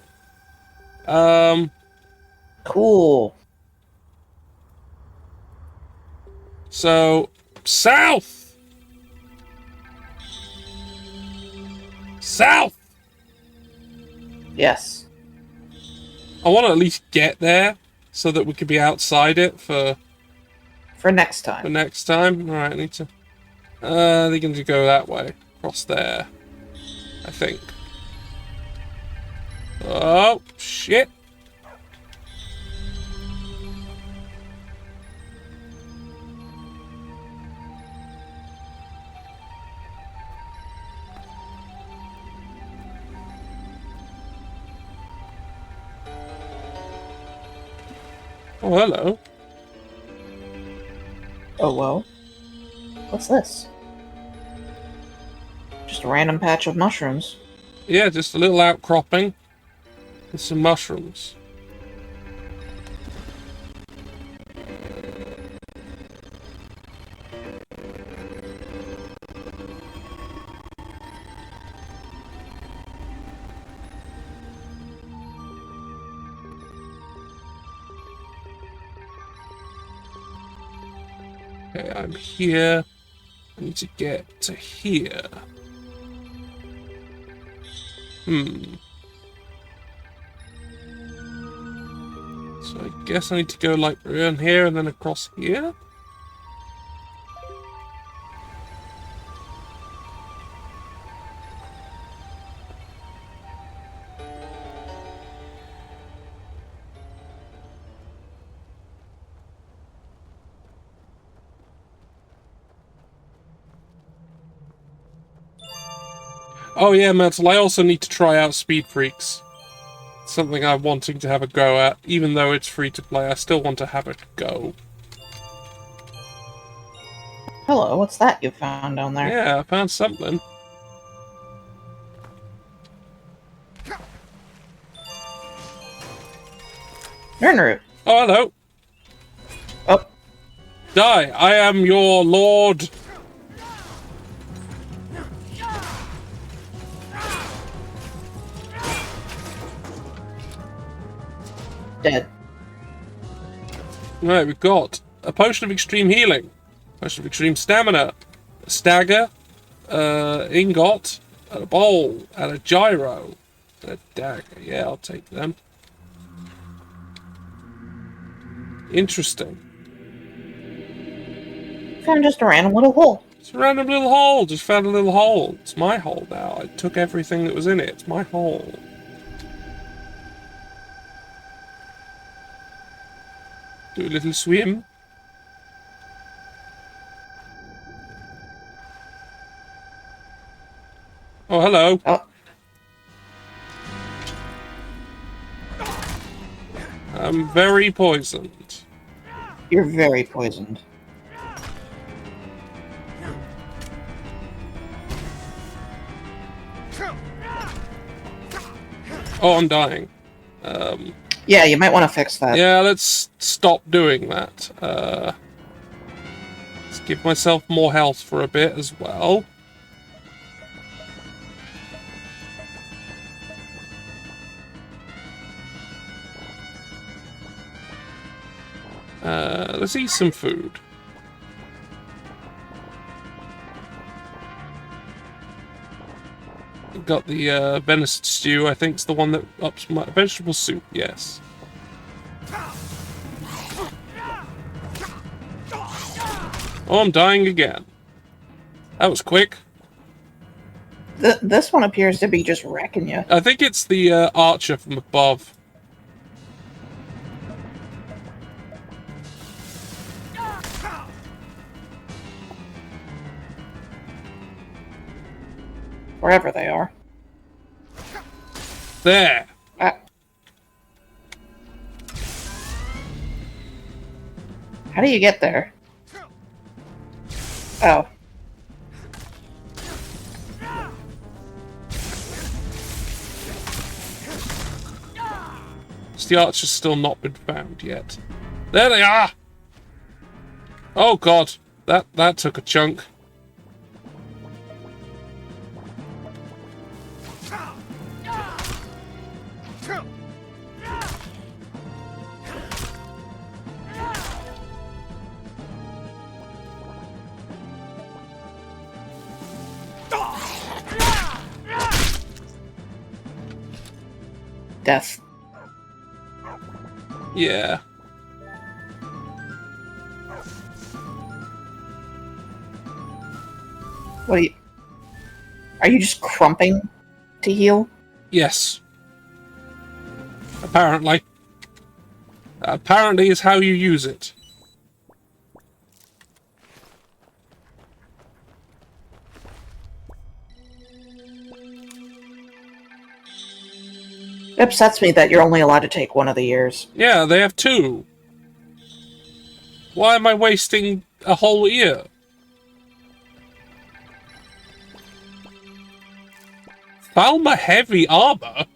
Cool. So, south! South! Yes. I want to at least get there so that we could be outside it for next time. For next time. Alright, I need to... they're going to go that way. Across there. I think. Oh, shit. Oh, hello. Oh, well. What's this? Just a random patch of mushrooms. Yeah, just a little outcropping. With some mushrooms. Okay, I'm here. I need to get to here. So I guess I need to go like around here and then across here? Oh yeah, Mental, I also need to try out Speed Freaks. It's something I'm wanting to have a go at. Even though it's free to play, I still want to have a go. Hello, what's that you found down there? Yeah, I found something. Nernroot. Oh, hello. Oh. Die, I am your lord. Dead. Right, we've got a potion of extreme healing, potion of extreme stamina, a stagger, ingot, a bowl, and a gyro, and a dagger. Yeah, I'll take them. Interesting. Found just a random little hole. It's a random little hole. Just found a little hole. It's my hole now. I took everything that was in it. It's my hole. Do a little swim. Oh, hello. Oh. I'm very poisoned. You're very poisoned. Oh, I'm dying. Yeah, you might want to fix that. Yeah, let's stop doing that. Let's give myself more health for a bit as well. Let's eat some food. Got the venison stew. I think it's the one that ups my vegetable soup. Yes. Oh, I'm dying again. That was quick. This one appears to be just wrecking you. I think it's the archer from above. Wherever they are. There! How do you get there? Oh. The archer's still not been found yet. There they are! Oh god, that took a chunk. Death. Yeah. What are you just crumping to heal? Yes. Apparently. Apparently is how you use it. It upsets me that you're only allowed to take one of the ears. Yeah, they have two. Why am I wasting a whole ear? Falmer heavy armor?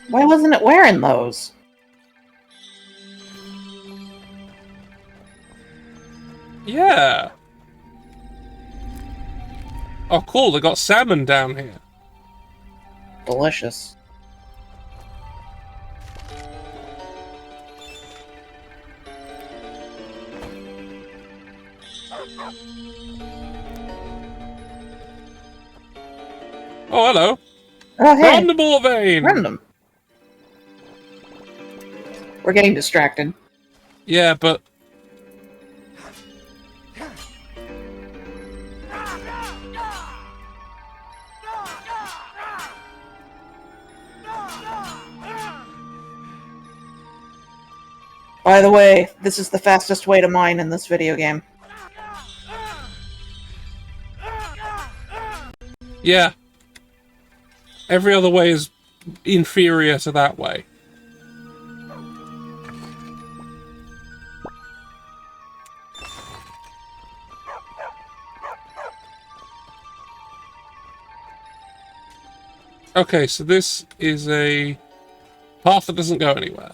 Why wasn't it wearing those? Yeah. Oh, cool. They got salmon down here. Delicious. Oh, hello. Oh, hey. From the Morvein. Random. We're getting distracted. Yeah, but... By the way, this is the fastest way to mine in this video game. Yeah. Every other way is inferior to that way. Okay, so this is a path that doesn't go anywhere.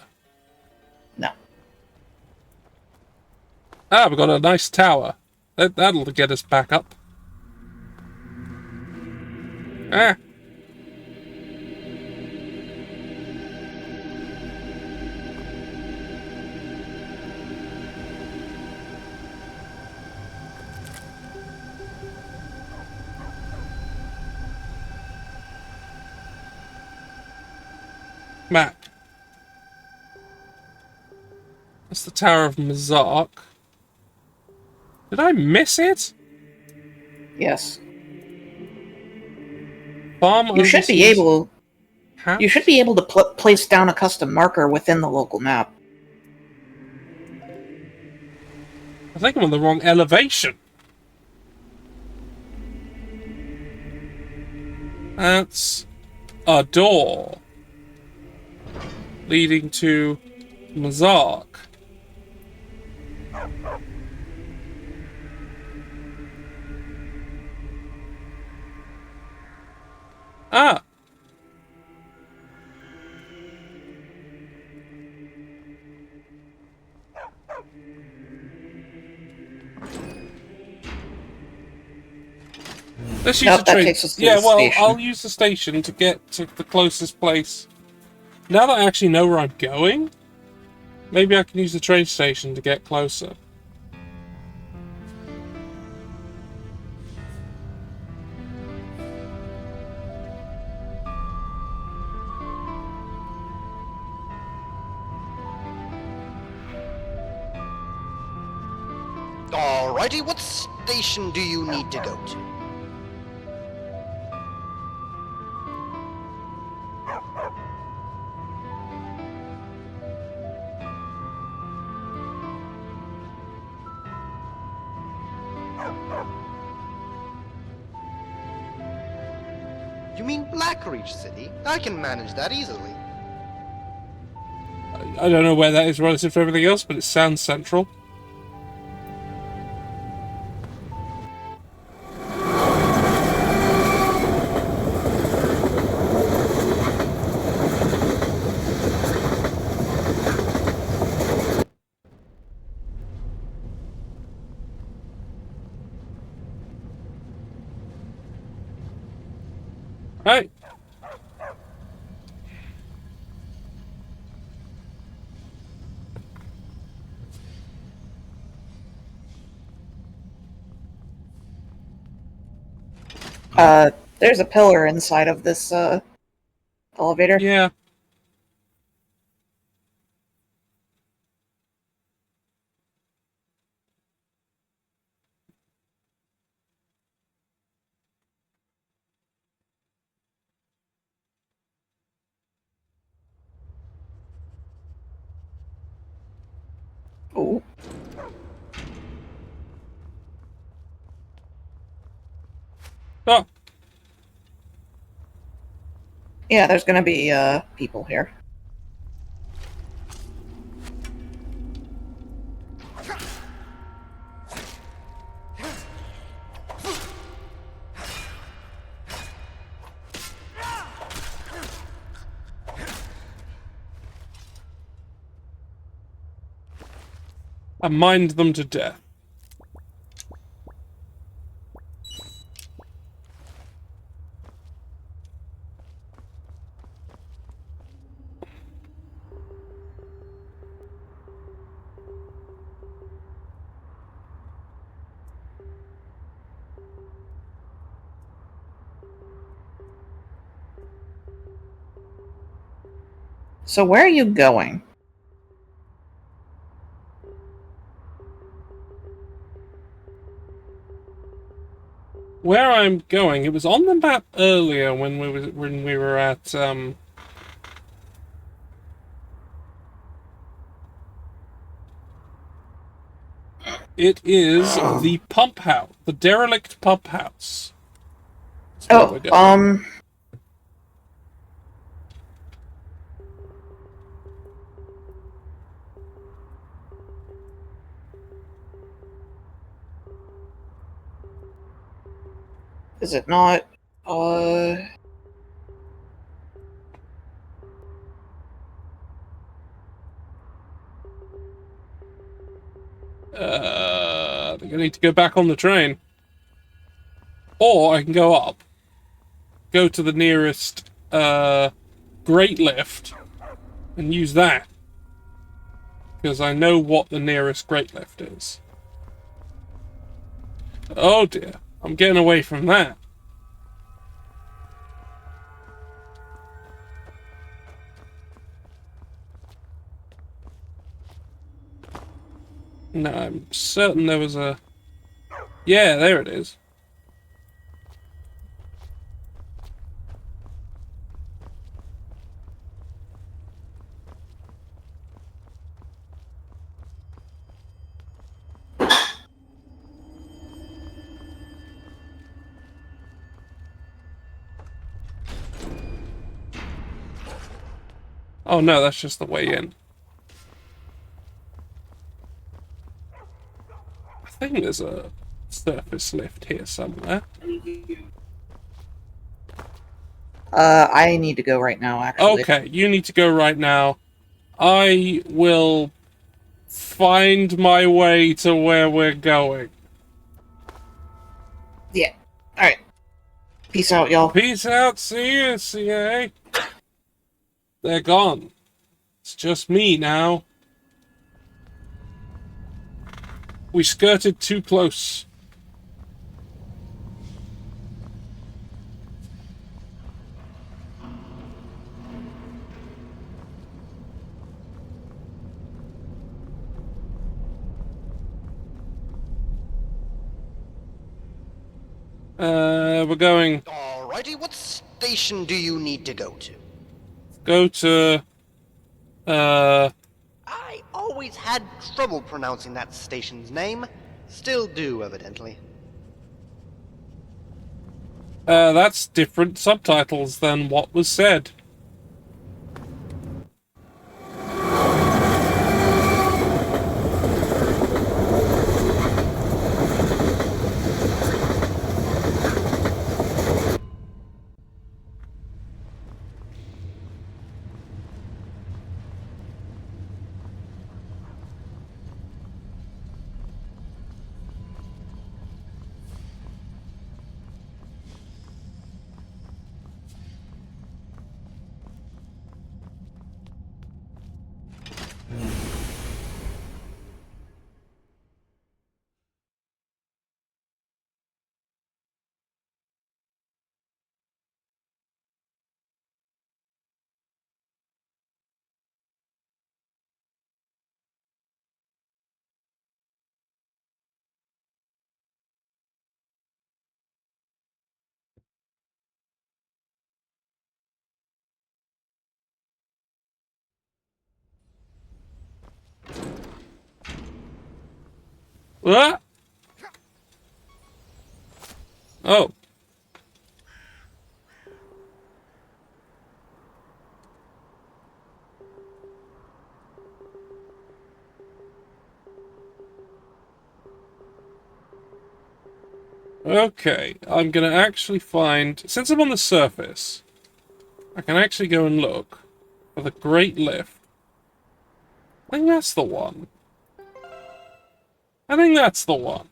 No. Ah, we've got a nice tower. That'll get us back up. Ah. Map. That's the Tower of Mazark. Did I miss it? Yes. Farm You should be able. House? You should be able to place down a custom marker within the local map. I think I'm on the wrong elevation. That's a door leading to Mazark. Ah. Nope, Let's use the that train. takes us to Yeah, the well, station. I'll use the station to get to the closest place. Now that I actually know where I'm going, maybe I can use the train station to get closer. Alrighty, what station do you need to go to? You mean Blackreach City? I can manage that easily. I don't know where that is relative to everything else, but it sounds central. Right. There's a pillar inside of this, elevator. Yeah. Oh. Oh. Yeah, there's gonna be, people here. I mined them to death. So where are you going? Where I'm going, it was on the map earlier when we were at it is the pump house, the derelict pump house. That's where we're going. Is it not, I think I need to go back on the train. Or I can go up. Go to the nearest, great lift. And use that. Because I know what the nearest great lift is. Oh dear. I'm getting away from that. No, I'm certain there was a... Yeah, there it is. Oh no, that's just the way in. I think there's a surface lift here somewhere. I need to go right now, actually. Okay, you need to go right now. I will find my way to where we're going. Yeah. Alright. Peace out, y'all. Peace out, see you, CA. They're gone. It's just me now. We skirted too close. We're going... Alrighty, what station do you need to go to? Go to... I always had trouble pronouncing that station's name. Still do, evidently. That's different subtitles than what was said. What? Oh. Okay, I'm gonna actually find... Since I'm on the surface, I can actually go and look for the Great Lift. I think that's the one. I think that's the one.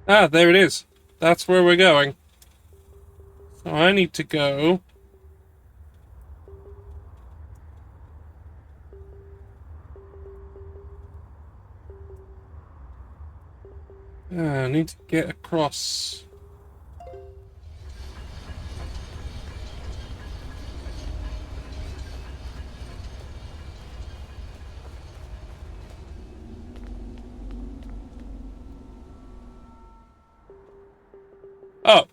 Ah, there it is. That's where we're going. So I need to go... I need to get across... Oh.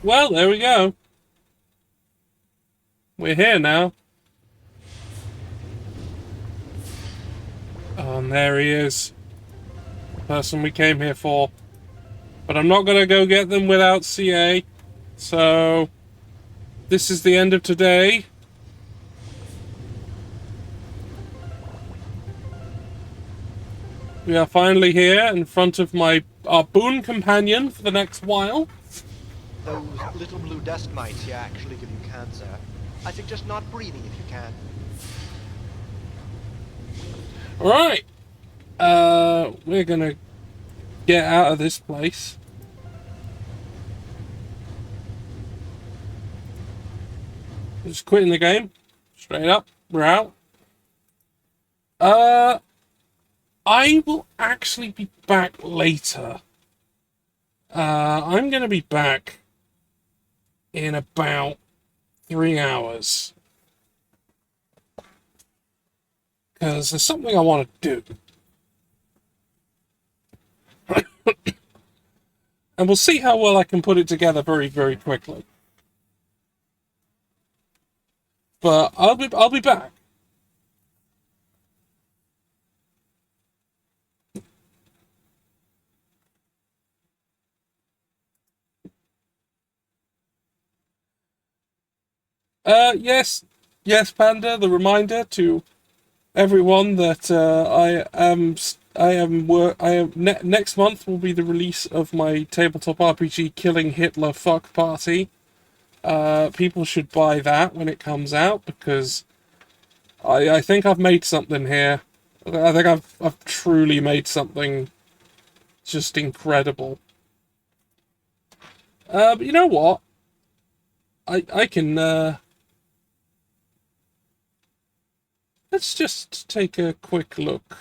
Well, there we go. We're here now. Oh, and there he is. The person we came here for. But I'm not going to go get them without CA. So, this is the end of today. We are finally here in front of our boon companion for the next while. Those little blue dust mites here actually give you cancer. I suggest not breathing if you can. Alright. We're gonna get out of this place. Just quitting the game. Straight up. We're out. I will actually be back later. I'm gonna be back in about 3 hours. Because there's something I want to do. And we'll see how well I can put it together very, very quickly. But I'll be back. Yes, Panda. The reminder to everyone that next month will be the release of my tabletop RPG Killing Hitler Fuck Party. People should buy that when it comes out because I think I've made something here. I think I've truly made something just incredible. But you know what? I can let's just take a quick look.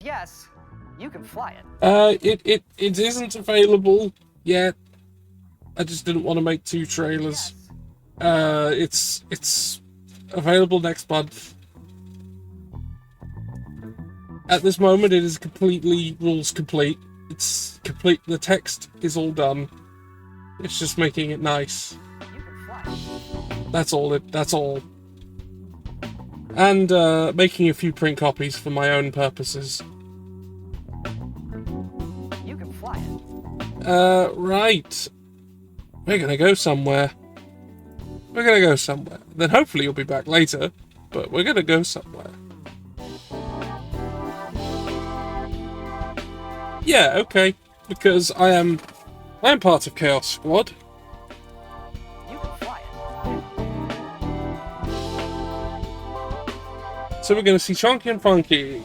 Yes, you can fly it. It isn't available yet. I just didn't want to make 2 trailers. It's available next month. At this moment, it is completely rules complete. It's complete. The text is all done. It's just making it nice. That's all. That's all. And making a few print copies for my own purposes. You can fly it. Right. We're gonna go somewhere. We're gonna go somewhere. Then hopefully you'll be back later, but we're gonna go somewhere. Yeah, okay. Because I am part of Chaos Squad. You can fly it. So we're gonna see Chunky and Funky,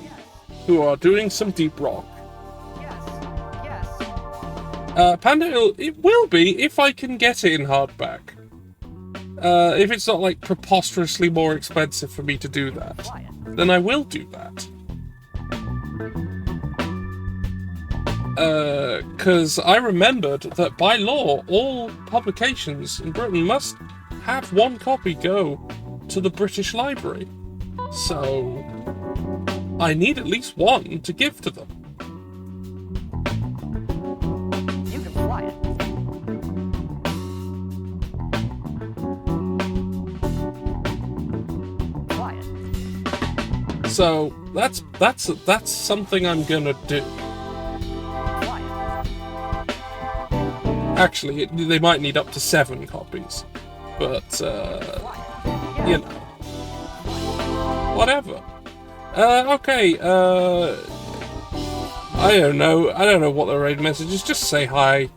who are doing some deep rock. Panda, it will be if I can get it in hardback. If it's not like preposterously more expensive for me to do that, then I will do that. Because I remembered that by law, all publications in Britain must have 1 copy go to the British Library. So I need at least 1 to give to them. You can fly it. Fly it. So that's something I'm gonna do. Actually, they might need up to 7 copies, but you know, whatever. Okay. I don't know what the raid message is. Just say hi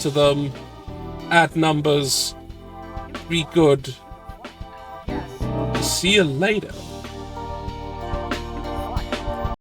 to them, add numbers, be good. See you later.